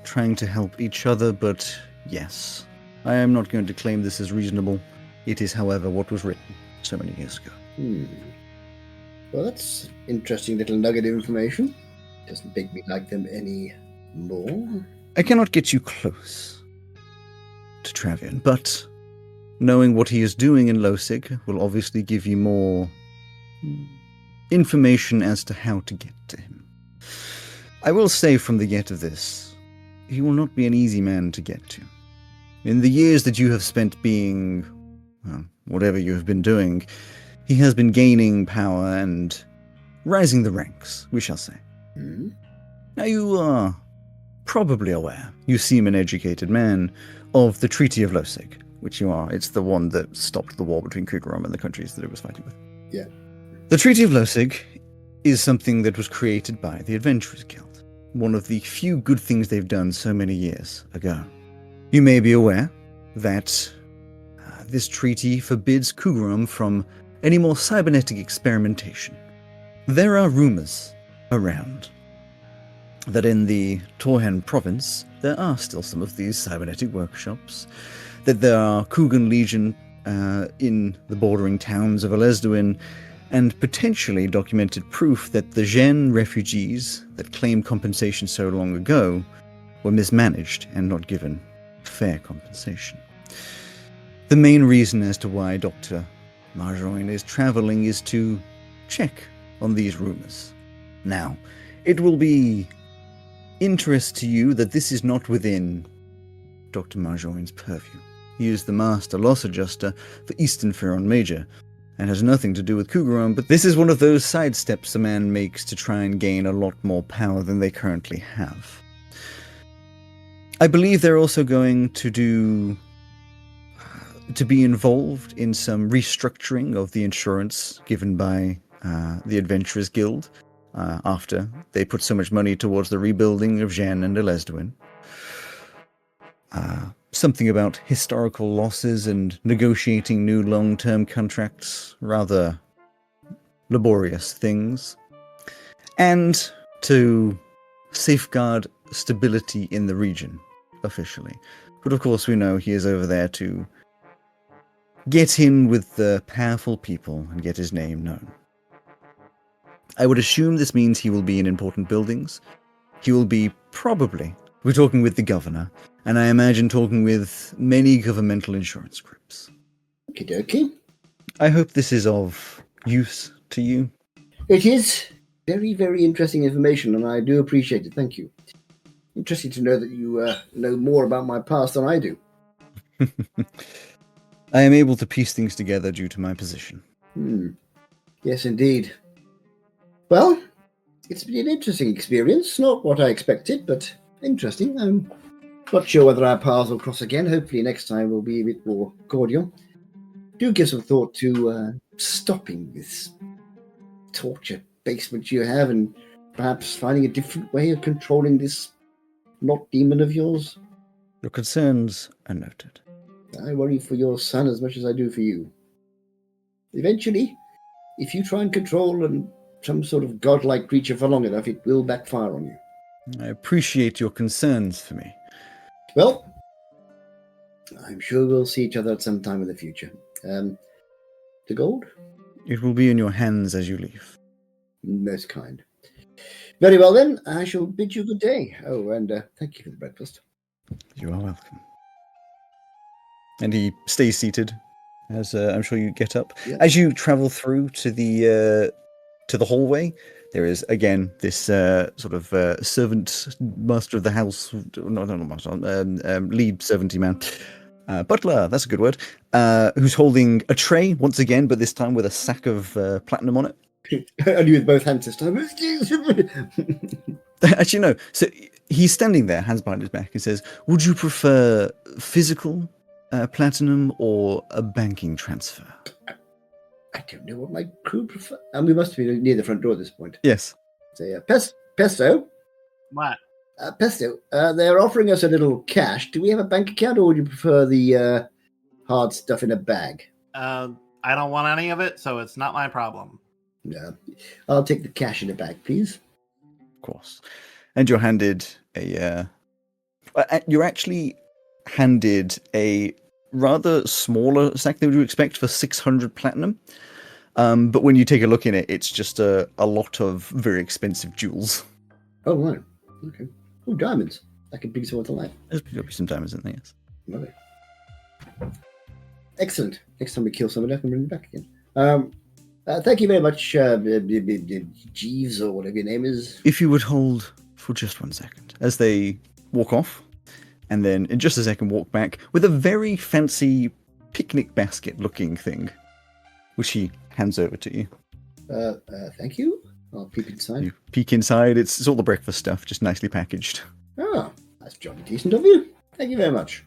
trying to help each other, but yes. I am not going to claim this as reasonable. It is, however, what was written so many years ago. Well, that's interesting little nugget of information. Doesn't make me like them any more. I cannot get you close to Travian, but knowing what he is doing in Losig will obviously give you more information as to how to get to him. I will say from the get of this, he will not be an easy man to get to. In the years that you have spent being, well, whatever you have been doing, he has been gaining power and rising the ranks, we shall say. Now you are probably aware, you seem an educated man, of the Treaty of Losig, which you are. It's the one that stopped the war between Kugaram and the countries that it was fighting with. Yeah. The Treaty of Losig is something that was created by the Adventurers Guild, one of the few good things they've done so many years ago. You may be aware that this treaty forbids Kugaram from any more cybernetic experimentation. There are rumors around that in the Torhen province there are still some of these cybernetic workshops, that there are Kugan Legion in the bordering towns of Alesduin, and potentially documented proof that the Gen refugees that claimed compensation so long ago were mismanaged and not given fair compensation. The main reason as to why Dr. Marjoin is traveling is to check on these rumors. Now, it will be interest to you that this is not within Dr. Marjorin's purview. He is the master loss adjuster for Eastern Ferron Major, and has nothing to do with Cougaron, but this is one of those sidesteps a man makes to try and gain a lot more power than they currently have. I believe they're also going to be involved in some restructuring of the insurance given by the Adventurers Guild after they put so much money towards the rebuilding of Jeanne and Elesduin. Something about historical losses and negotiating new long-term contracts, rather laborious things. And to safeguard stability in the region, officially. But of course we know he is over there to get in with the powerful people and get his name known. I would assume this means he will be in important buildings. He will be probably, we're talking with the governor, and I imagine talking with many governmental insurance groups. Okie dokie. I hope this is of use to you. It is very, very interesting information, and I do appreciate it. Thank you. Interesting to know that you know more about my past than I do. I am able to piece things together due to my position. Yes, indeed. Well, it's been an interesting experience. Not what I expected, but interesting. I'm not sure whether our paths will cross again. Hopefully next time we'll be a bit more cordial. Do give some thought to stopping this torture basement you have and perhaps finding a different way of controlling this not demon of yours. Your concerns are noted. I worry for your son as much as I do for you. Eventually, if you try and control some sort of godlike creature for long enough, it will backfire on you. I appreciate your concerns for me. Well, I'm sure we'll see each other at some time in the future. The gold? It will be in your hands as you leave. Most kind. Very well then, I shall bid you good day. Oh, and thank you for the breakfast. You are welcome. And he stays seated, as I'm sure you get up. Yeah. As you travel through to the hallway, there is again this sort of servant, master of the house, not master, lead servanty man, butler. That's a good word. Who's holding a tray once again, but this time with a sack of platinum on it. Only with both hands this time. Actually, no. So he's standing there, hands behind his back, and says, "Would you prefer physical platinum or a banking transfer?" I don't know what my crew prefer. And we must be near the front door at this point. Yes. So, Pesto. What? Pesto, they're offering us a little cash. Do we have a bank account, or would you prefer the hard stuff in a bag? I don't want any of it, so it's not my problem. No. I'll take the cash in a bag, please. Of course. And you're handed you're actually handed a rather smaller sack than you would expect for 600 platinum. But when you take a look in it, it's just a lot of very expensive jewels. Oh, right. Okay. Oh, diamonds. That could bring someone to life. There'll be some diamonds in there, yes. Love it. Excellent. Next time we kill somebody, I can bring them back again. Thank you very much, Jeeves, or whatever your name is. If you would hold for just 1 second, as they walk off, and then in just a second walk back with a very fancy picnic basket looking thing, which he hands over to you. Thank you. I'll peek inside. You peek inside, it's all the breakfast stuff, just nicely packaged. Oh, that's jolly decent of you. Thank you very much.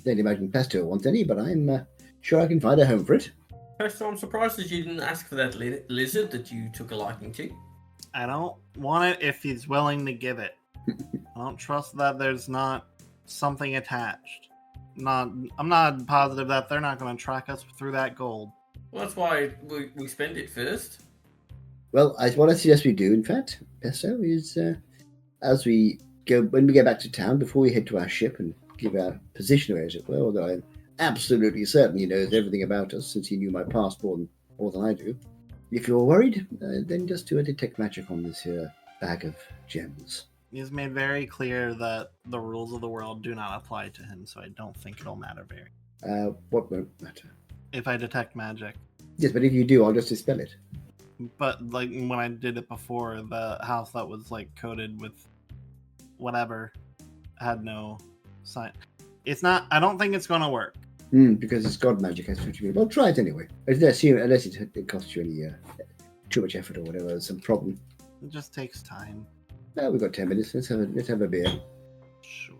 Don't imagine Pesto wants any, but I'm sure I can find a home for it. Pesto, I'm surprised that you didn't ask for that lizard that you took a liking to. I don't want it if he's willing to give it. I don't trust that there's not something attached. I'm not positive that they're not going to track us through that gold. Well, that's why we spend it first. Well, what I suggest we do, in fact, Pesto, is when we get back to town, before we head to our ship and give our position away, as it were, although I'm absolutely certain he knows everything about us since he knew my past more than I do. If you're worried, then just do a detect magic on this here bag of gems. He's made very clear that the rules of the world do not apply to him, so I don't think it'll matter very. What won't matter? If I detect magic. Yes, but if you do, I'll just dispel it. But like when I did it before, the house that was like coated with whatever had no sign. It's not. I don't think it's gonna work. Because it's god magic. That's what you mean. Well, try it anyway. Unless it costs you any too much effort or whatever. There's some problem. It just takes time. No, we've got 10 minutes. Let's have a beer. Sure.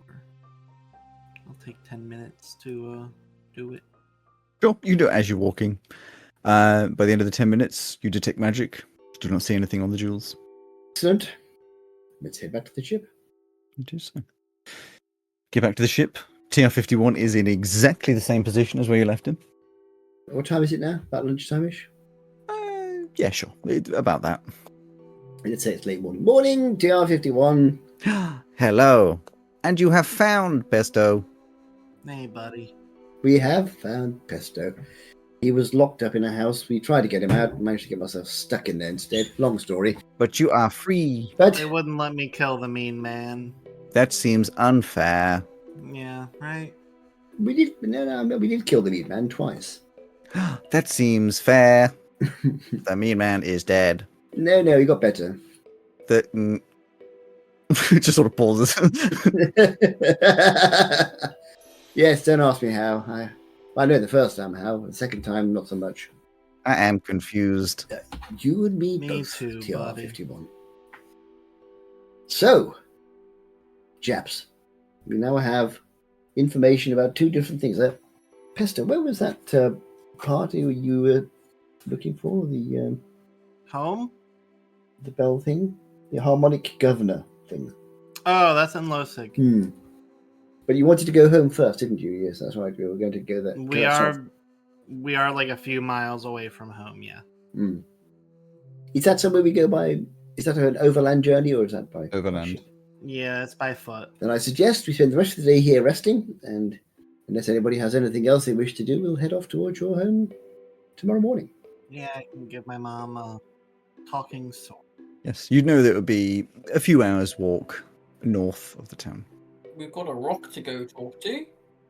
I'll take 10 minutes to do it. Sure, you can do it as you're walking. By the end of the 10 minutes, you detect magic. You do not see anything on the jewels. Excellent. Let's head back to the ship. You do so. Get back to the ship. TR-51 is in exactly the same position as where you left him. What time is it now? About lunchtime-ish? Yeah, sure. About that. Let's say it's late morning. Morning, TR-51. Hello. And you have found Pesto. Hey, buddy. We have found Pesto. He was locked up in a house. We tried to get him out. Managed to get myself stuck in there instead. Long story. But you are free. But They wouldn't let me kill the mean man. That seems unfair. Yeah, right? we did. No, we did kill the meat man twice. That seems fair. The mean man is dead. No, he got better. Just sort of pauses. Yes, don't ask me how. I know the first time how. The second time, not so much. I am confused. You and me Me both, too, TR-51. So, chaps, we now have information about two different things. Pesto, where was that party you were looking for? The Home? the bell thing? The harmonic governor thing. Oh, that's in Losig. But you wanted to go home first, didn't you? Yes, that's right. We were going to go there. We are like a few miles away from home, yeah. Is that somewhere we go by? Is that an overland journey or is that by Overland. ship? Yeah, it's by foot. Then I suggest we spend the rest of the day here resting, and unless anybody has anything else they wish to do, we'll head off towards your home tomorrow morning. Yeah, I can give my mom a talking sword. Yes, you'd know that it would be a few hours walk north of the town. We've got a rock to go talk to.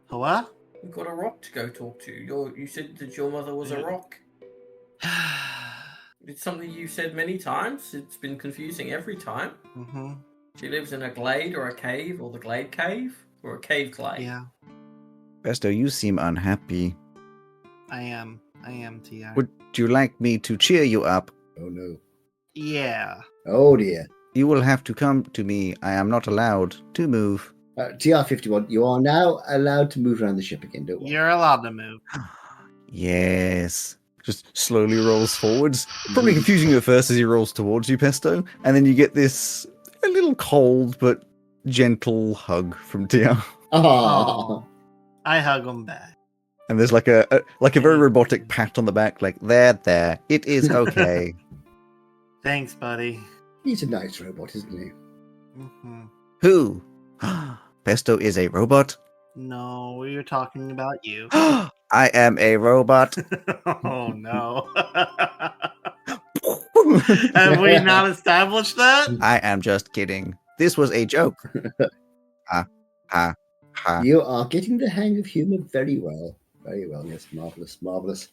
What? We've got a rock to go talk to. You said that your mother was a rock. It's something you've said many times. It's been confusing every time. Mm-hmm. She lives in a glade or a cave, or the glade cave, or a cave glade. Yeah, Pesto, you seem unhappy. I am TR. Would you like me to cheer you up? Oh no. Yeah. Oh dear. You will have to come to me. I am not allowed to move. TR-51, you are now allowed to move around the ship again, don't worry. You're allowed to move. Yes. Just slowly rolls forwards. Probably confusing you at first as he rolls towards you, Pesto. And then you get this a little cold but gentle hug from TR. Oh. I hug him back. And there's like a very robotic pat on the back, like, there, it is okay. Thanks, buddy. He's a nice robot, isn't he? Mm-hmm. Who? Pesto is a robot? No, we were talking about you. I am a robot. Oh no. Have we not established that? I am just kidding. This was a joke. Ha, ha, ha. You are getting the hang of humour very well. Very well, yes. Marvellous, marvellous.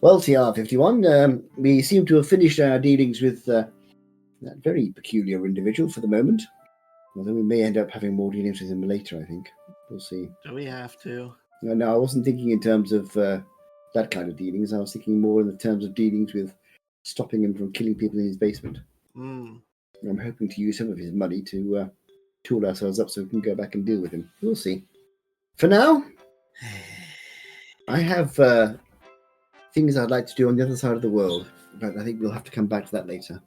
Well, TR-51, we seem to have finished our dealings with that very peculiar individual for the moment. Although we may end up having more dealings with him later, I think. We'll see. Do we have to? No, I wasn't thinking in terms of that kind of dealings. I was thinking more in the terms of dealings with stopping him from killing people in his basement. I'm hoping to use some of his money to tool ourselves up so we can go back and deal with him. We'll see. For now, I have things I'd like to do on the other side of the world, but I think we'll have to come back to that later.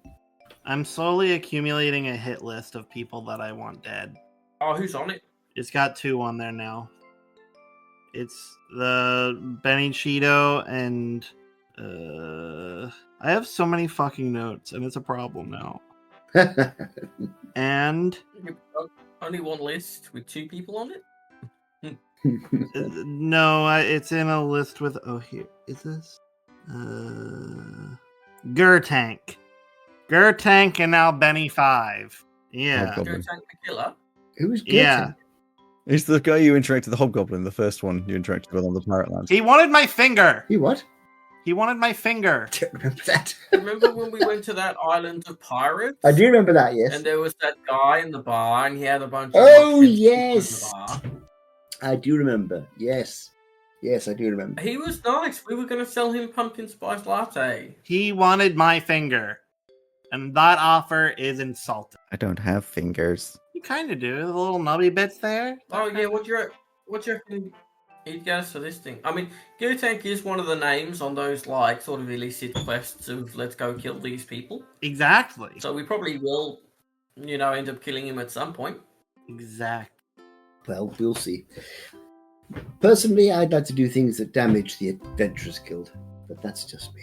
I'm slowly accumulating a hit list of people that I want dead. Oh, who's on it? It's got 2 on there now. It's the Benny Cheeto and I have so many fucking notes and it's a problem now. And Only one list with 2 people on it? no, it's in a list with here is this Gurtank and now Benny 5. Yeah. Hobgoblin. Go tank the killer? Who's good? Yeah. He's the guy you interacted with, the Hobgoblin, the first one you interacted with on the Pirate Land. He wanted my finger. You what? He wanted my finger. I don't remember that. Remember when we went to that island of pirates? I do remember that, yes. And there was that guy in the bar, and he had a bunch of Oh, like, people yes. in the bar. I do remember. Yes. Yes, I do remember. He was nice. We were going to sell him pumpkin spice latte. He wanted my finger. And that offer is insulting. I don't have fingers. You kind of do. The little nubby bits there. Oh yeah, what do you reckon he'd get us for this thing? I mean, Gutank is one of the names on those like sort of illicit quests of let's go kill these people. Exactly. So we probably will, end up killing him at some point. Exactly. Well, we'll see. Personally, I'd like to do things that damage the Adventurers Guild, but that's just me.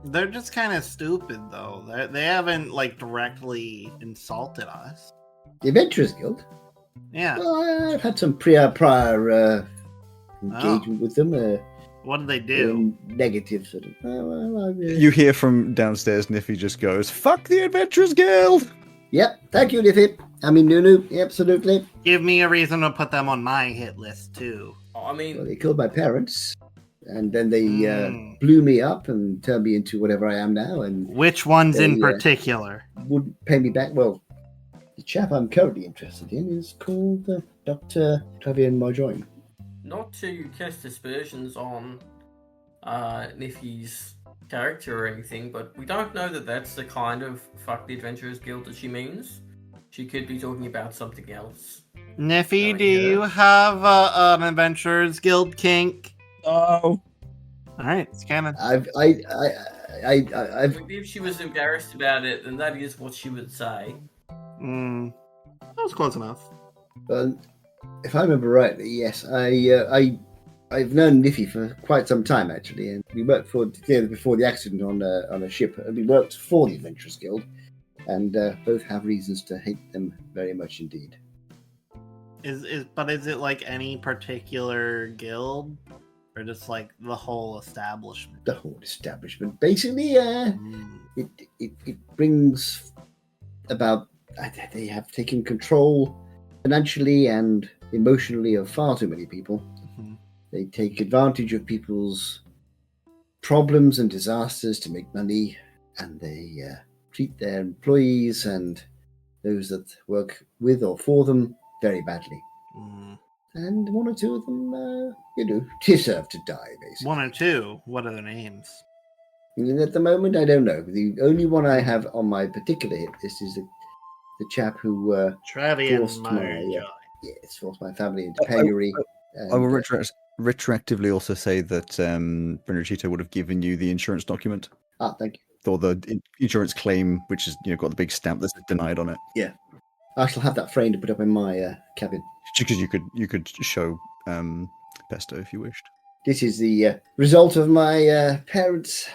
They're just kind of stupid, though. They haven't, like, directly insulted us. The Adventurers Guild? Yeah. Well, I've had some prior engagement with them. What did they do? Negative sort of. You hear from downstairs, Niffy just goes, "Fuck the Adventurers Guild!" Yep, thank you, Niffy. I mean, Nunu, absolutely. Give me a reason to put them on my hit list, too. I mean, Well, they killed my parents, and then they blew me up and turned me into whatever I am now, and Which ones in They, particular? wouldn't pay me back. Well, the chap I'm currently interested in is called Dr. Travian Marjoin. not to cast aspersions on Niffy's character or anything, but we don't know that that's the kind of fuck the Adventurers Guild that she means. She could be talking about something else. Niffy, Oh, do yeah. you have an Adventurers Guild kink? Oh. Alright, it's canon. I've Maybe if she was embarrassed about it, then that is what she would say. That was close enough. if I remember rightly, yes, I've known Niffy for quite some time actually, and we worked for before the accident on a ship. We worked for the Adventurers Guild, and both have reasons to hate them very much indeed. Is it like any particular guild? Or just like the whole establishment? The whole establishment, basically, it brings about. They have taken control financially and emotionally of far too many people. Mm-hmm. They take advantage of people's problems and disasters to make money, and they treat their employees and those that work with or for them very badly. And one or two of them, deserve to die, basically. One or two? What are their names? And at the moment, I don't know. The only one I have on my particular hit list is the chap who Travian forced forced my family into penury. I will retroactively also say that Brunachito would have given you the insurance document. Thank you. Or the insurance claim, which is got the big stamp that's denied on it. Yeah. I shall have that framed to put up in my cabin. Because you could show Pesto if you wished. This is the result of my parents'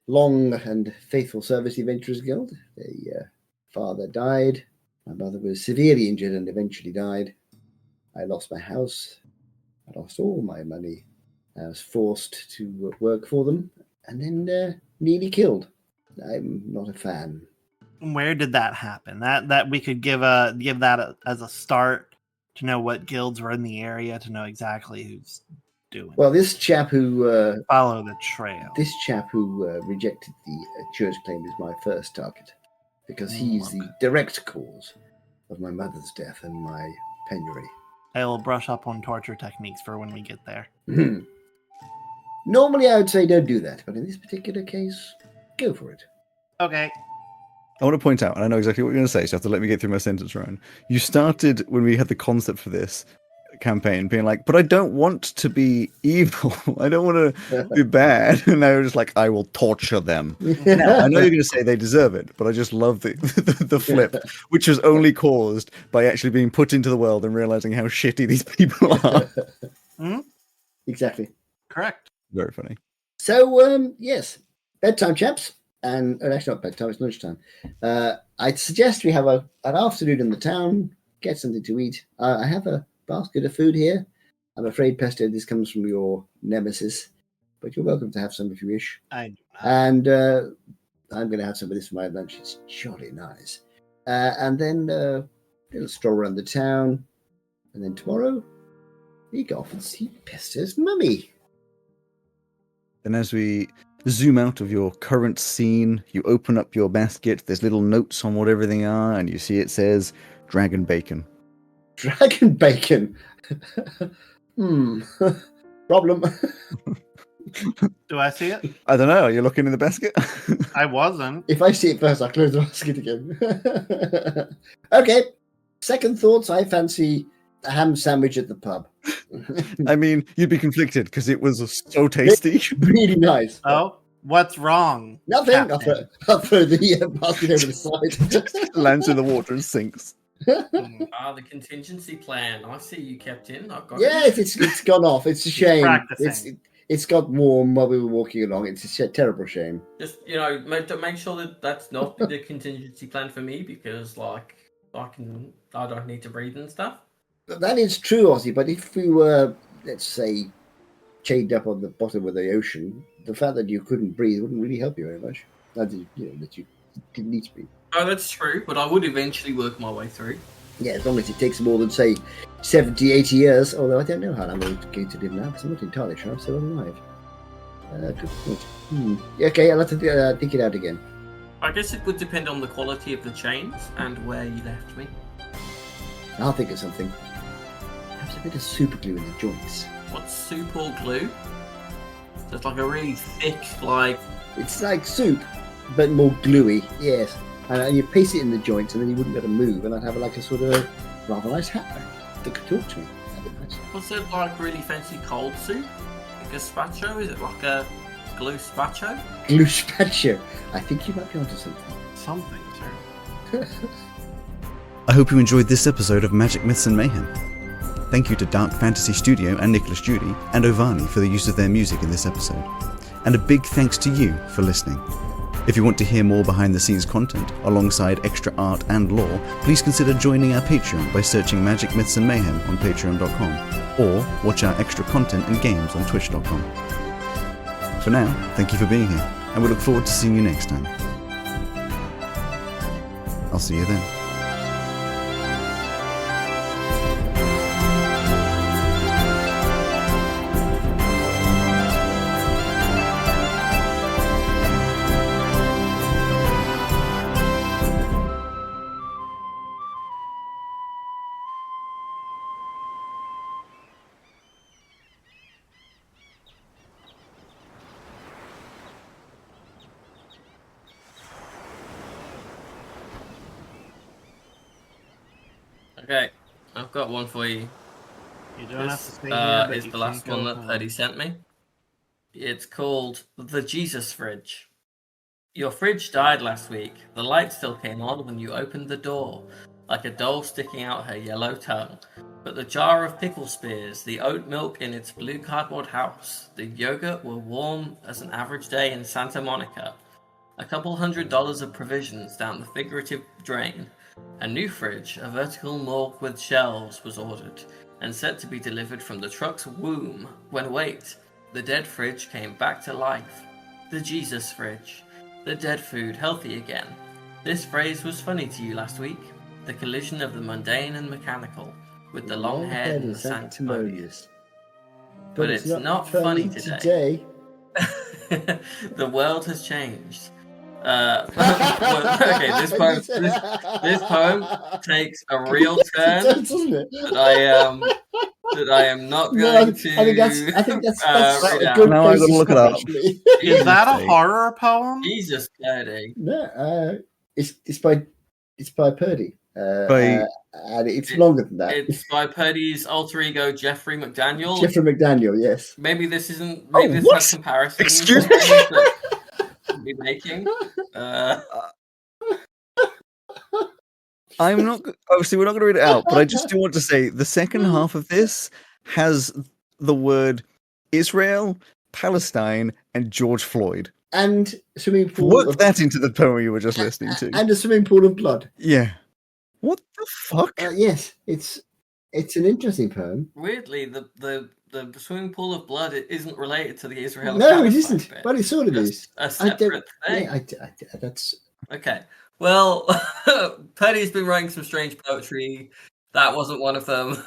long and faithful service to the Adventurers Guild. Their father died. My mother was severely injured and eventually died. I lost my house. I lost all my money. I was forced to work for them and then nearly killed. I'm not a fan. Where did that happen? That we could give that as a start to know what guilds were in the area, to know exactly who's doing. Well, this chap who follow the trail. This chap who rejected the church claim is my first target, because he's the direct cause of my mother's death and my penury. I will brush up on torture techniques for when we get there. Normally, I would say don't do that, but in this particular case, go for it. Okay. I want to point out, and I know exactly what you're going to say, so you have to let me get through my sentence, Ryan. You started, when we had the concept for this campaign, being like, but I don't want to be evil. I don't want to be bad. And now you're just like, I will torture them. Now, I know you're going to say they deserve it, but I just love the flip, which was only caused by actually being put into the world and realizing how shitty these people are. Exactly. Correct. Very funny. So, yes, bedtime, chaps. And actually not bedtime, it's lunchtime. I'd suggest we have an afternoon in the town, get something to eat. I have a basket of food here. I'm afraid, Pesto, this comes from your nemesis, but you're welcome to have some if you wish. And I'm going to have some of this for my lunch. It's jolly nice. And then a little stroll around the town. And then tomorrow, we go off and see Pesto's mummy. Then as we zoom out of your current scene, you open up your basket, there's little notes on what everything are, and you see it says Dragon Bacon. Dragon bacon. Problem. Do I see it? I don't know, are you looking in the basket? I wasn't. If I see it first, I'll close the basket again. Okay. Second thoughts, I fancy a ham sandwich at the pub. I mean, you'd be conflicted because it was so tasty. Really nice. Oh, what's wrong? Nothing. Captain? I'll throw the basket over the side. Lands in the water and sinks. The contingency plan. I see you kept in. I've got Yes, it's gone off. It's a shame. practicing. It's got warm while we were walking along. It's a terrible shame. Just make sure that that's not the contingency plan for me, because like I don't need to breathe and stuff. That is true, Ozzy, but if we were, let's say, chained up on the bottom of the ocean, the fact that you couldn't breathe wouldn't really help you very much. That you didn't need to breathe. Oh, that's true, but I would eventually work my way through. Yeah, as long as it takes more than, say, 70, 80 years, although I don't know how long I'm going to live now, because I'm not entirely sure I'm still alive. Good point. Okay, I'll have to think it out again. I guess it would depend on the quality of the chains and where you left me. I'll think of something. Perhaps a bit of super glue in the joints. What's soup or glue? Just like a really thick, like... It's like soup, but more gluey, yes. And you paste it in the joints, and then you wouldn't be able to move, and I'd have like a sort of rather nice hat back that could talk to me. That'd be nice. What's it like really fancy cold soup? Like gazpacho? Is it like a glue gazpacho? Glue spatio. I think you might be onto something. Something, sir. I hope you enjoyed this episode of Magic Myths and Mayhem. Thank you to Dark Fantasy Studio and Nicolas Judy and Ovani for the use of their music in this episode. And a big thanks to you for listening. If you want to hear more behind the scenes content, alongside extra art and lore, please consider joining our Patreon by searching Magic Myths and Mayhem on patreon.com, or watch our extra content and games on twitch.com. For now, thank you for being here, and we look forward to seeing you next time. I'll see you then. Okay, I've got one for you. You don't have to This stay here, but is you the can last go one that home. Purdy sent me. It's called The Jesus Fridge. Your fridge died last week. The light still came on when you opened the door, like a doll sticking out her yellow tongue. But the jar of pickle spears, the oat milk in its blue cardboard house, the yogurt were warm as an average day in Santa Monica. A couple $100 of provisions down the figurative drain. A new fridge, a vertical morgue with shelves, was ordered and set to be delivered from the truck's womb. When wait, the dead fridge came back to life. The Jesus fridge. The dead food healthy again. This phrase was funny to you last week. The collision of the mundane and mechanical, with the long hair and the sanctimonious. But it's not funny today. The world has changed. Okay, this poem takes a real turn that I am not going to. I think that's read a out. good Now place I'm to gonna look stop, it up. actually. Is that a Say. horror poem? Jesus, Purdy. No, it's by Purdy. By- and it's longer than that. It's by Purdy's alter ego Jeffrey McDaniel. Jeffrey McDaniel, yes. Maybe this isn't. Oh, Maybe this what? has comparisons. Excuse me? that we'll be making. I'm not. Obviously, we're not going to read it out, but I just do want to say the second half of this has the word Israel, Palestine, and George Floyd. And swimming pool. Work that into the poem you were just listening to. And a swimming pool of blood. Yeah. What the fuck? Yes, it's an interesting poem. Weirdly, the swimming pool of blood isn't related to the Israel. No, it isn't. Bit. But it sort of Just is. a separate thing. Yeah, that's. Okay. Well, Purdy's been writing some strange poetry. That wasn't one of them.